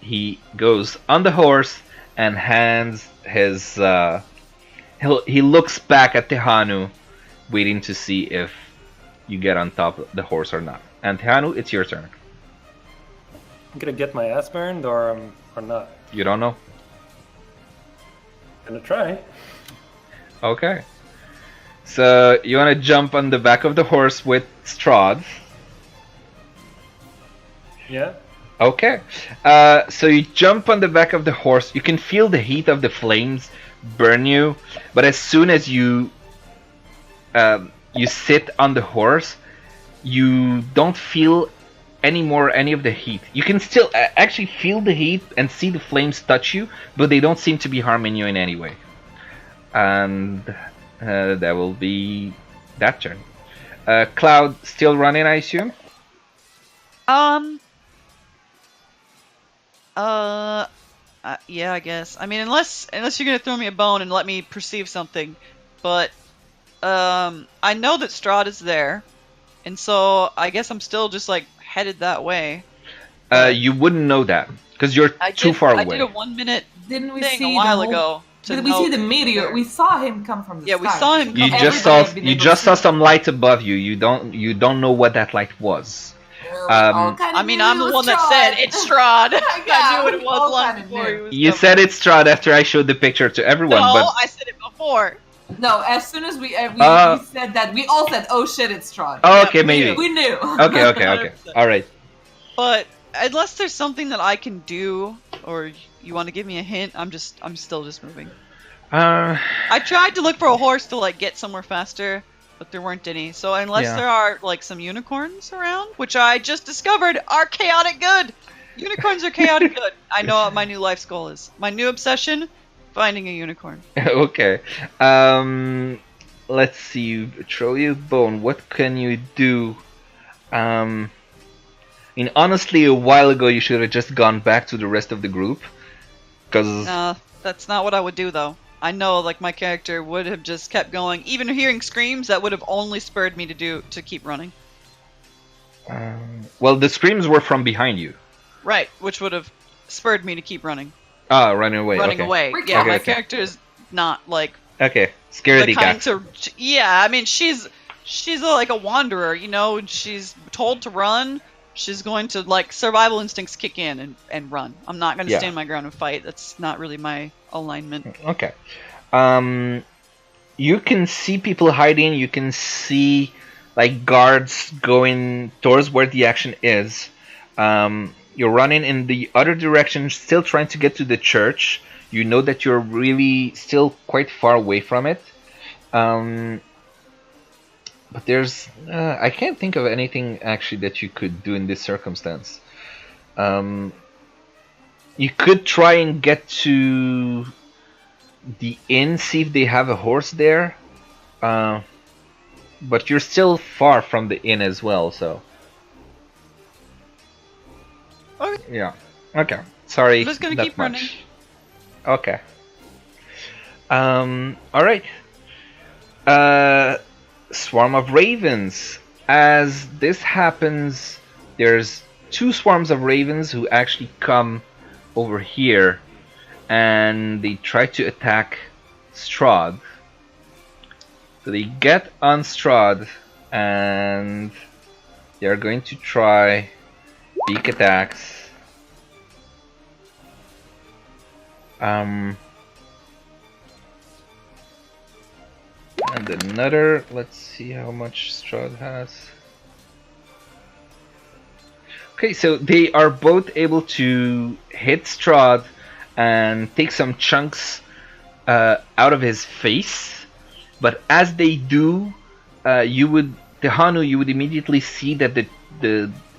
he goes on the horse and hands his... he looks back at Tehanu, waiting to see if you get on top of the horse or not. And Tehanu, it's your turn. I'm gonna get my ass burned or not. You don't know? Gonna try. Okay. So you want to jump on the back of the horse with Strahd. Yeah. Okay. So you jump on the back of the horse. You can feel the heat of the flames burn you, but as soon as you sit on the horse, you don't feel any of the heat. You can still actually feel the heat and see the flames touch you, but they don't seem to be harming you in any way. And that will be that turn. Cloud still running, I assume? Yeah, I guess. I mean, unless you're gonna throw me a bone and let me perceive something, but I know that Strahd is there, and so I guess I'm still just like headed that way. You wouldn't know that because you're too far away. I did a 1 minute Didn't we thing see a while the whole... ago. Did we see the meteor? We saw him come from the sky. Yeah, we saw him. You come just saw some light above you. You don't know what that light was. I mean, I'm the one that said it's Strahd. I knew what it was long before he was You coming. said it's Strahd after I showed the picture to everyone, No, but I said it before. No, as soon as we said that, we all said, "Oh shit, it's Strahd." oh, okay, maybe. We knew. Okay. 100%. All right. But unless there's something that I can do, or you want to give me a hint, I'm still just moving. I tried to look for a horse to like get somewhere faster, but there weren't any. So unless there are like some unicorns around, which I just discovered are chaotic good. Unicorns are chaotic good. I know what my new life's goal is. My new obsession: finding a unicorn. Okay. Let's see. Throw you bone. What can you do? I mean, honestly, a while ago you should have just gone back to the rest of the group, because That's not what I would do though. I know, like, my character would have just kept going. Even hearing screams, that would have only spurred me to keep running. Well, the screams were from behind you. Right, which would have spurred me to keep running. Ah, running away. Running okay. away. Yeah, Okay, my okay. character is not like Okay, scaredy the kind cat. to. Yeah, I mean, she's like a wanderer, you know. She's told to run. She's going to, like, survival instincts kick in and run. I'm not going to stand my ground and fight. That's not really my alignment. Okay. You can see people hiding. You can see, like, guards going towards where the action is. You're running in the other direction, still trying to get to the church. You know that you're really still quite far away from it. But there's... I can't think of anything, actually, that you could do in this circumstance. You could try and get to the inn, see if they have a horse there. But you're still far from the inn as well, so... Okay. Yeah. Okay. Sorry. I'm just gonna keep running. Okay. Alright. Swarm of ravens. As this happens, there's 2 swarms of ravens who actually come over here and they try to attack Strahd. So they get on Strahd and they're going to try beak attacks. And another, let's see how much Strahd has. Okay, so they are both able to hit Strahd and take some chunks out of his face. But as they do, you would immediately see that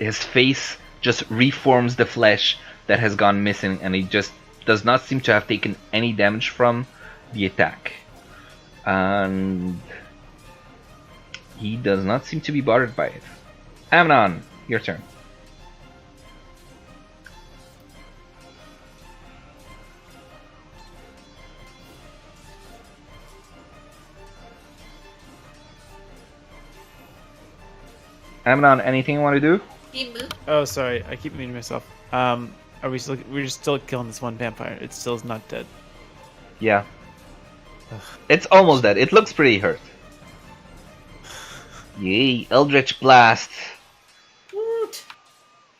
his face just reforms the flesh that has gone missing, and he just does not seem to have taken any damage from the attack. And he does not seem to be bothered by it. Amnon, your turn. Amnon, anything you want to do? He moved. Oh, sorry. I keep muting myself. Are we still? We're just still killing this one vampire. It still is not dead. Yeah. Ugh. It's almost dead. It looks pretty hurt. Yay, Eldritch Blast. Woot.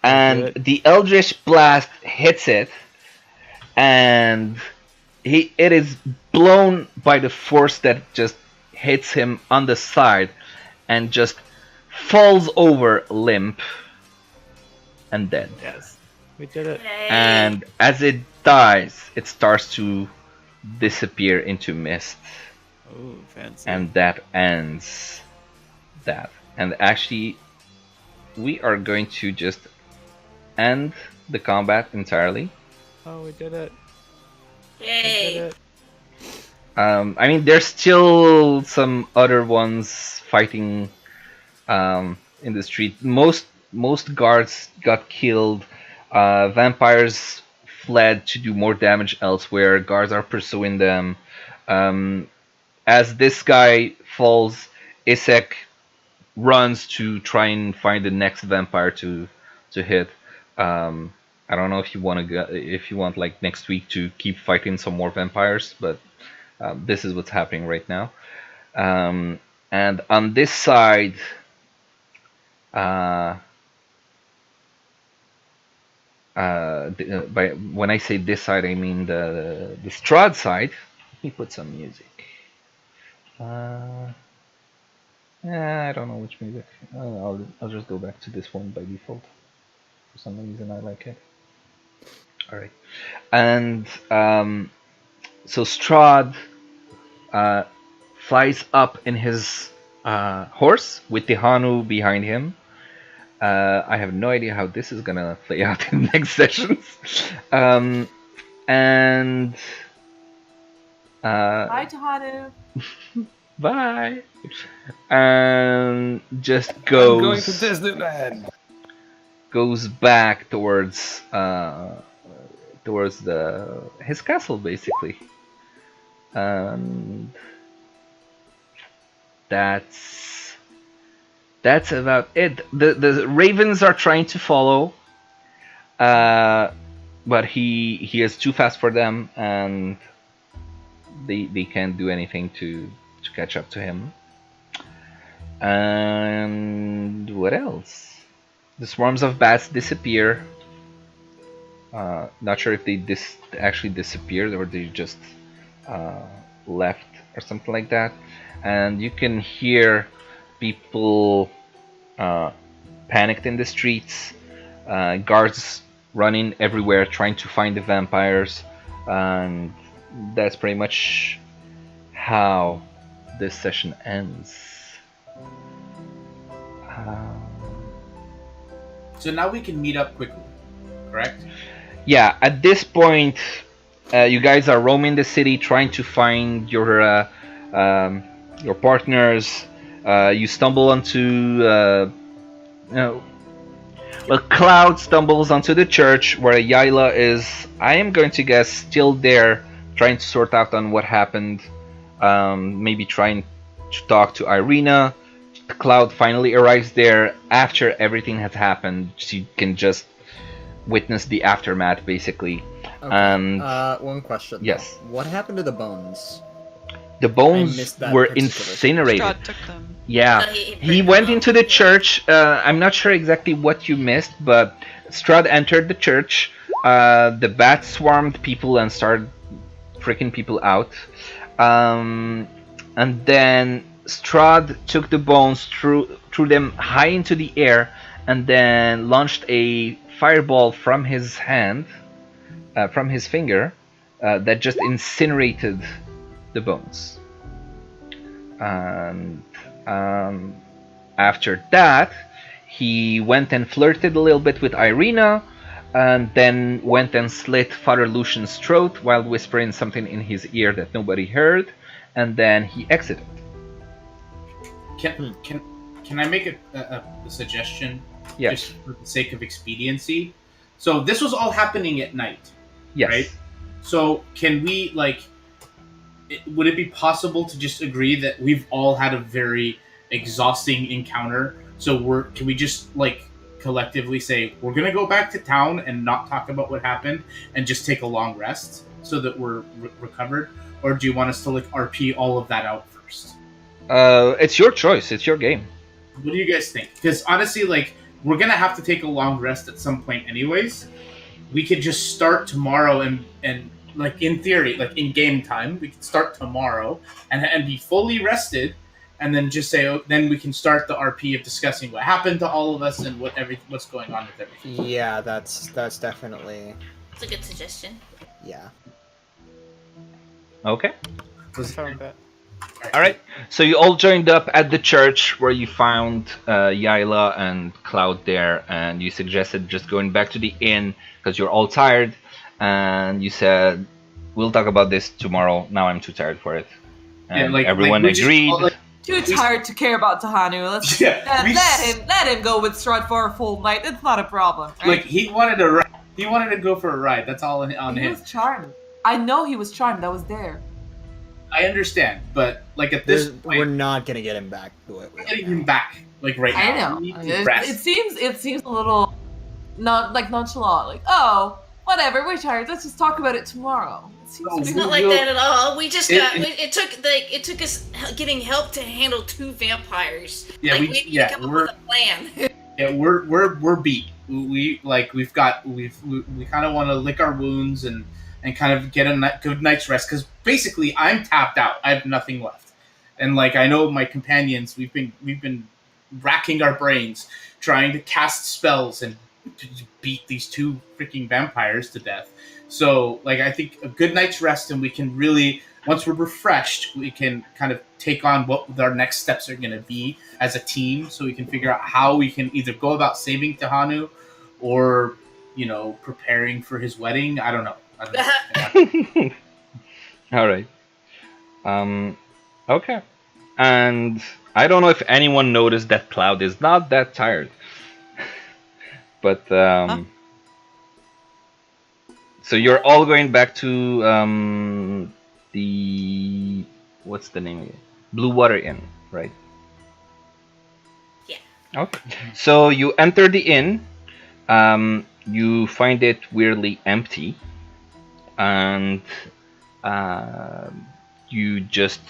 And the Eldritch Blast hits it, and it is blown by the force that just hits him on the side, and just falls over limp and dead. Yes, we did it. Yay. And as it dies, it starts to disappear into mist. Oh, fancy. And that ends that. And actually, we are going to just end the combat entirely. Oh, we did it. Yay. We did it. I mean, there's still some other ones fighting in the street. Most guards got killed. Vampires fled to do more damage elsewhere. Guards are pursuing them. As this guy falls, Isek runs to try and find the next vampire to hit. I don't know if you want like next week to keep fighting some more vampires, but this is what's happening right now. And on this side, when I say this side, I mean the Strahd side. Let me put some music. I don't know which music. I'll just go back to this one by default. For some reason, I like it. All right, and so Strahd flies up in his horse with Tihanu behind him. I have no idea how this is gonna play out in the next sessions. And Bye, Tahanu. bye. And just goes. I'm going to Disneyland. Goes back towards his castle, basically. And that's about it. The ravens are trying to follow, but he is too fast for them, and they can't do anything to catch up to him. And what else? The swarms of bats disappear. Not sure if they actually disappeared or they just left or something like that. And you can hear people panicked in the streets, guards running everywhere trying to find the vampires, and that's pretty much how this session ends. So now we can meet up quickly, correct? Yeah, at this point, you guys are roaming the city trying to find your partners. You stumble onto Cloud stumbles onto the church where Yaila is, I am going to guess, still there, trying to sort out on what happened. Maybe trying to talk to Irina. Cloud finally arrives there after everything has happened. She can just witness the aftermath, basically. Okay. And one question. yes. What happened to the bones? The bones were incinerated. Strahd took them. Yeah, So he went into the church. I'm not sure exactly what you missed, but Strahd entered the church. The bats swarmed people and started freaking people out. And then Strahd took the bones, threw them high into the air, and then launched a fireball from his hand, from his finger, that just incinerated the bones. And after that, he went and flirted a little bit with Irina, and then went and slit Father Lucian's throat while whispering something in his ear that nobody heard, and then he exited. Can I make a suggestion? Yes. Just for the sake of expediency. So this was all happening at night. Yes. Right? So can we would it be possible to just agree that we've all had a very exhausting encounter? So can we just collectively say we're gonna go back to town and not talk about what happened and just take a long rest so that we're recovered? Or do you want us to RP all of that out first? It's your choice. It's your game. What do you guys think? Because honestly, we're gonna have to take a long rest at some point anyways. We could just start tomorrow and in theory, in game time, we could start tomorrow and be fully rested, and then just say, then we can start the RP of discussing what happened to all of us and what's going on with everything. Yeah, that's definitely. It's a good suggestion. Yeah. Okay. Found that. All right. So you all joined up at the church where you found Yaila and Cloud there, and you suggested just going back to the inn because you're all tired, and you said, we'll talk about this tomorrow. Now I'm too tired for it. And everyone agreed. Too tired to care about Tahanu. Let's let him go with Strahd for a full night. It's not a problem. Right? He wanted to ride. He wanted to go for a ride. That's all on him. He was charmed. I know he was charmed. I was there. I understand, but at this point, we're not gonna get him back. Getting him back right now. I know. It seems a little nonchalant. Oh, whatever. We're tired. Let's just talk about it tomorrow. It's not like that at all. We just it took us getting help to handle 2 vampires. Yeah, we need to come up with a plan. Yeah, we're beat. We kind of want to lick our wounds and kind of get a good night's rest, because basically I'm tapped out. I have nothing left, and I know my companions. We've been racking our brains trying to cast spells and to beat these 2 freaking vampires to death. So I think a good night's rest, and we can really, once we're refreshed, we can kind of take on what our next steps are going to be as a team, so we can figure out how we can either go about saving Tahanu or preparing for his wedding. I don't know. All right. Okay. And I don't know if anyone noticed that Cloud is not that tired. But so you're all going back to the what's the name of it? Blue Water Inn, right? Yeah. Okay. So you enter the inn. You find it weirdly empty, and you just.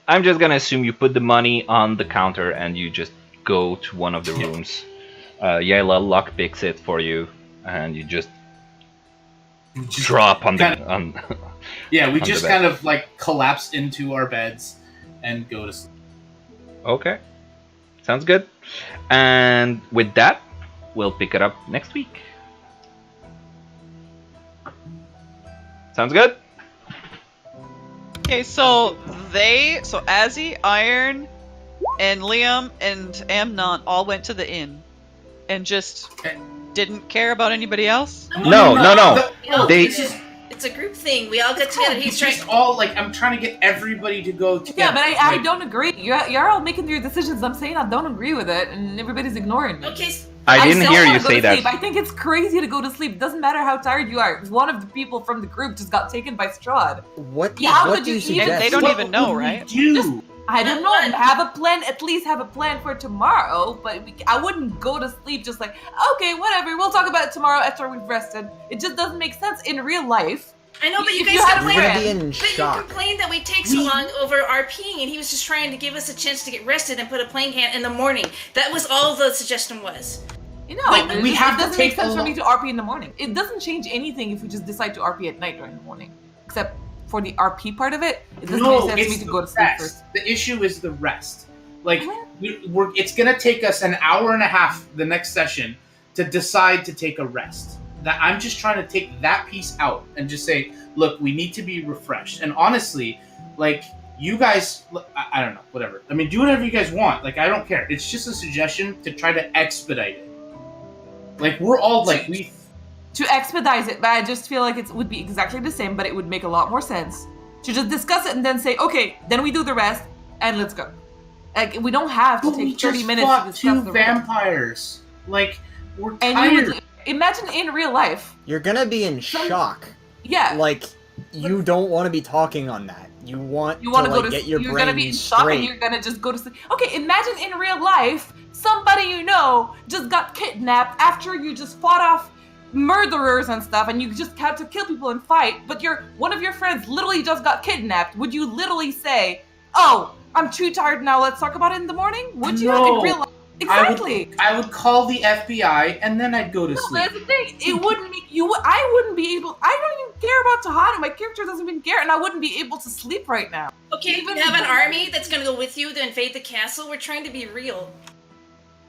I'm just gonna assume you put the money on the counter and you just go to one of the rooms. Yayla lockpicks it for you, and you just drop on the on. Yeah, we on just the bed. kind of like collapse into our beds and go to sleep. Okay, sounds good. And with that, we'll pick it up next week. Sounds good. Okay, so Azzy, Iron, and Liam and Amnon all went to the inn and just didn't care about anybody else? No. They. It's a group thing. We all got together. He's just all like, I'm trying to get everybody to go together. Yeah, but I don't agree. You're all making your decisions. I'm saying I don't agree with it, and everybody's ignoring me. Okay. I didn't still hear wanna you go say to that. sleep. I think it's crazy to go to sleep. It doesn't matter how tired you are. One of the people from the group just got taken by Strahd. What? Yeah, What do you suggest? And they don't even know, right? I don't know. Have a plan. At least have a plan for tomorrow. But I wouldn't go to sleep just like, okay, whatever. We'll talk about it tomorrow after we've rested. It just doesn't make sense in real life. I know, but you If guys you had a complained. plan. in But shock. you complained that we take so long over RPing, and he was just trying to give us a chance to get rested and put a plane can in the morning. That was all the suggestion was. You know, Like, it we just- have it to doesn't make take a sense for lo- me to RP in the morning. It doesn't change anything if we just decide to RP at night or in the morning. Except for the RP part of it, it doesn't make sense for me to go to sleep rest. first. The issue is the rest. Like, it's gonna take us an hour and a half the next session to decide to take a rest. That I'm just trying to take that piece out and just say, look, we need to be refreshed. And honestly, like, you guys, I don't know, whatever. I mean, do whatever you guys want. Like, I don't care. It's just a suggestion to try to expedite it. Like, we're all like, To expedite it, but I just feel like it would be exactly the same, but it would make a lot more sense to just discuss it and then say, okay, then we do the rest and let's go. Like, we don't have to we take 30 just minutes to fought discuss two the rest. vampires. Like, we're And tired. you would imagine in real life. You're gonna be in shock. Yeah. Like, you don't want to be talking on that. You want You want to go to get your you're brain gonna be in shock straight. and you're gonna just go to sleep. Okay, imagine in real life somebody you know just got kidnapped after you just fought off murderers and stuff, and you just had to kill people and fight. But one of your friends literally just got kidnapped. Would you literally say, "Oh, I'm too tired now. Let's talk about it in the morning"? Would you No. in real life? Exactly. I would call the FBI and then I'd go to No, sleep. that's the thing. It wouldn't make you. I wouldn't be able. I don't even care about Tahani. My character doesn't even care, and I wouldn't be able to sleep right now. Okay, Even we have an if- army that's gonna go with you to invade the castle. We're trying to be real.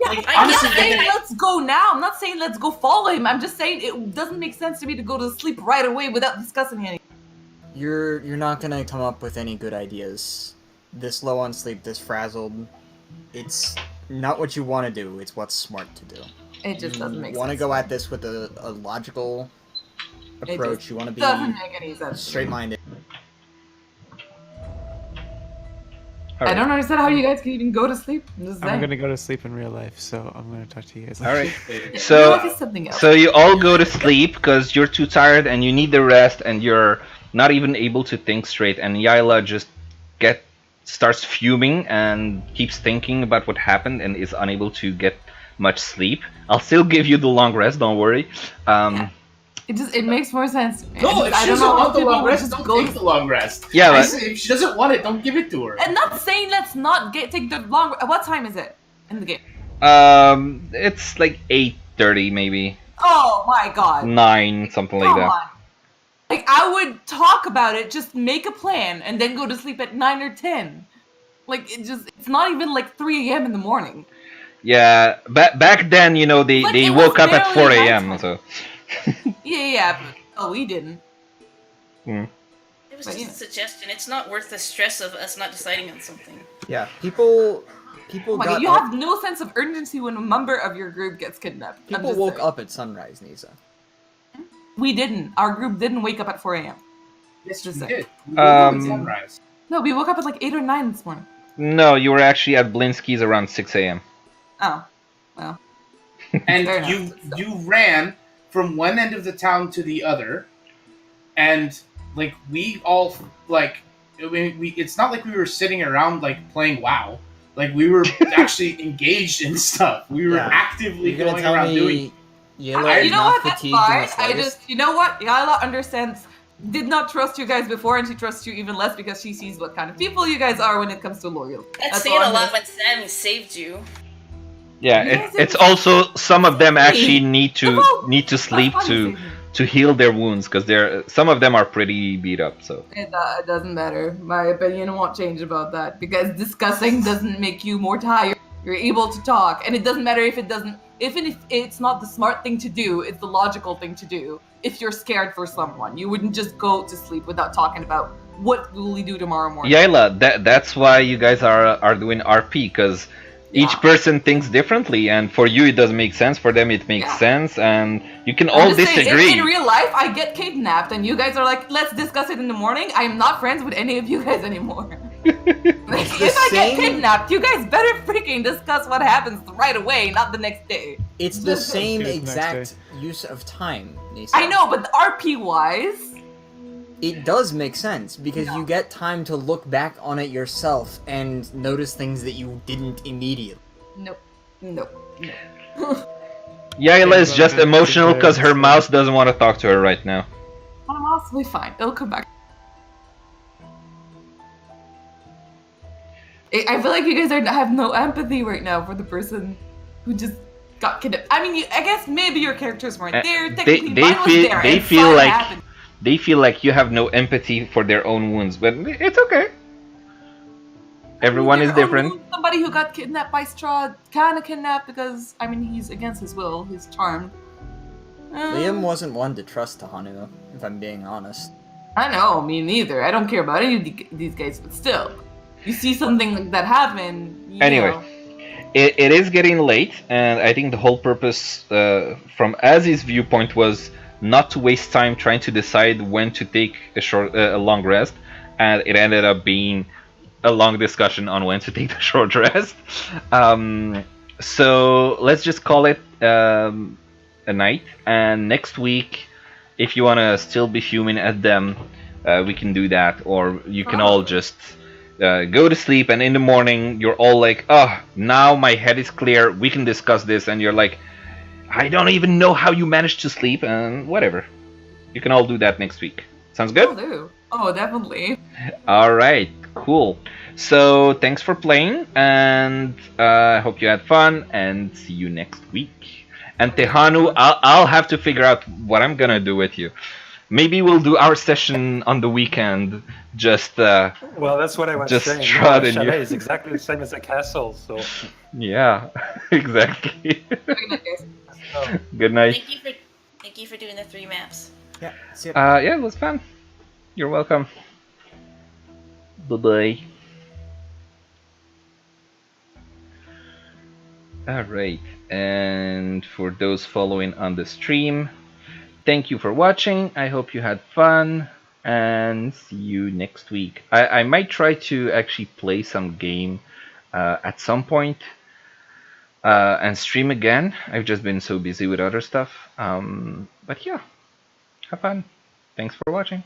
Yeah, Like, I'm honestly, not saying I- let's go now. I'm not saying let's go follow him. I'm just saying it doesn't make sense to me to go to sleep right away without discussing anything. You're not gonna come up with any good ideas. This low on sleep, this frazzled. It's not what you want to do. It's what's smart to do. It just doesn't make You want to sense. go at this with a logical It approach. just You want to be doesn't make any sense. straight-minded. I don't understand how you guys can even go to sleep. I'm gonna go to sleep in real life, so I'm gonna talk to you guys. All right. Real So, life is something else. so you all go to sleep because you're too tired and you need the rest, and you're not even able to think straight. And Yayla just starts fuming and keeps thinking about what happened and is unable to get much sleep. I'll still give you the long rest. Don't worry. Yeah. It makes more sense. No, if I she don't doesn't know how want the people long would rest, just don't go take the long rest. Yeah, I but- say if she doesn't want it, don't give it to her. And not saying let's not take the long. What time is it in the game? It's like 8:30 maybe, Oh my god! 9 something like Come that. on. Like, I would talk about it, just make a plan, and then go to sleep at 9 or 10. Like, it's not even like 3 a.m. in the morning. Yeah, back then, you know, they Like, it was woke up at 4 barely a.m. nighttime. So. Yeah, but we didn't. It was But, just yeah. a suggestion. It's not worth the stress of us not deciding on something. Yeah, people Oh my got god, you up, have no sense of urgency when a member of your group gets kidnapped. I'm people just woke saying. up at sunrise, Nisa. We didn't. Our group didn't wake up at 4 a.m. Yes, Just we saying. did. We woke up at Um, sunrise. No, we woke up at like 8 or 9 this morning. No, you were actually at Blinsky's around 6 a.m. Oh, well. And Fair you enough. you ran from one end of the town to the other, and like we all like. It's not like we were sitting around like playing WoW. Like we were actually engaged in stuff. We were actively going around doing. Yayla is not fatigued in the slightest? You know what? Yayla understands. Did not trust you guys before, and she trusts you even less because she sees what kind of people you guys are when it comes to loyalty. That's saying a lot when Sammy saved you. Yeah, it's also some of them actually need to sleep to heal their wounds because some of them are pretty beat up. So it doesn't matter. My opinion won't change about that because discussing doesn't make you more tired. You're able to talk, and it doesn't matter if it doesn't. Even if it's not the smart thing to do, it's the logical thing to do. If you're scared for someone, you wouldn't just go to sleep without talking about what will we do tomorrow morning. Yayla, that's why you guys are doing RP because each person thinks differently, and for you it doesn't make sense. For them it makes sense, and you can all disagree. In real life, I get kidnapped, and you guys are like, "Let's discuss it in the morning." I am not friends with any of you guys anymore. If I get kidnapped, you guys better freaking discuss what happens right away, not the next day. It's the same exact use of time, Nisa. I know, but RP-wise... It does make sense, because you get time to look back on it yourself and notice things that you didn't immediately. Nope. Yayla is just emotional because her mouse doesn't want to talk to her right now. My mouse will be fine. It'll come back. I feel like you guys have no empathy right now for the person who just got kidnapped. I mean, I guess maybe your characters weren't there. Technically, mine was there. They feel like you have no empathy for their own wounds, but it's okay. Everyone is different. Somebody who got kidnapped by Strahd, kind of kidnapped because, I mean, he's against his will. He's charmed. Liam wasn't one to trust Tahanu, if I'm being honest. I know, me neither. I don't care about any of these guys, but still. You see something like that happen, Anyway, it is getting late, and I think the whole purpose from Azzy's viewpoint was not to waste time trying to decide when to take a long rest, and it ended up being a long discussion on when to take the short rest. So let's just call it a night, and next week, if you want to still be fuming at them, we can do that, or you can all just go to sleep, and in the morning you're all like, oh, now my head is clear, we can discuss this, and you're like, I don't even know how you managed to sleep, and whatever. You can all do that next week. Sounds good? Will do. Oh, definitely. Alright, cool. So, thanks for playing, and I hope you had fun, and see you next week. And Tehanu, I'll have to figure out what I'm gonna do with you. Maybe we'll do our session on the weekend. Just well, that's what I was saying. Strahd and chalet is exactly the same as a castle, so yeah, exactly. Good night. Thank you for doing the 3 maps. Yeah. See ya. Yeah, it was fun. You're welcome. Bye bye. All right, and for those following on the stream, thank you for watching. I hope you had fun, and see you next week. I might try to actually play some game at some point and stream again. I've just been so busy with other stuff. But yeah, have fun. Thanks for watching.